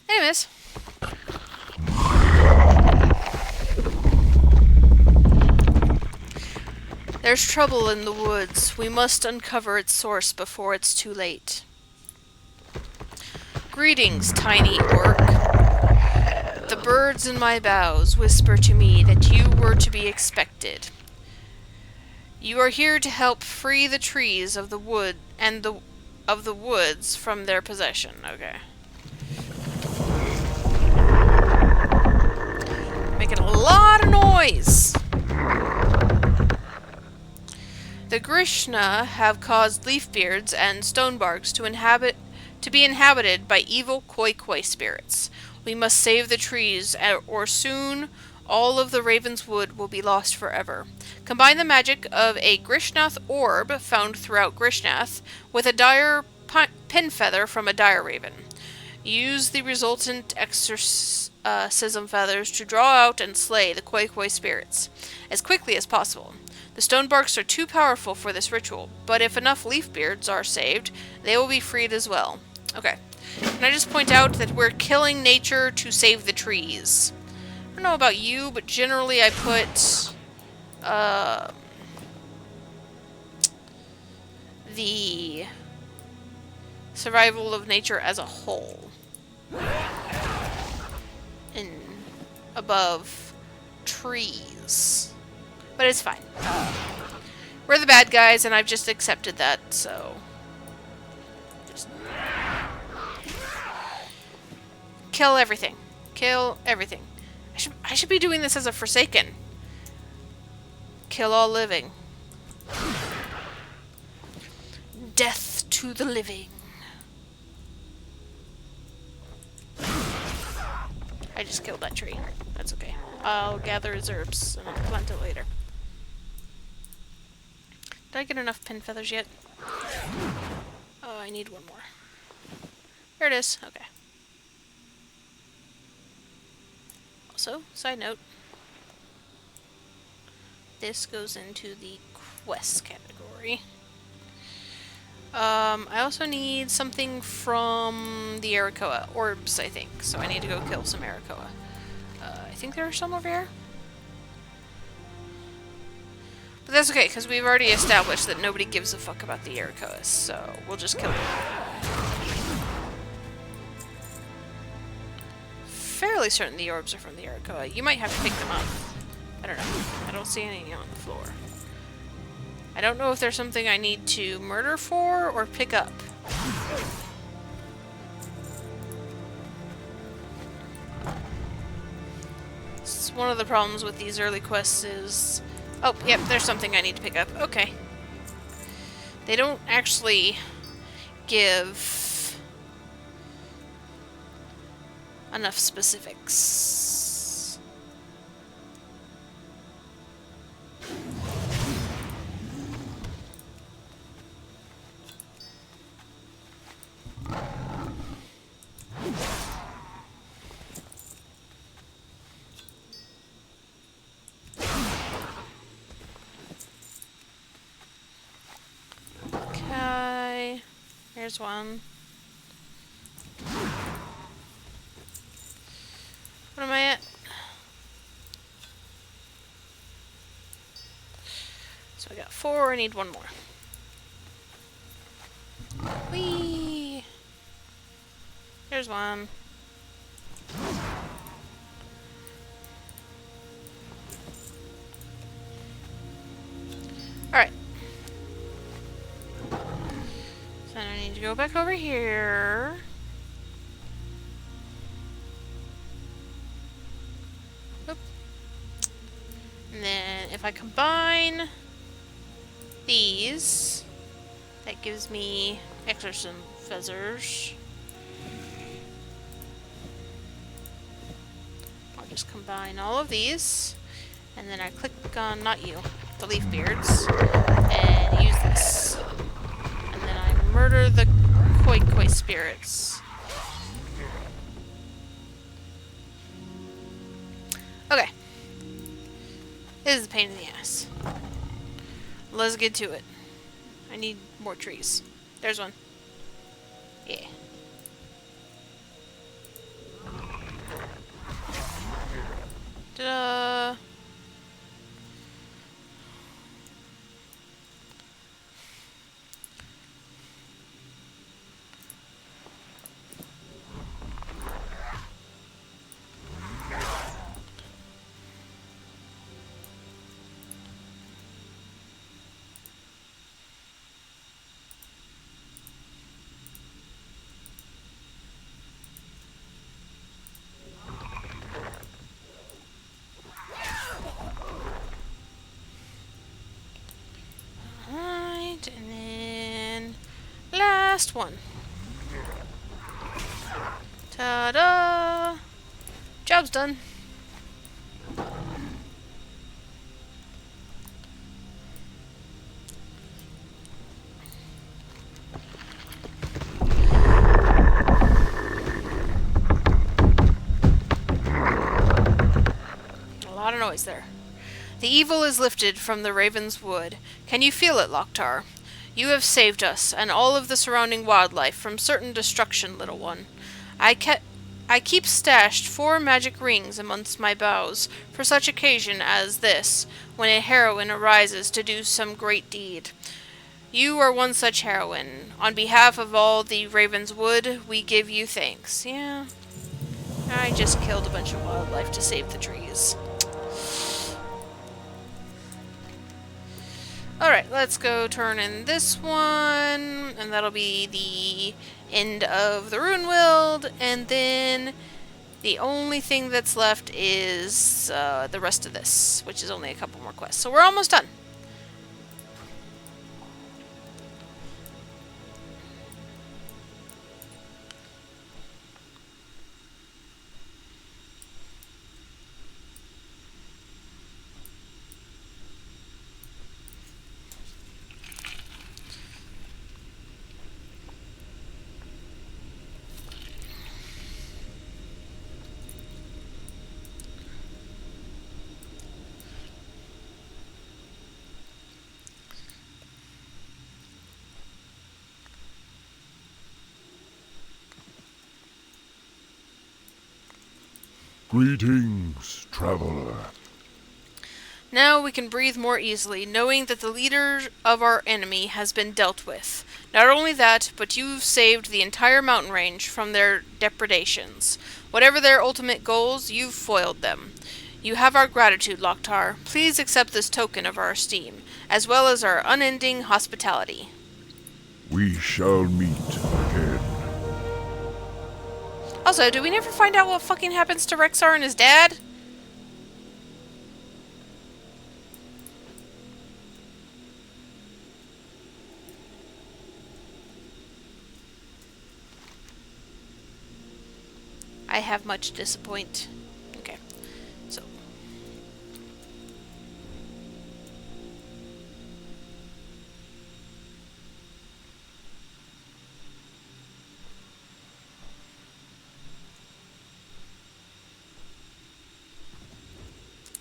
Anyways. There's trouble in the woods. We must uncover its source before it's too late. Greetings, tiny orc. The birds in my boughs whisper to me that you were to be expected. You are here to help free the trees of the wood and of the woods from their possession. Okay. Making a lot of noise. The Grishna have caused leafbeards and stonebarks to be inhabited by evil koi spirits. We must save the trees, or soon all of the Raven's Wood will be lost forever. Combine the magic of a Grishnath orb found throughout Grishnath with a dire pin feather from a dire raven. Use the resultant exorcism feathers to draw out and slay the koi spirits as quickly as possible. The stonebarks are too powerful for this ritual, but if enough leafbeards are saved, they will be freed as well. Okay. Can I just point out that we're killing nature to save the trees? I don't know about you, but generally I put the survival of nature as a whole in above trees. But it's fine. We're the bad guys, and I've just accepted that, so... Just... Kill everything. Kill everything. I should be doing this as a Forsaken. Kill all living. Death to the living. I just killed that tree. That's okay. I'll gather his herbs and I'll plant it later. Did I get enough pin feathers yet? Oh, I need one more. There it is. Okay. Also, side note, this goes into the quest category. I also need something from the Arakoa orbs, I think. So I need to go kill some Arakoa. I think there are some over here. But that's okay, because we've already established that nobody gives a fuck about the Arakoas, so we'll just kill them. Fairly certain the orbs are from the Arakoa. You might have to pick them up. I don't know. I don't see any on the floor. I don't know if there's something I need to murder for or pick up. It's one of the problems with these early quests is... Oh, yep, there's something I need to pick up. Okay. They don't actually give enough specifics. Okay, here's one. What am I at? we got 4. I need 1 more. Whee! There's 1. Alright. So I need to go back over here. Oop. And then if I combine these, that gives me exorcism feathers. I'll just combine all of these, and then I click on, not you, the leaf beards, and use this. And then I murder the koi koi spirits. Okay. This is a pain in the ass. Let's get to it. I need more trees. There's one. Yeah. Ta-da! Alright, and then last one. Ta-da! Job's done. A lot of noise there. The evil is lifted from the Raven's Wood. Can you feel it, Loktar? You have saved us, and all of the surrounding wildlife, from certain destruction, little one. I keep stashed 4 magic rings amongst my boughs, for such occasion as this, when a heroine arises to do some great deed. You are one such heroine. On behalf of all the Raven's Wood, we give you thanks. Yeah. I just killed a bunch of wildlife to save the trees. Alright, let's go turn in this one, and that'll be the end of the Rune World, and then the only thing that's left is the rest of this, which is only a couple more quests. So we're almost done. Greetings, traveler. Now we can breathe more easily, knowing that the leader of our enemy has been dealt with. Not only that, but you've saved the entire mountain range from their depredations. Whatever their ultimate goals, you've foiled them. You have our gratitude, Loktar. Please accept this token of our esteem, as well as our unending hospitality. We shall meet again. Also, do we never find out what fucking happens to Rexar and his dad? I have much disappoint. Okay, so.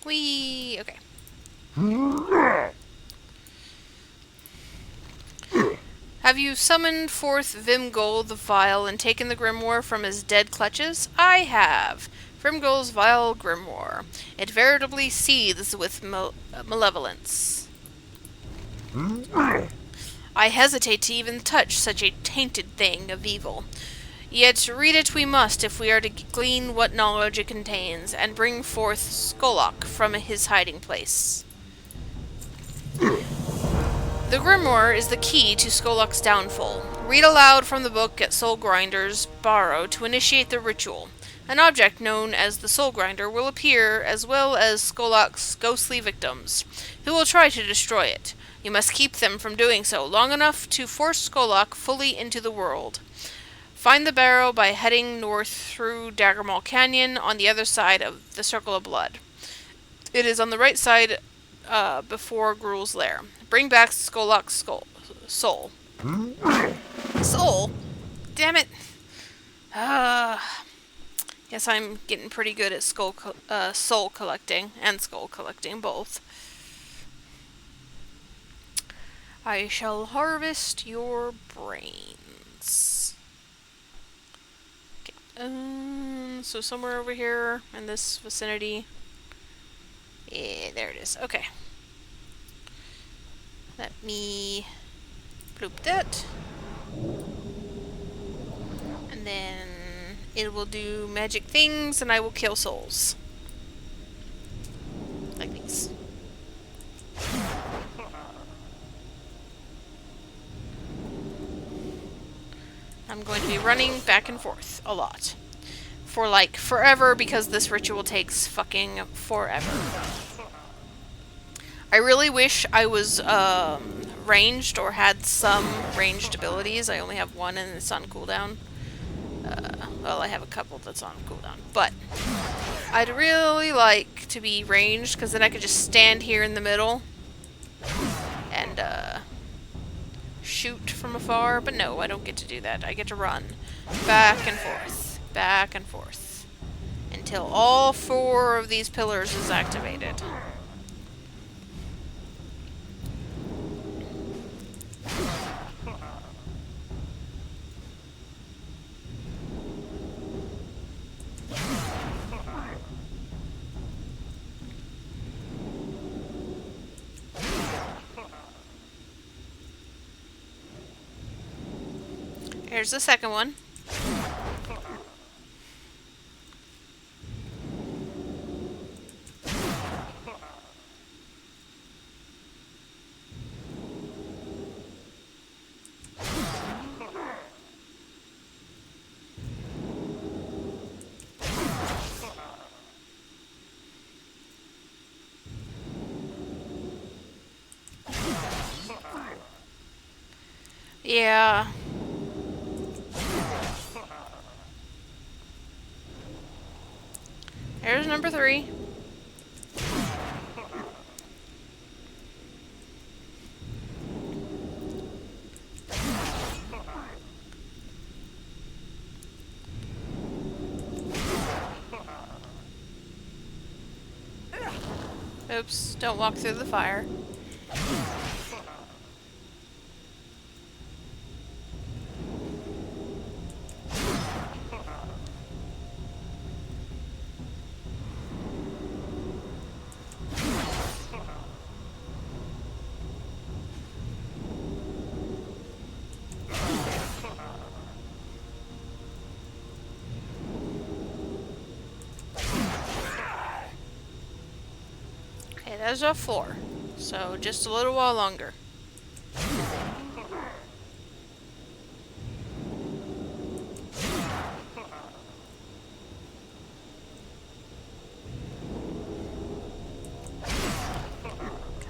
Whee! Okay. Have you summoned forth Vimgol the Vile and taken the grimoire from his dead clutches? I have. Vimgol's vile grimoire. It veritably seethes with malevolence. I hesitate to even touch such a tainted thing of evil. Yet read it we must if we are to glean what knowledge it contains, and bring forth Skolok from his hiding place. The Grimoire is the key to Skolok's downfall. Read aloud from the book at Soul Grinder's Barrow to initiate the ritual. An object known as the Soul Grinder will appear, as well as Skolok's ghostly victims, who will try to destroy it. You must keep them from doing so long enough to force Skolok fully into the world. Find the barrow by heading north through Daggermaw Canyon on the other side of the Circle of Blood. It is on the right side before Gruul's lair. Bring back Skolok's soul. Soul? Damn it. Guess I'm getting pretty good at soul collecting and skull collecting both. I shall harvest your brains. Okay. So somewhere over here in this vicinity. Yeah, there it is. Okay. Let me bloop that. And then it will do magic things and I will kill souls. Like these. I'm going to be running back and forth a lot. For like forever because this ritual takes fucking forever. I really wish I was ranged or had some ranged abilities. I only have one and it's on cooldown. Well, I have a couple that's on cooldown. But I'd really like to be ranged because then I could just stand here in the middle and shoot from afar. But no, I don't get to do that. I get to run back and forth until all 4 of these pillars is activated. Here's the second one. Yeah. There's number 3. Oops, don't walk through the fire. Okay, there's our floor. So just a little while longer.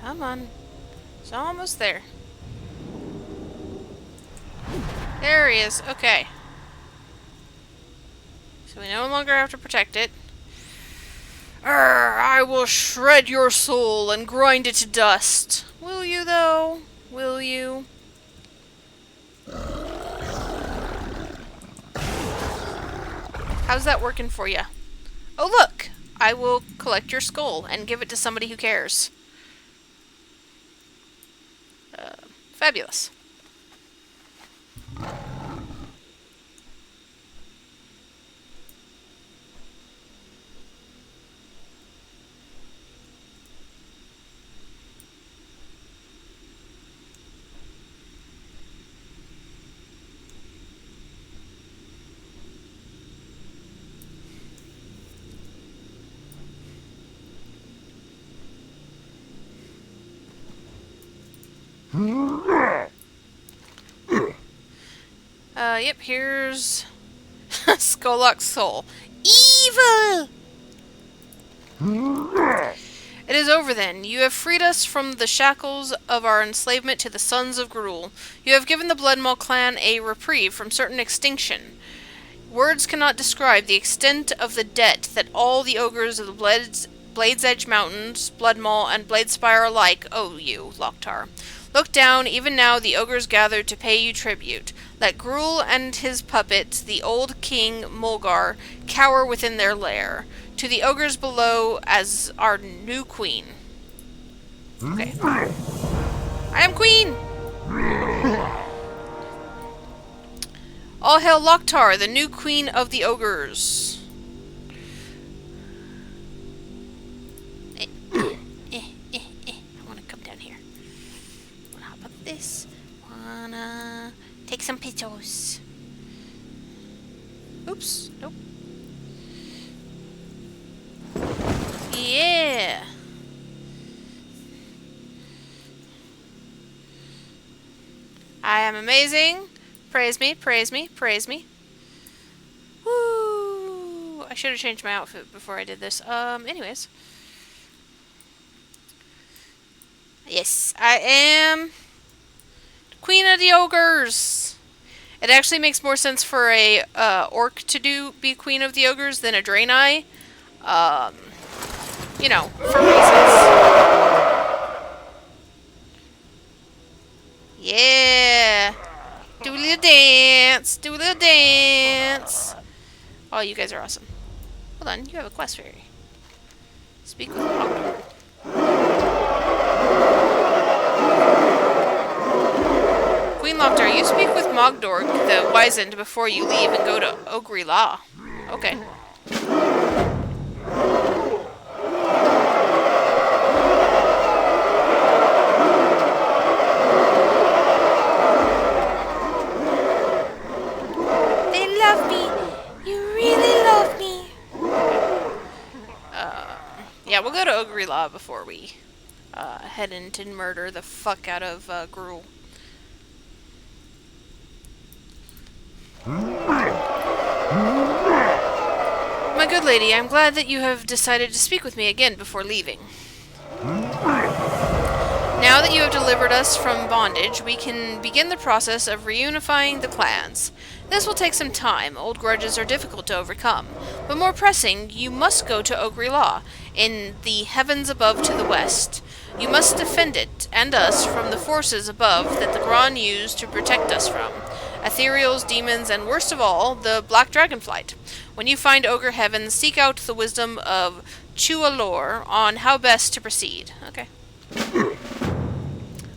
Come on. It's almost there. There he is. Okay. So we no longer have to protect it. I will shred your soul and grind it to dust. Will you, though? Will you? How's that working for you? Oh, look! I will collect your skull and give it to somebody who cares. Fabulous. Yep, here's Skolok's soul. Evil! It is over then. You have freed us from the shackles of our enslavement to the sons of Gruul. You have given the Bloodmaw clan a reprieve from certain extinction. Words cannot describe the extent of the debt that all the ogres of the Blade's Edge Mountains, Bloodmaw, and Bladespire alike owe you, Loktar. Look down, even now the ogres gather to pay you tribute. Let Gruul and his puppet, the old king Mulgar, cower within their lair. To the ogres below as our new queen. Okay. I am queen! All hail Loktar, the new queen of the ogres. I wanna come down here. Wanna hop up this. Wanna take some pictures. Oops, nope. Yeah. I am amazing. Praise me, praise me, praise me. Woo! I should have changed my outfit before I did this. Anyways. Yes, I am Queen of the Ogres. It actually makes more sense for a orc to be Queen of the Ogres than a Draenei. You know, for reasons. Yeah. Do a little dance. Do a little dance. Oh, you guys are awesome. Hold on, you have a quest fairy. Speak with Mogdor. Queen Loktar, you speak with Mogdor, the Wizened, before you leave and go to Ogri La. Okay. Yeah, we'll go to Ogri-La before we head in to murder the fuck out of Gruul. My good lady, I'm glad that you have decided to speak with me again before leaving. Now that you have delivered us from bondage, we can begin the process of reunifying the clans. This will take some time. Old grudges are difficult to overcome. But more pressing, you must go to Ogri-La, in the heavens above to the west. You must defend it, and us, from the forces above that the Gron used to protect us from. Ethereals, demons, and worst of all, the Black Dragonflight. When you find Ogre Heaven, seek out the wisdom of Chualor on how best to proceed. Okay.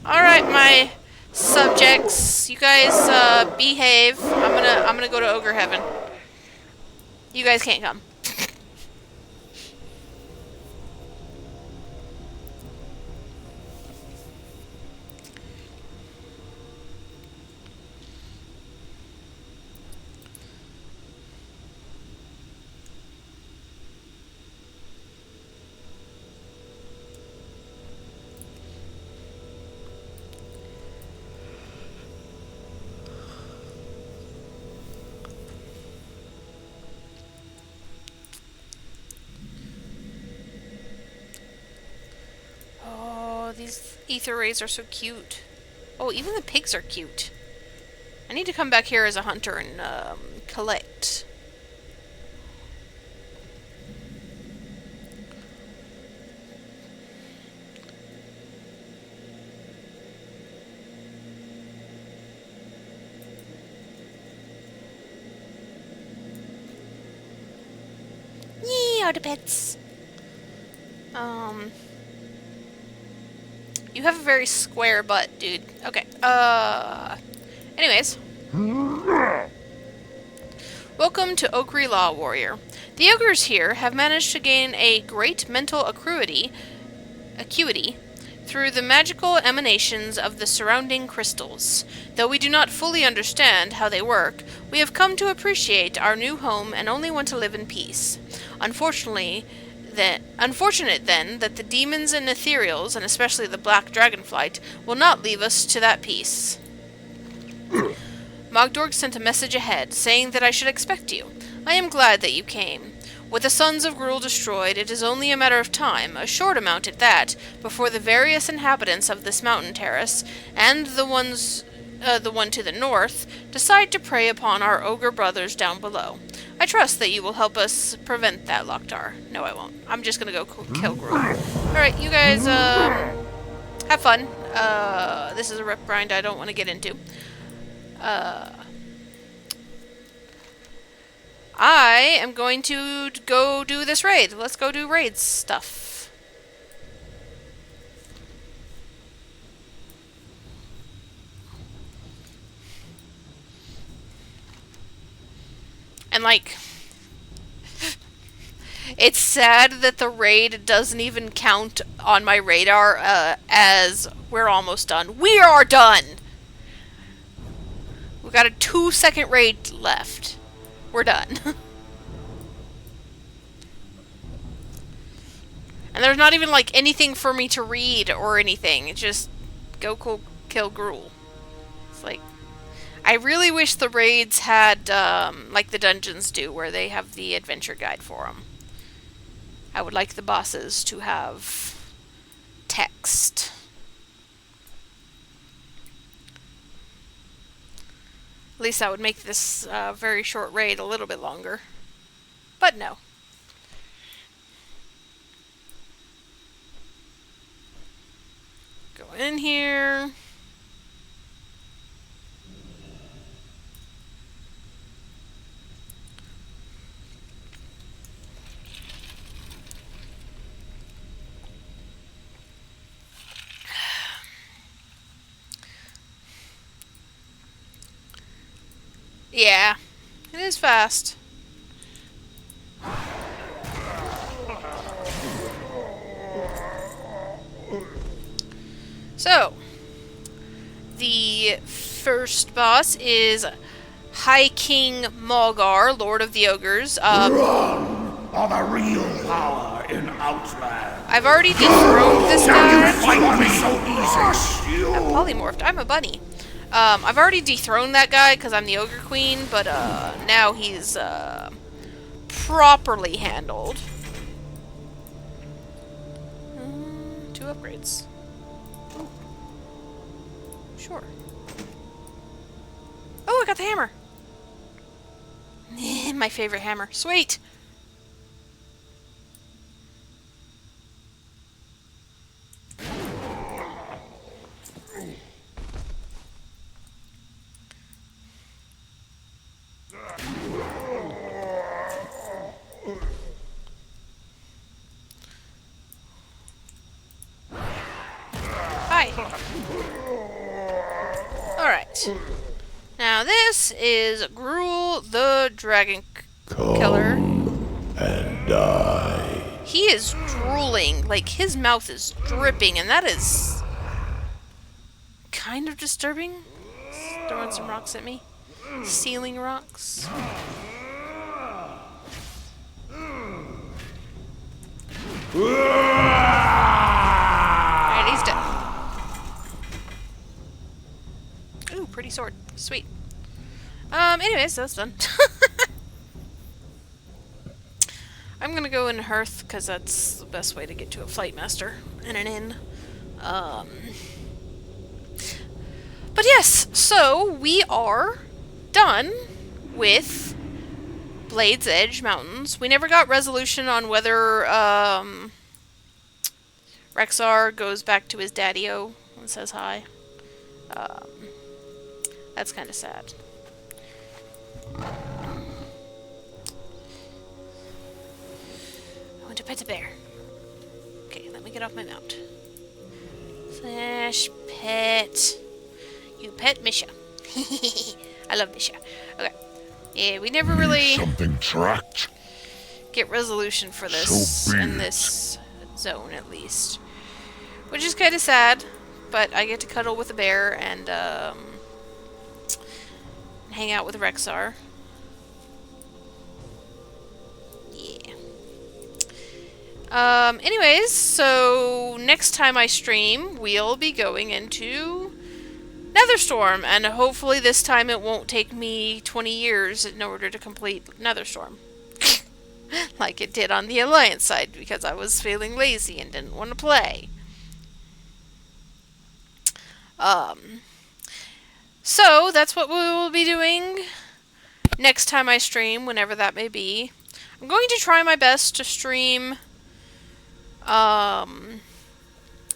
Alright, my subjects, you guys behave. I'm gonna go to Ogre Heaven. You guys can't come. These ether rays are so cute. Oh, even the pigs are cute. I need to come back here as a hunter and collect. Yee, are the pets. You have a very square butt, dude. Okay, anyways. Welcome to Ogri-La, warrior. The ogres here have managed to gain a great mental acuity through the magical emanations of the surrounding crystals. Though we do not fully understand how they work, we have come to appreciate our new home and only want to live in peace. Unfortunate then that the demons and ethereals, and especially the Black Dragonflight, will not leave us to that peace. Mogdorg sent a message ahead, saying that I should expect you. I am glad that you came. With the sons of Gruul destroyed, it is only a matter of time, a short amount at that, before the various inhabitants of this mountain terrace, and the one to the north, decide to prey upon our ogre brothers down below. I trust that you will help us prevent that, Loktar. No, I won't. I'm just gonna go kill Gruul. Alright, you guys, have fun. This is a rep grind I don't want to get into. I am going to go do this raid. Let's go do raid stuff. And like, it's sad that the raid doesn't even count on my radar as we're almost done. We are done! We've got a 2-second raid left. We're done. And there's not even like anything for me to read or anything. It's just go kill Gruul. It's like, I really wish the raids had like the dungeons do, where they have the adventure guide for them. I would like the bosses to have text. At least that would make this very short raid a little bit longer. But no. Go in here. Yeah, it is fast. So, the first boss is High King Mulgar, Lord of the Ogres. Run are the real power in Outland. I've already dethroned this guy. Fight me so easy. I'm polymorphed. I'm a bunny. I've already dethroned that guy because I'm the Ogre Queen, but now he's properly handled. 2 upgrades. Ooh. Sure. Oh, I got the hammer. My favorite hammer. Sweet. Alright. Now this is Gruul the Dragon Killer. And die. He is drooling, like his mouth is dripping, and that is kind of disturbing. He's throwing some rocks at me. Ceiling rocks. Alright, he's dead. Ooh, pretty sword. Sweet. Anyways, that's done. I'm gonna go in Hearth, because that's the best way to get to a Flight Master and an inn. But yes, so we are done with Blade's Edge Mountains. We never got resolution on whether Rexar goes back to his daddy-o and says hi. That's kind of sad. I want to pet a bear. Okay, let me get off my mount. Slash pet. You pet Misha. I love Misha. Okay. Yeah, we never really Something tracked. get resolution for this So be in it. this zone, at least. Which is kind of sad, but I get to cuddle with a bear and hang out with Rexar. Yeah. Anyways, so next time I stream, we'll be going into Netherstorm, and hopefully this time it won't take me 20 years in order to complete Netherstorm. Like it did on the Alliance side, because I was feeling lazy and didn't want to play. So that's what we will be doing next time I stream, whenever that may be. I'm going to try my best to stream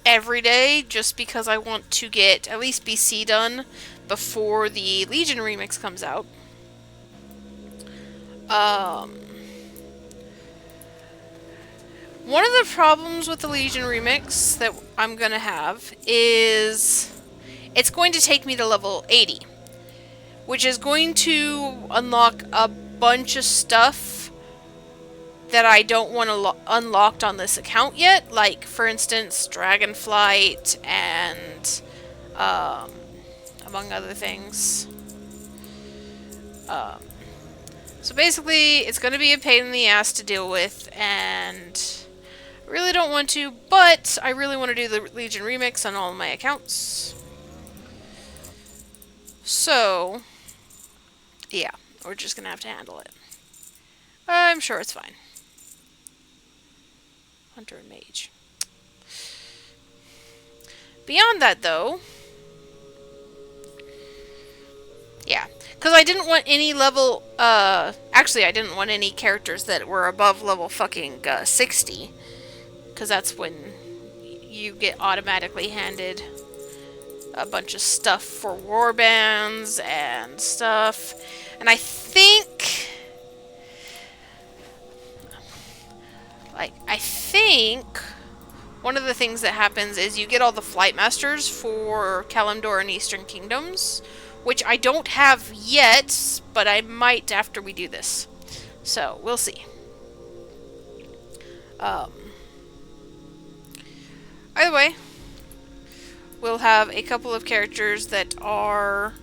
every day, just because I want to get at least BC done before the Legion remix comes out. One of the problems with the Legion remix that I'm gonna have is it's going to take me to level 80, which is going to unlock a bunch of stuff that I don't want unlocked on this account yet, like, for instance, Dragonflight and, among other things. So basically, it's going to be a pain in the ass to deal with, and I really don't want to, but I really want to do the Legion remix on all of my accounts. So, yeah, we're just going to have to handle it. I'm sure it's fine. Hunter and Mage. Beyond that, though, yeah, because I didn't want any level, actually I didn't want any characters that were above level fucking 60, because that's when you get automatically handed a bunch of stuff for warbands and stuff, and I think one of the things that happens is you get all the Flight Masters for Kalimdor and Eastern Kingdoms, which I don't have yet, but I might after we do this. So, we'll see. Either way, we'll have a couple of characters that are,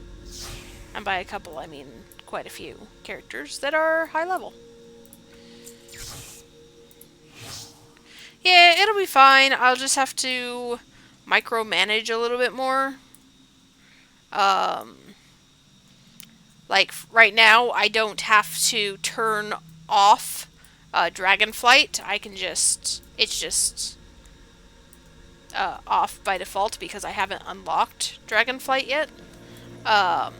and by a couple I mean quite a few characters that are high level. Yeah, it'll be fine. I'll just have to micromanage a little bit more. Like, right now, I don't have to turn off Dragonflight. I can just... It's just off by default because I haven't unlocked Dragonflight yet. But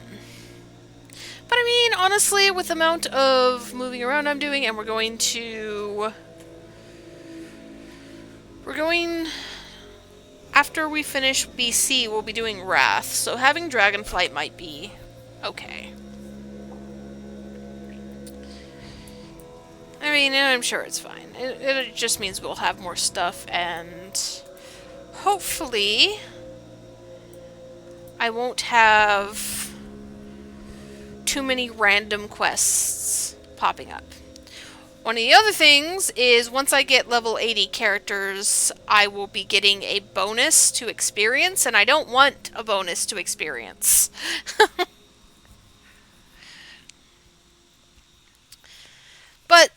I mean, honestly, with the amount of moving around I'm doing, and we're going... After we finish BC, we'll be doing Wrath, so having Dragonflight might be okay. I mean, I'm sure it's fine. It just means we'll have more stuff, and hopefully I won't have too many random quests popping up. One of the other things is once I get level 80 characters, I will be getting a bonus to experience, and I don't want a bonus to experience. But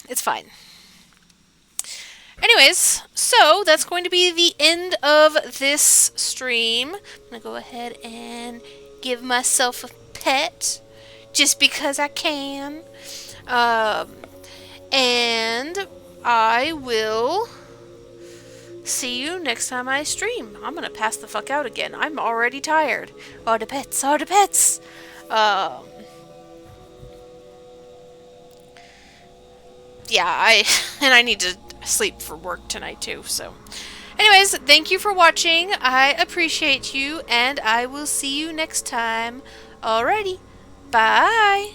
it's fine. Anyways, so that's going to be the end of this stream. I'm going to go ahead and give myself a pet just because I can. And I will see you next time I stream. I'm gonna pass the fuck out again. I'm already tired. Oh, the pets, oh, the pets. Yeah, I need to sleep for work tonight too, so. Anyways, thank you for watching. I appreciate you, and I will see you next time. Alrighty, bye.